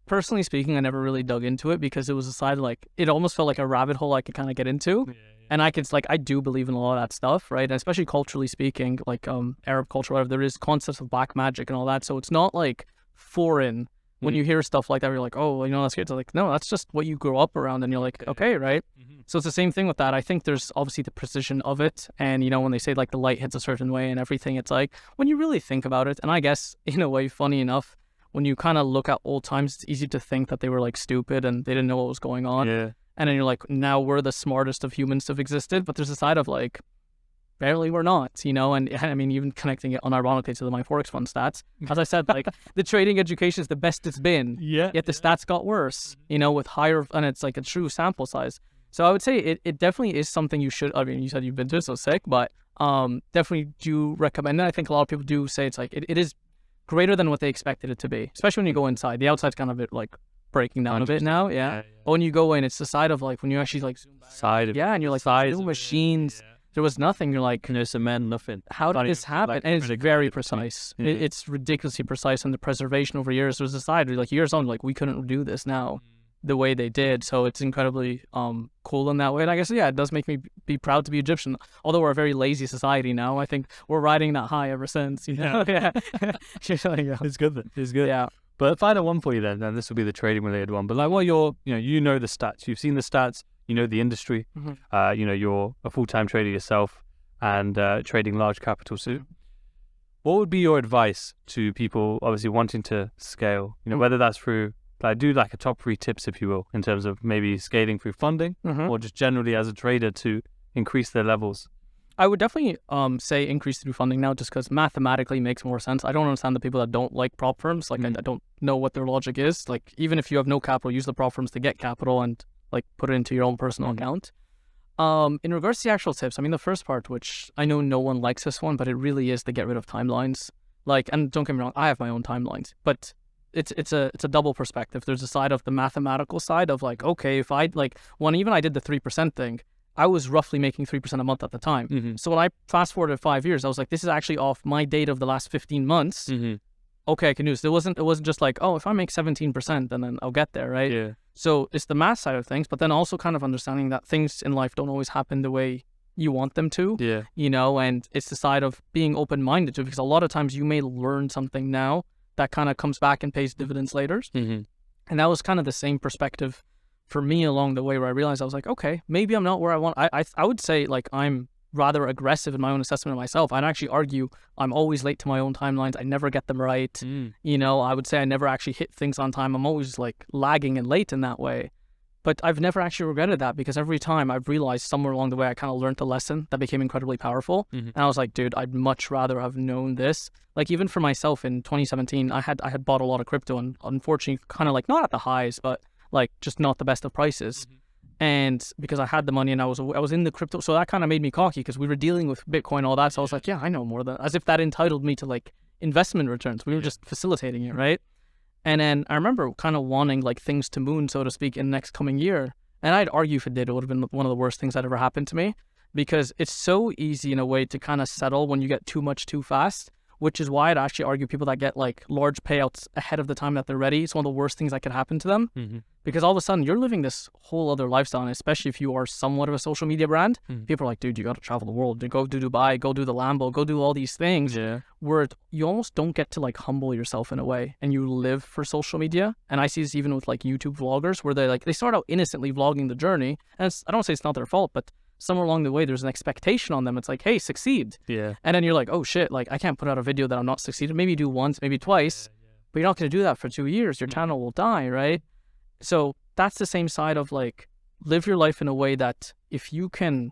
Personally speaking, I never really dug into it because it was a side like it almost felt like a rabbit hole I could kind of get into. And I do believe in a lot of that stuff, right? And especially culturally speaking, like Arab culture, whatever, there is concepts of black magic and all that. So it's not like foreign when you hear stuff like that. You're like, oh, well, that's good. It's like, no, that's just what you grew up around, and you're like, okay, right? So it's the same thing with that. I think there's obviously the precision of it, and when they say like the light hits a certain way and everything, it's like when you really think about it. And I guess in a way, funny enough, when you kind of look at old times, it's easy to think that they were like stupid and they didn't know what was going on. Yeah. And then you're like, now we're the smartest of humans to have existed. But there's a side of like, barely we're not, and I mean, even connecting it unironically to the My Forex Fund stats. As I said, like the trading education is the best it's been. Yeah. Yet the stats got worse, with higher, and it's like a true sample size. So I would say it definitely is something you should, I mean, you said you've been to it, so sick, but definitely do recommend it. I think a lot of people do say it's like, it is greater than what they expected it to be, especially when you go inside. The outside's kind of a bit like breaking down a bit now, yeah. But when you go in, it's the side of like when you actually like zoom back. Side of Yeah, and you're like, size no of it, machines. There was nothing. You're like, no cement, nothing. how Not did this even, happen? like, And it's critical very depth. precise. Yeah. It's ridiculously precise, and the preservation over years. There was a side where, like years on, like we couldn't do this now the way they did. So it's incredibly cool in that way. And I guess it does make me be proud to be Egyptian. Although we're a very lazy society now, I think we're riding that high ever since. Yeah. It's good then. It's good. Yeah. But final one for you then, and this will be the trading related one. But like, well, you know the stats. You've seen the stats. You know the industry. Mhm. You're a full-time trader yourself, and trading large capital. So, what would be your advice to people obviously wanting to scale? Whether that's through do like a top 3 tips, if you will, in terms of maybe scaling through funding, Mhm. or just generally as a trader to increase their levels. I would definitely say increase through funding now, just because mathematically makes more sense. I don't understand the people that don't like prop firms. Like I don't know what their logic is. Like even if you have no capital, use the prop firms to get capital and like put it into your own personal account. In regards to the actual tips, I mean the first part, which I know no one likes this one, but it really is to get rid of timelines. Like, and don't get me wrong, I have my own timelines, but it's a double perspective. There's a side of the mathematical side of like, okay, if I like when even I did the 3% thing, I was roughly making 3% a month at the time. Mm-hmm. So when I fast forwarded 5 years, I was like, this is actually off my data of the last 15 months. Mm-hmm. Okay, I can do this. It wasn't just like, oh, if I make 17%, then I'll get there, right? Yeah. So it's the math side of things, but then also kind of understanding that things in life don't always happen the way you want them to, Yeah. and it's the side of being open-minded to, because a lot of times you may learn something now that kind of comes back and pays dividends later. Mm-hmm. And that was kind of the same perspective for me along the way, where I realized I was like, okay, maybe I'm not where I want. I would say like I'm rather aggressive in my own assessment of myself. I'd actually argue I'm always late to my own timelines. I never get them right. I would say I never actually hit things on time. I'm always like lagging and late in that way. But I've never actually regretted that, because every time I've realized somewhere along the way I kind of learned a lesson that became incredibly powerful. Mm-hmm. And I was like, dude, I'd much rather have known this. Like even for myself in 2017, I had bought a lot of crypto, and unfortunately kind of like not at the highs, but like just not the best of prices. Mm-hmm. And because I had the money and I was in the crypto, so that kind of made me cocky, because we were dealing with Bitcoin, all that. So I was like, yeah, I know more than, as if that entitled me to like investment returns. We were just facilitating it, right? And then I remember kind of wanting like things to moon, so to speak, in the next coming year. And I'd argue if it did, it would have been one of the worst things that ever happened to me. because it's so easy in a way to kind of settle when you get too much too fast, which is why I'd actually argue people that get like large payouts ahead of the time that they're ready, it's one of the worst things that could happen to them. Because all of a sudden you're living this whole other lifestyle, and especially if you are somewhat of a social media brand, people are like, dude, you got to travel the world, go do Dubai, go do the Lambo, go do all these things, where you almost don't get to like humble yourself in a way, and you live for social media. And I see this even with like YouTube vloggers, where they start out innocently vlogging the journey, and I don't say it's not their fault, but somewhere along the way there's an expectation on them. It's like, hey, succeed. And then you're like, oh shit, like I can't put out a video that I'm not succeeding. Maybe do once, maybe twice, but you're not going to do that for 2 years. Your channel will die, right? So that's the same side of like, live your life in a way that if you can,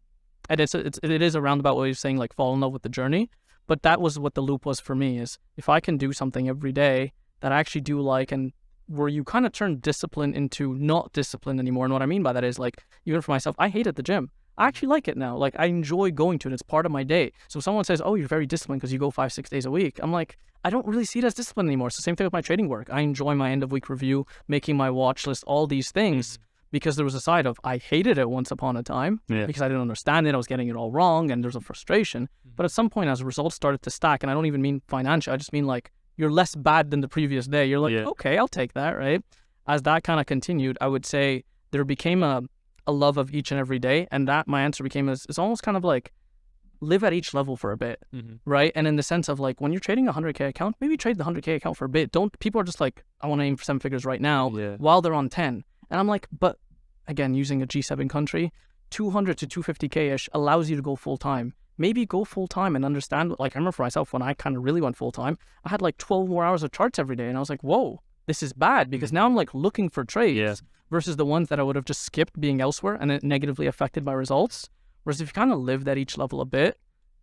and it is a roundabout way of saying like fall in love with the journey, but that was what the loop was for me, is if I can do something every day that I actually do like, and where you kind of turn discipline into not discipline anymore. And what I mean by that is like, even for myself, I hated the gym. I actually like it now. Like I enjoy going to it. It's part of my day. So if someone says, oh, you're very disciplined because you go 5-6 days a week, I'm like, I don't really see it as discipline anymore. It's the same thing with my trading work. I enjoy my end of week review, making my watch list, all these things, because there was a side of, I hated it once upon a time because I didn't understand it. I was getting it all wrong, and there's a frustration. But at some point, as results started to stack, and I don't even mean financial, I just mean like, you're less bad than the previous day. You're like, okay, I'll take that, right? As that kind of continued, I would say there became a love of each and every day, and that my answer became is almost kind of like, live at each level for a bit, right? And in the sense of like, when you're trading a 100K account, maybe trade the 100K account for a bit. People are just like, I want to aim for 7 figures right now while they're on 10. And I'm like, but again, using a G7 country, 200 to 250K-ish allows you to go full time. Maybe go full time and understand, like I remember for myself, when I kind of really went full time, I had like 12 more hours of charts every day. And I was like, whoa, this is bad, because now I'm like looking for trades versus the ones that I would have just skipped being elsewhere and it negatively affected my results. Whereas if you kind of lived at each level a bit,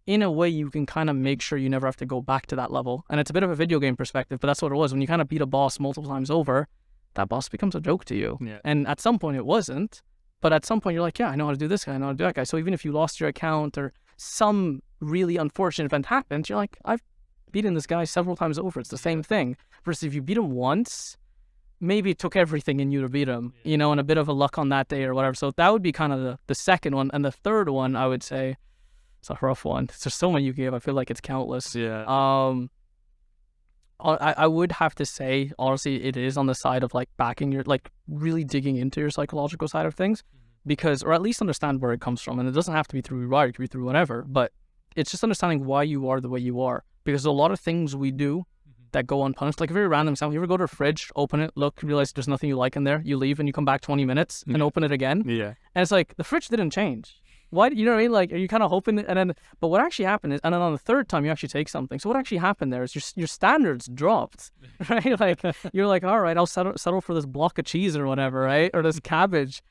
in a way you can kind of make sure you never have to go back to that level. And it's a bit of a video game perspective, but that's what it was. When you kind of beat a boss multiple times over, that boss becomes a joke to you. And at some point it wasn't, but at some point you're like, yeah, I know how to do this guy, I know how to do that guy. So even if you lost your account or some really unfortunate event happened, you're like, I've beaten this guy several times over. It's the same thing. Versus if you beat him once, maybe it took everything in you to beat him, you know, and a bit of a luck on that day or whatever. So that would be kind of the second one. And the third one, I would say, it's a rough one. There's so many you gave. I feel like it's countless. I would have to say, honestly, it is on the side of like backing your, like really digging into your psychological side of things, because, or at least understand where it comes from. And it doesn't have to be through Rewired, it could be through whatever, but it's just understanding why you are the way you are. Because there's a lot of things we do that go unpunished. Like a very random example, you ever go to a fridge, open it, look, realize there's nothing you like in there, you leave and you come back 20 minutes and open it again. And it's like, the fridge didn't change. Why, you know what I mean? Like, are you kind of hoping that, and then, but what actually happened is, and then on the third time you actually take something. So what actually happened there is your standards dropped, right? Like, you're like, all right, I'll settle for this block of cheese or whatever, right? Or this cabbage.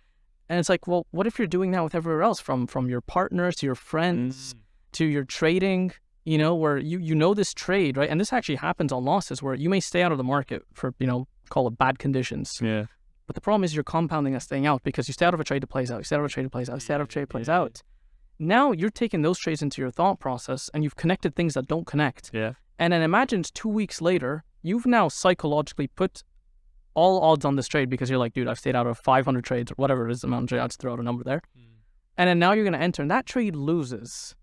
And it's like, well, what if you're doing that with everywhere else, from your partners to your friends to your trading, you know, where you know this trade, right? And this actually happens on losses where you may stay out of the market for, you know, call it bad conditions. But the problem is you're compounding that staying out, because you stay out of a trade, it plays out. You stay out of a trade, it plays out. You stay out of a trade, it plays out. Now you're taking those trades into your thought process, and you've connected things that don't connect. And then imagine 2 weeks later, you've now psychologically put all odds on this trade, because you're like, dude, I've stayed out of 500 trades or whatever it is, the amount of trade, I'll just throw out a number there. And then now you're going to enter, and that trade loses.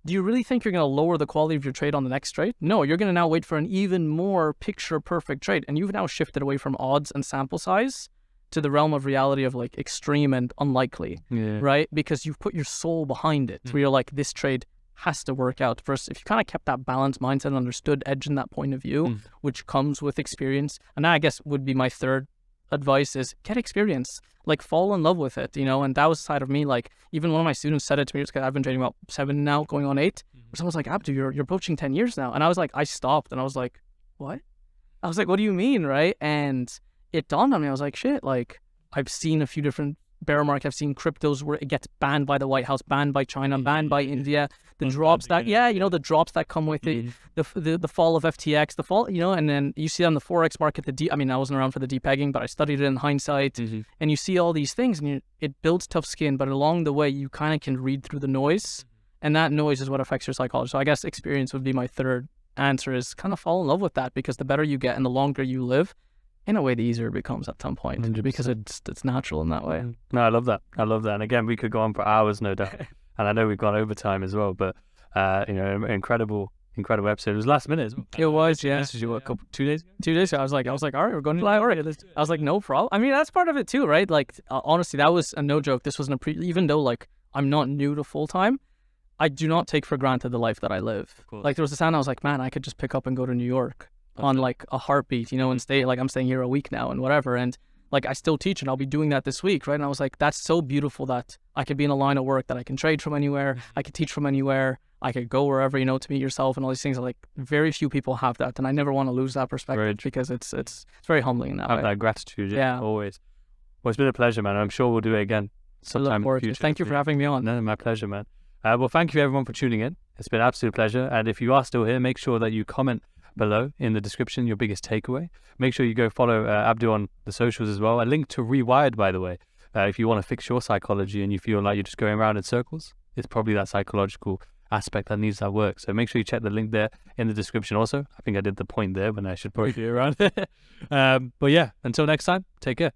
Do you really think you're going to lower the quality of your trade on the next trade? No, you're going to now wait for an even more picture-perfect trade. And you've now shifted away from odds and sample size to the realm of reality of like extreme and unlikely, right? Because you've put your soul behind it, where you're like, this trade has to work out. Versus if you kind of kept that balanced mindset and understood edge in that point of view, which comes with experience. And that, I guess, would be my third advice, is get experience. Like, fall in love with it, you know? And that was the side of me, like, even one of my students said it to me, because I've been trading about 7 now, going on 8. Where someone's like, Abdu, you're approaching 10 years now. And I was like, I stopped, and I was like, what? I was like, what do you mean, right? And it dawned on me, I was like, shit, like, I've seen a few different bear markets. I've seen cryptos where it gets banned by the White House, banned by China, banned by India, the drops that, you know, the drops that come with it, the fall of FTX, the fall, you know, and then you see on the Forex market, I mean, I wasn't around for the depegging, but I studied it in hindsight, and you see all these things, and it builds tough skin, but along the way, you kind of can read through the noise, and that noise is what affects your psychology. So I guess experience would be my third answer, is kind of fall in love with that, because the better you get and the longer you live, in a way, the easier it becomes at some point, 100%. Because it's natural in that way. No, I love that. And again, we could go on for hours, no doubt. And I know we've gone overtime as well, but incredible episode. It was last minute as well. It was, yeah. This was your 2 days ago? 2 days ago, I was like, all right, we're going to fly. All right, I was like, no problem. I mean, that's part of it too, right? Like, honestly, that was a no joke. This wasn't even though like I'm not new to full time, I do not take for granted the life that I live. Like, there was a time I was like, man, I could just pick up and go to New York on like a heartbeat, and stay. Like, I'm staying here a week now and whatever, and like I still teach and I'll be doing that this week, right? And I was like, that's so beautiful that I could be in a line of work that I can trade from anywhere, I could teach from anywhere, I could go wherever, to meet yourself and all these things. Like, very few people have that, and I never want to lose that perspective because it's very humbling in that way. That gratitude, yeah, always. Well, it's been a pleasure, man. I'm sure we'll do it again sometime in the future. Thank you for having me on. No, my pleasure, man. Well, thank you everyone for tuning in. It's been an absolute pleasure. And if you are still here, make sure that you comment below in the description your biggest takeaway. Make sure you go follow Abdu on the socials as well. A link to Rewired, by the way, if you want to fix your psychology and you feel like you're just going around in circles, it's probably that psychological aspect that needs that work. So make sure you check the link there in the description also. I think I did the point there when I should probably be around. But yeah, until next time, take care.